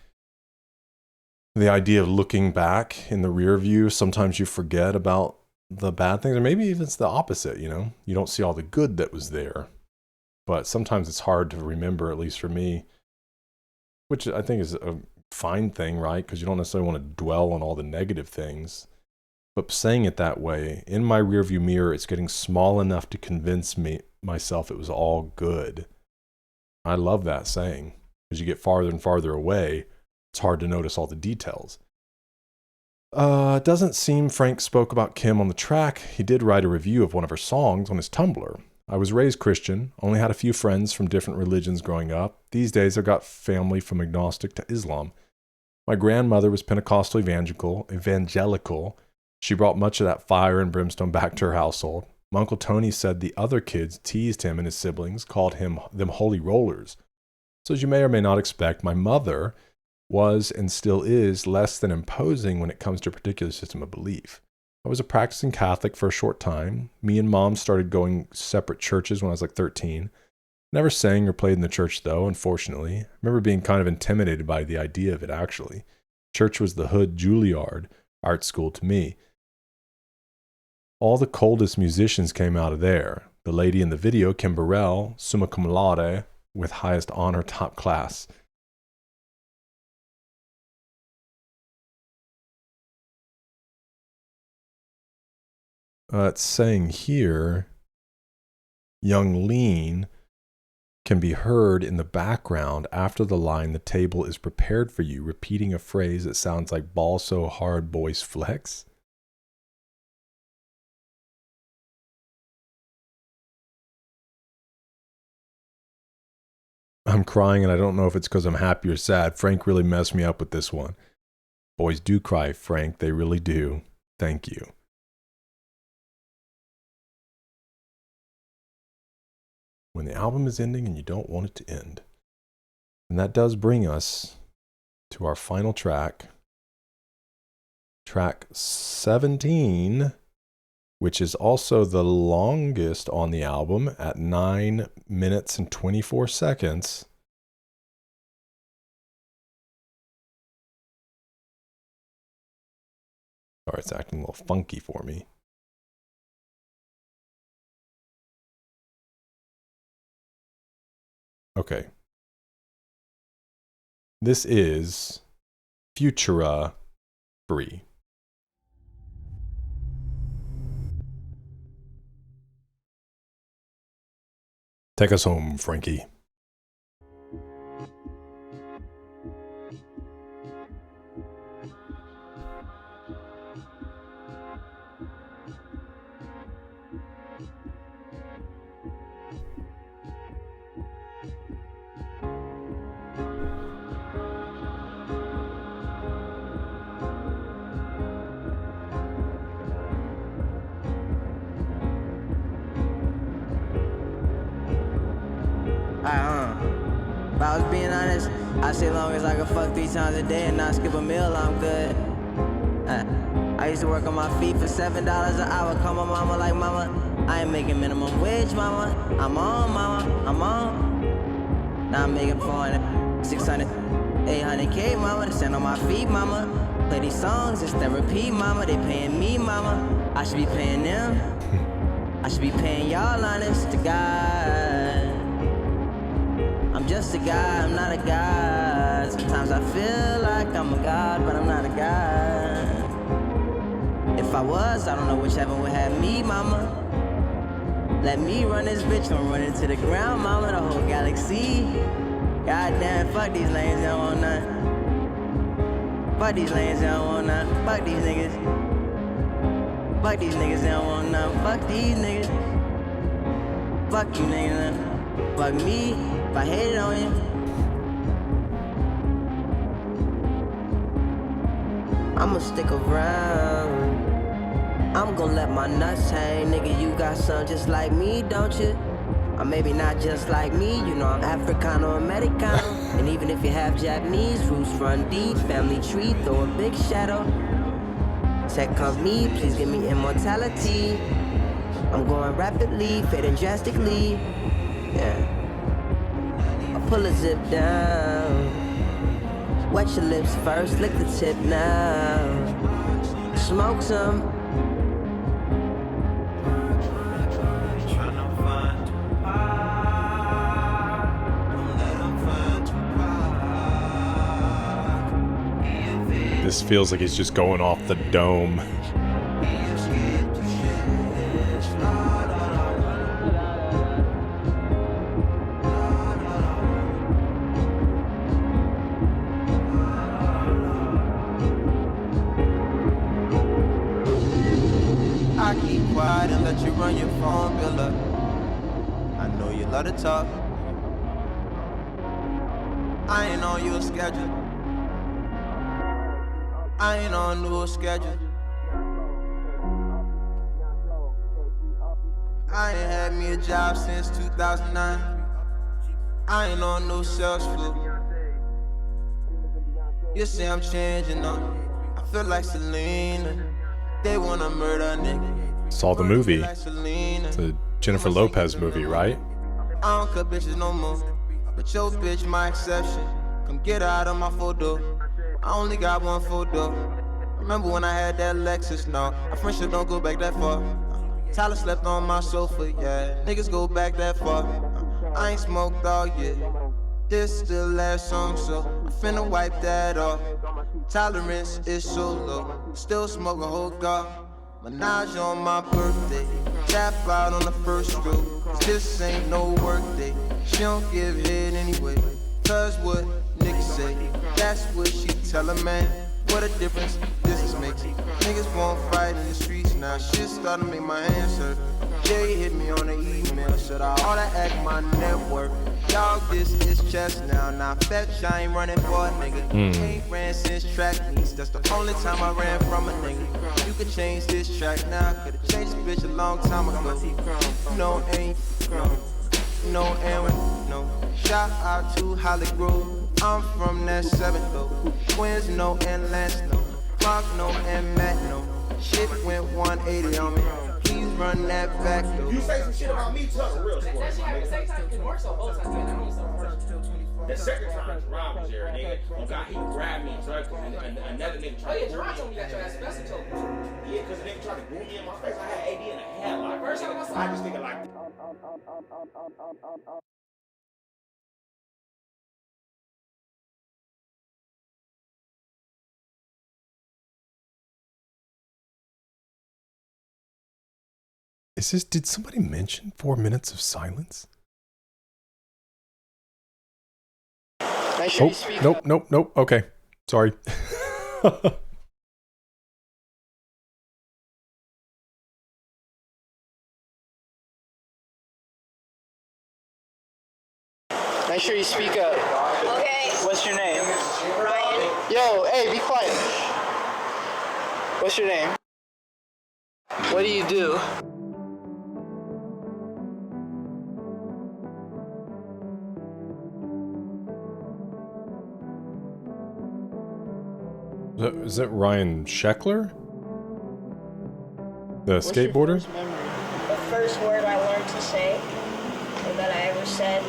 the idea of looking back in the rear view. Sometimes you forget about the bad things, or maybe even it's the opposite, you know? You don't see all the good that was there. But sometimes it's hard to remember, at least for me, which I think is a fine thing, right? Because you don't necessarily want to dwell on all the negative things. But saying it that way, in my rearview mirror, it's getting small enough to convince myself it was all good. I love that saying. As you get farther and farther away, it's hard to notice all the details. It doesn't seem Frank spoke about Kim on the track. He did write a review of one of her songs on his Tumblr. I was raised Christian, only had a few friends from different religions growing up. These days I've got family from agnostic to Islam. My grandmother was Pentecostal evangelical. She brought much of that fire and brimstone back to her household. My Uncle Tony said the other kids teased him and his siblings, called them holy rollers. So as you may or may not expect, my mother was and still is less than imposing when it comes to a particular system of belief. I was a practicing Catholic for a short time. Me and Mom started going separate churches when I was like 13. Never sang or played in the church, though, unfortunately. I remember being kind of intimidated by the idea of it, actually. Church was the hood Juilliard art school to me. All the coldest musicians came out of there. The lady in the video, Kim Burrell, summa cum laude, with highest honor, top class. It's saying here, Young Lean can be heard in the background after the line, "The table is prepared for you," repeating a phrase that sounds like "ball so hard, boys flex." I'm crying and I don't know if it's because I'm happy or sad. Frank really messed me up with this one. Boys do cry, Frank. They really do. Thank you. When the album is ending and you don't want it to end. And that does bring us to our final track, track 17, which is also the longest on the album at 9 minutes and 24 seconds. Sorry, it's acting a little funky for me. Okay. This is Futura 3. Take us home, Frankie. If I was being honest, I say long as I can fuck 3 times a day and not skip a meal, I'm good. I used to work on my feet for $7 an hour. Call my mama like, "Mama, I ain't making minimum wage, mama. I'm on, mama, I'm on." Now I'm making 400, 600, 800K, mama, to stand on my feet, mama. Play these songs, it's therapy, mama. They paying me, mama. I should be paying them. I should be paying y'all, honest to God. I'm just a guy, I'm not a god. Sometimes I feel like I'm a god, but I'm not a god. If I was, I don't know which heaven would have me, mama. Let me run this bitch, I'm running to the ground, mama. The whole galaxy. Goddamn, fuck these lanes, they don't want nothing. Fuck these lanes, they don't want none. Fuck these niggas. Fuck these niggas, they don't want none. Fuck these niggas. Fuck you niggas. Fuck me, if I hated on you. I'ma stick around. I'm gon' let my nuts hang. Nigga, you got some just like me, don't you? Or maybe not just like me, you know I'm Africano Americano. And even if you have Japanese roots, run deep, family tree, throw a big shadow. Tech company, please give me immortality. I'm going rapidly, fading drastically. Yeah. I pull a zip down. Wet your lips first, lick the tip now. Smoke some. This feels like he's just going off the dome. I keep quiet and let you run your phone bill up. I know you love to talk. I ain't on your schedule. I ain't on no schedule. I ain't had me a job since 2009. I ain't on no sales floor. You say I'm changing up. I feel like Selena. They wanna murder a nigga. Saw the movie. It's a Jennifer Lopez movie, right? I don't cut bitches no more. But your bitch my exception. Come get out of my photo. I only got one photo. Remember when I had that Lexus? No, our friendship don't go back that far. Tyler slept on my sofa, yeah. Niggas go back that far. I ain't smoked all yet. This the last song, so I'm finna wipe that off. Tolerance is so low. Still smoke a whole gar. Menage on my birthday. Tap out on the first row. 'Cause this ain't no work day. She don't give head anyway. Cause what niggas say, that's what she tell a man. What a difference this is making. Niggas won't fight in the streets now. Shit starting to make my hands hurt. Jay hit me on the email. Should I ought to act my network? Dog, this is chess now. Now fetch, I ain't running for a nigga. Ain't ran since track meets. That's the only time I ran from a nigga. You could change this track now. Could've changed this bitch a long time ago. No, ain't, no, and no. Shout out to Holly Grove. I'm from that 7th though. Twins, no, and Lance, no. Mark, no, and Matt, no. Shit went 180 on me. Please run that back though. You say some shit about me, too. Real score. The second time Jerron was there, nigga. Oh God, he grabbed me and drugged me. And another nigga tried to Jerron told me that your ass best told me. Yeah, because the nigga tried to boom me in my face. I had AD in a headlock. First time I saw I just thinking like. Is this, did somebody mention 4 minutes of silence? Oh, nope. Okay. Sorry. Make sure you speak up. Okay. What's your name? Ryan. Yo, hey, be quiet. What's your name? What do you do? Is that Ryan Sheckler? The skateboarder? The first word I learned to say, or that I ever said.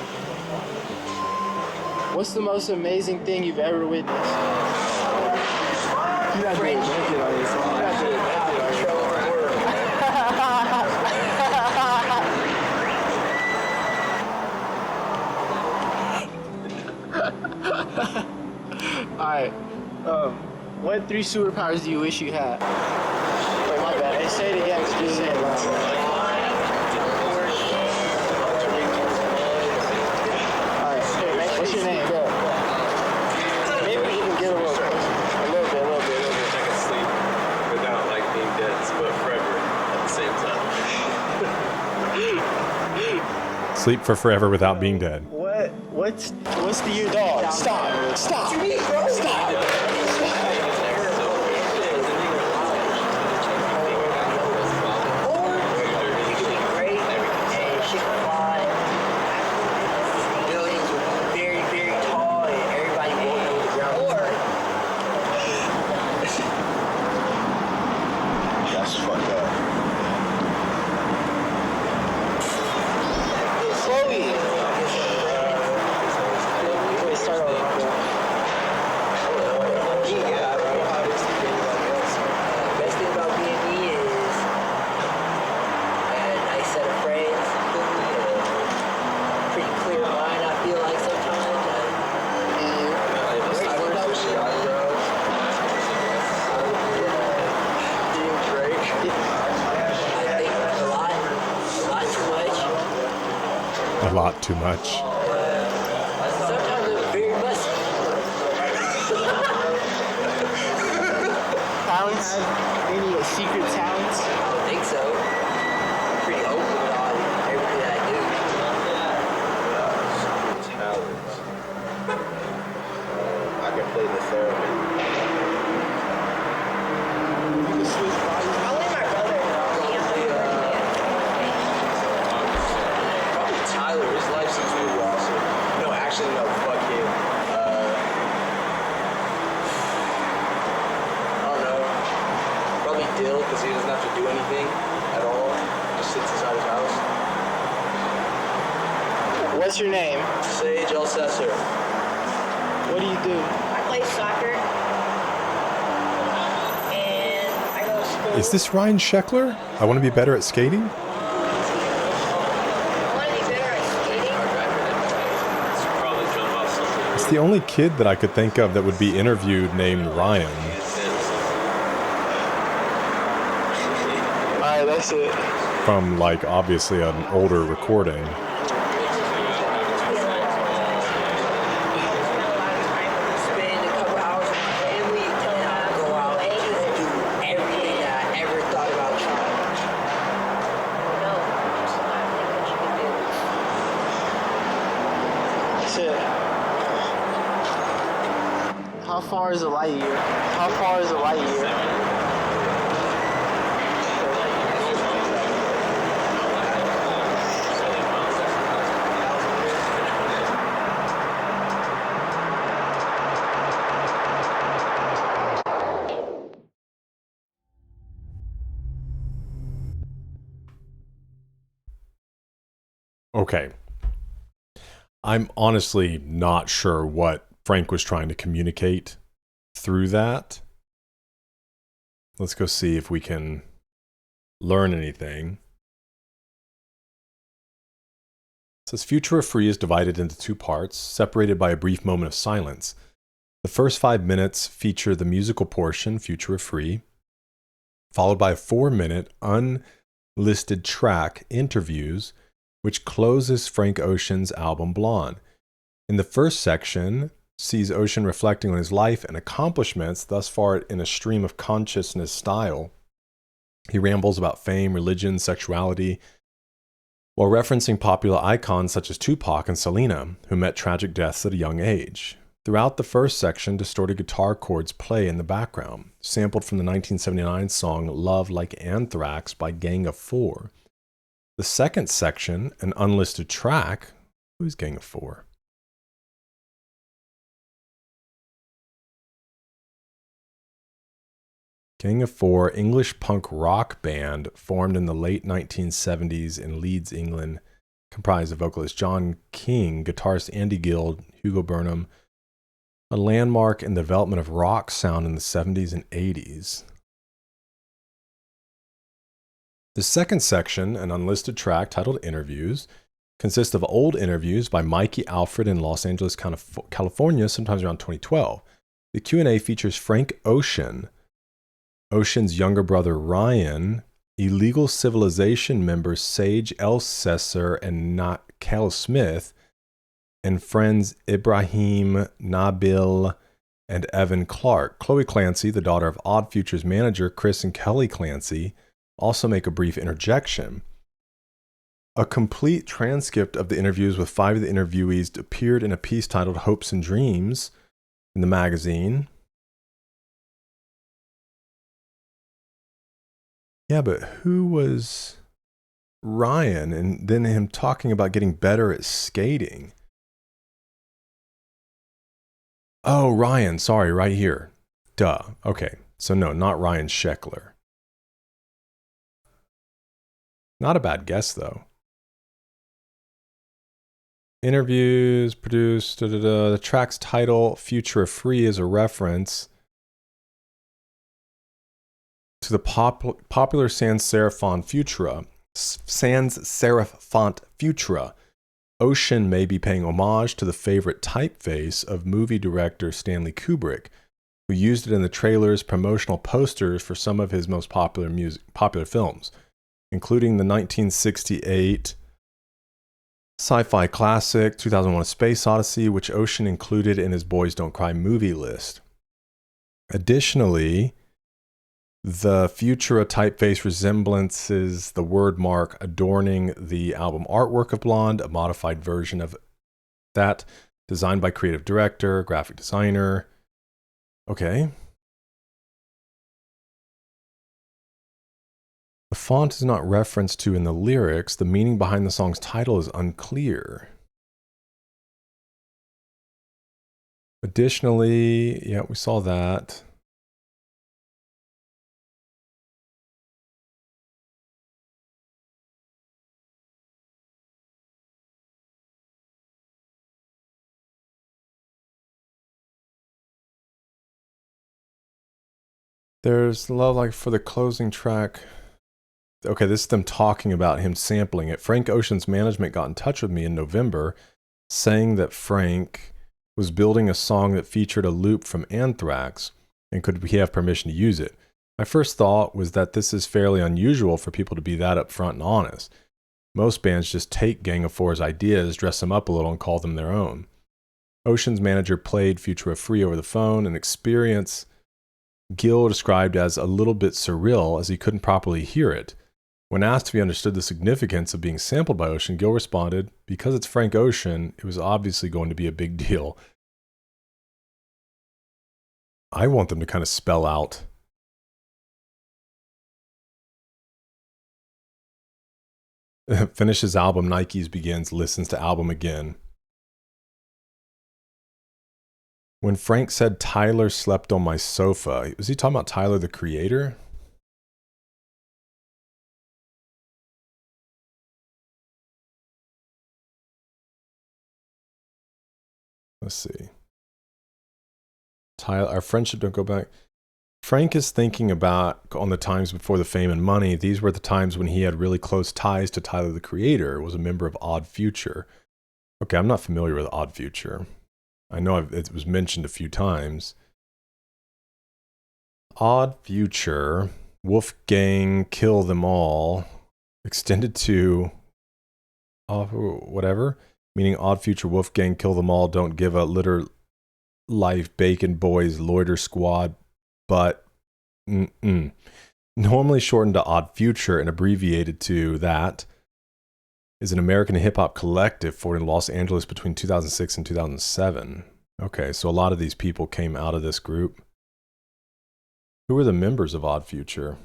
What's the most amazing thing you've ever witnessed? You gotta do it. Alright. What 3 superpowers do you wish you had? Wait, my bad. Hey, say it again. Just say it loud. Alright, what's your name? Maybe we can get a little bit. Sleep for forever without being dead. What's the year? Dog, stop. What you mean, bro? Stop. That's fucked up. Chloe! Wait, start over. Best thing about being me is a nice set of friends, pretty clear mind, I feel like sometimes. A lot too much. Sometimes I'm very musty. Talents? Any secret talents? I don't think so. I'm pretty open about everything that I do. Talents. I can play the theremin. You can switch bodies. Only my brother. Probably Tyler. His life seems really awesome. No, actually, no. Fuck him. I don't know. Probably Dill, because he doesn't have to do anything at all. Just sits inside his house. What's your name? Sage Alcessor. What do you do? I play soccer. And I go to school. Is this Ryan Sheckler? I want to be better at skating? I want to be better at skating. It's the only kid that I could think of that would be interviewed named Ryan. Alright, that's it. From, like, obviously an older recording. Spend a couple hours with my family, and I go out and just do everything that I ever thought about trying. No, just not think that you can do. That's it. How far is a light year? How far is a light year? Okay. I'm honestly not sure what Frank was trying to communicate through that. Let's go see if we can learn anything. It says Futura Free is divided into two parts, separated by a brief moment of silence. The first 5 minutes feature the musical portion, Futura Free, followed by a 4-minute unlisted track, Interviews, which closes Frank Ocean's album Blonde. In the first section, sees Ocean reflecting on his life and accomplishments thus far in a stream of consciousness style. He rambles about fame, religion, sexuality, while referencing popular icons such as Tupac and Selena, who met tragic deaths at a young age. Throughout the first section, distorted guitar chords play in the background, sampled from the 1979 song Love Like Anthrax by Gang of Four. The second section, an unlisted track, who's Gang of Four? Gang of Four, English punk rock band formed in the late 1970s in Leeds, England, comprised of vocalist John King, guitarist Andy Gill, Hugo Burnham, a landmark in the development of rock sound in the 70s and 80s. The second section, an unlisted track titled Interviews, consists of old interviews by Mikey Alfred in Los Angeles, California, sometimes around 2012. The Q&A features Frank Ocean, Ocean's younger brother Ryan, Illegal Civilization members Sage Elsesser and Kel Smith, and friends Ibrahim, Nabil, and Evan Clark. Chloe Clancy, the daughter of Odd Future's manager Chris and Kelly Clancy, also make a brief interjection. A complete transcript of the interviews with 5 of the interviewees appeared in a piece titled Hopes and Dreams in the magazine. Yeah, but who was Ryan? And then him talking about getting better at skating. Oh, Ryan. Sorry, right here. Duh. Okay. So no, not Ryan Sheckler. Not a bad guess, though. Interviews, produced, the track's title, Futura Free, is a reference to the popular sans serif font Futura. Ocean may be paying homage to the favorite typeface of movie director Stanley Kubrick, who used it in the trailer's promotional posters for some of his most popular films, including the 1968 sci-fi classic 2001: A Space Odyssey, which Ocean included in his Boys Don't Cry movie list. Additionally, the Futura typeface resemblances the word mark adorning the album artwork of Blonde, a modified version of that designed by creative director, graphic designer. Okay. The font is not referenced to in the lyrics. The meaning behind the song's title is unclear. Additionally, yeah, we saw that. There's love like for the closing track. Okay, this is them talking about him sampling it. Frank Ocean's management got in touch with me in November, saying that Frank was building a song that featured a loop from Anthrax, and could he have permission to use it? My first thought was that this is fairly unusual for people to be that upfront and honest. Most bands just take Gang of Four's ideas, dress them up a little, and call them their own. Ocean's manager played Futura Free over the phone, an experience Gil described as a little bit surreal as he couldn't properly hear it. When asked if he understood the significance of being sampled by Ocean, Gil responded, "Because it's Frank Ocean, it was obviously going to be a big deal." I want them to kind of spell out. Finishes album, Nikes begins, listens to album again. When Frank said Tyler slept on my sofa, was he talking about Tyler the Creator? Let's see. Tyler, our friendship don't go back. Frank is thinking about on the times before the fame and money. These were the times when he had really close ties to Tyler the Creator, was a member of Odd Future. Okay, I'm not familiar with Odd Future. I know it was mentioned a few times. Odd Future, Wolfgang Kill Them All, extended to whatever, meaning Odd Future, Wolfgang Kill Them All, Don't Give a Litter Life, Bacon Boys, Loiter Squad, but normally shortened to Odd Future and abbreviated to that, is an American hip-hop collective formed in Los Angeles between 2006 and 2007. Okay, so a lot of these people came out of this group. Who are the members of Odd Future?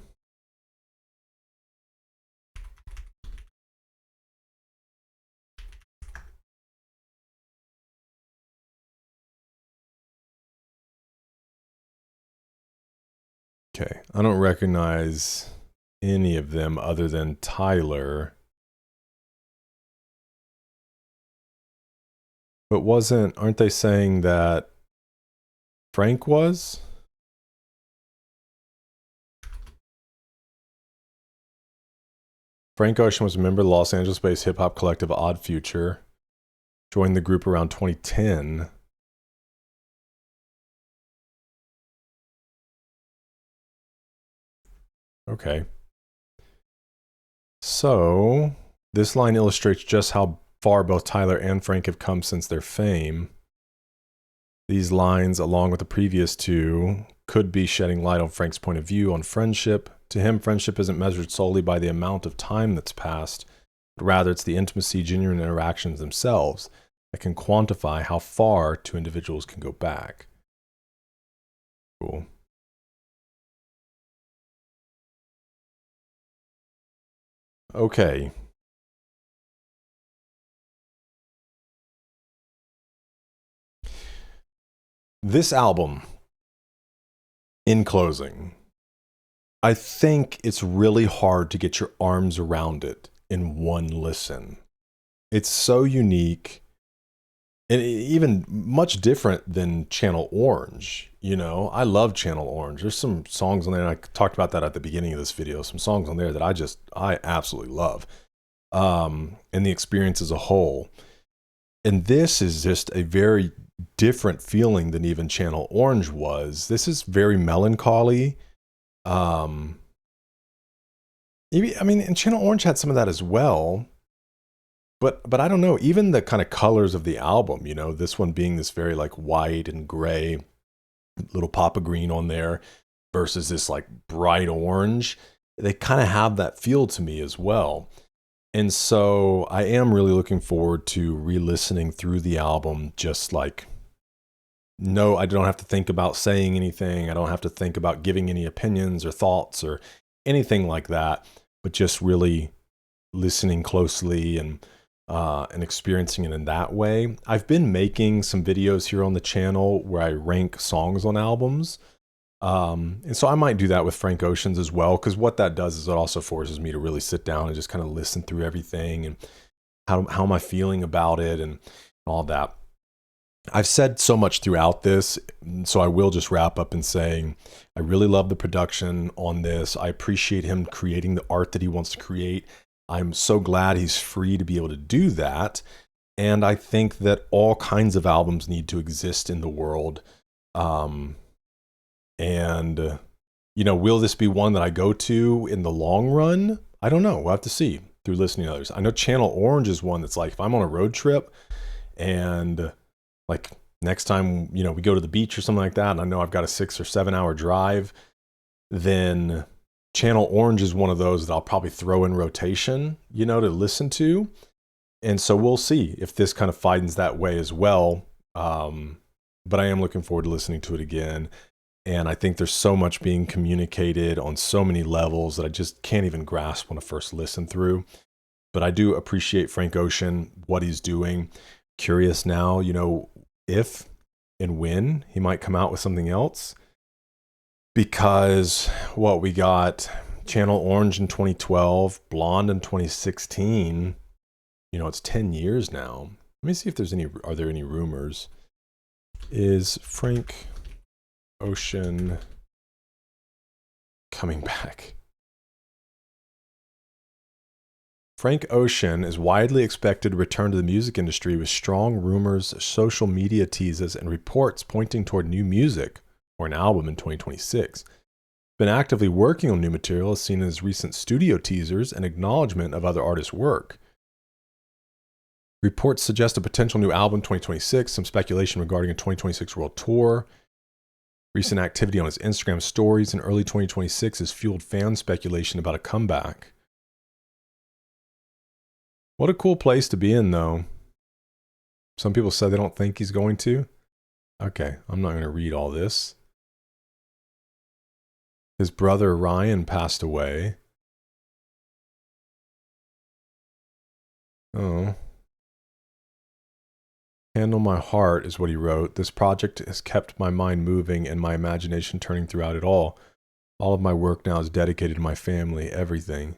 Okay, I don't recognize any of them other than Tyler. But aren't they saying that Frank was? Frank Ocean was a member of the Los Angeles-based hip-hop collective Odd Future. Joined the group around 2010. Okay. So, this line illustrates just how far both Tyler and Frank have come since their fame. These lines, along with the previous two, could be shedding light on Frank's point of view on friendship. To him, friendship isn't measured solely by the amount of time that's passed, but rather it's the intimacy, genuine interactions themselves that can quantify how far two individuals can go back. Cool. Okay. This album, in closing, I think it's really hard to get your arms around it in one listen. It's so unique and even much different than Channel Orange. You know, I love Channel Orange. There's some songs on there, and I talked about that at the beginning of this video, some songs on there that I absolutely love. And the experience as a whole. And this is just a very different feeling than even Channel Orange was. This is very melancholy. I mean, and Channel Orange had some of that as well. But I don't know, even the kind of colors of the album, you know, this one being this very like white and gray, little pop of green on there versus this like bright orange, they kind of have that feel to me as well. And so I am really looking forward to re-listening through the album, just like, no, I don't have to think about saying anything. I don't have to think about giving any opinions or thoughts or anything like that, but just really listening closely and experiencing it in that way. I've been making some videos here on the channel where I rank songs on albums. And so I might do that with Frank Ocean's as well, because what that does is it also forces me to really sit down and just kind of listen through everything and how am I feeling about it and all that. I've said so much throughout this, so I will just wrap up in saying I really love the production on this. I appreciate him creating the art that he wants to create. I'm so glad he's free to be able to do that. And I think that all kinds of albums need to exist in the world. And, you know, will this be one that I go to in the long run? I don't know. We'll have to see through listening to others. I know Channel Orange is one that's like, if I'm on a road trip and like next time, you know, we go to the beach or something like that, and I know I've got a 6 or 7 hour drive, then Channel Orange is one of those that I'll probably throw in rotation, you know, to listen to. And so we'll see if this kind of finds that way as well. But I am looking forward to listening to it again. And I think there's so much being communicated on so many levels that I just can't even grasp when I first listen through. But I do appreciate Frank Ocean, what he's doing. Curious now, you know, if and when he might come out with something else. Because what we got, Channel Orange in 2012, Blonde in 2016. You know, it's 10 years now. Let me see if there's are there any rumors? Is Frank Ocean coming back? Frank Ocean is widely expected to return to the music industry with strong rumors, social media teases, and reports pointing toward new music or an album in 2026. Been actively working on new material as seen in his recent studio teasers and acknowledgement of other artists' work. Reports suggest a potential new album in 2026, some speculation regarding a 2026 world tour. Recent activity on his Instagram stories in early 2026 has fueled fan speculation about a comeback. What a cool place to be in, though. Some people said they don't think he's going to. Okay, I'm not going to read all this. His brother Ryan passed away. Oh. Handle My Heart is what he wrote. This project has kept my mind moving and my imagination turning throughout it all. All of my work now is dedicated to my family, everything.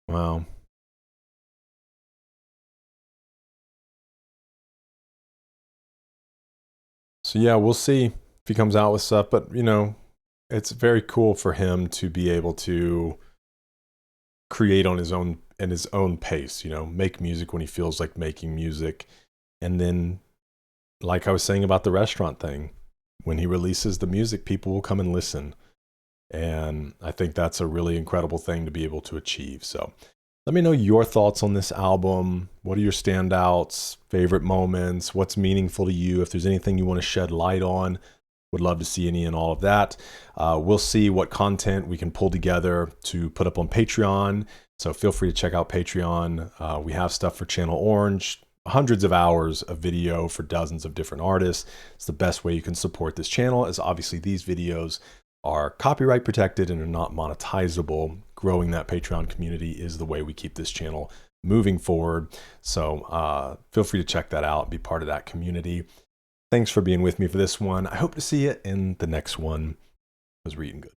Wow. So yeah, we'll see if he comes out with stuff, but you know, it's very cool for him to be able to create on his own and his own pace, you know, make music when he feels like making music. And then, like I was saying about the restaurant thing, when he releases the music, people will come and listen. And I think that's a really incredible thing to be able to achieve. So let me know your thoughts on this album. What are your standouts, favorite moments? What's meaningful to you? If there's anything you want to shed light on, Would love to see any and all of that. We'll see what content we can pull together to put up on Patreon. So feel free to check out Patreon. We have stuff for Channel Orange, hundreds of hours of video for dozens of different artists. It's the best way you can support this channel, as obviously these videos are copyright protected and are not monetizable. Growing that Patreon community is the way we keep this channel moving forward. So feel free to check that out and be part of that community. Thanks for being with me for this one. I hope to see you in the next one, because we're eating good.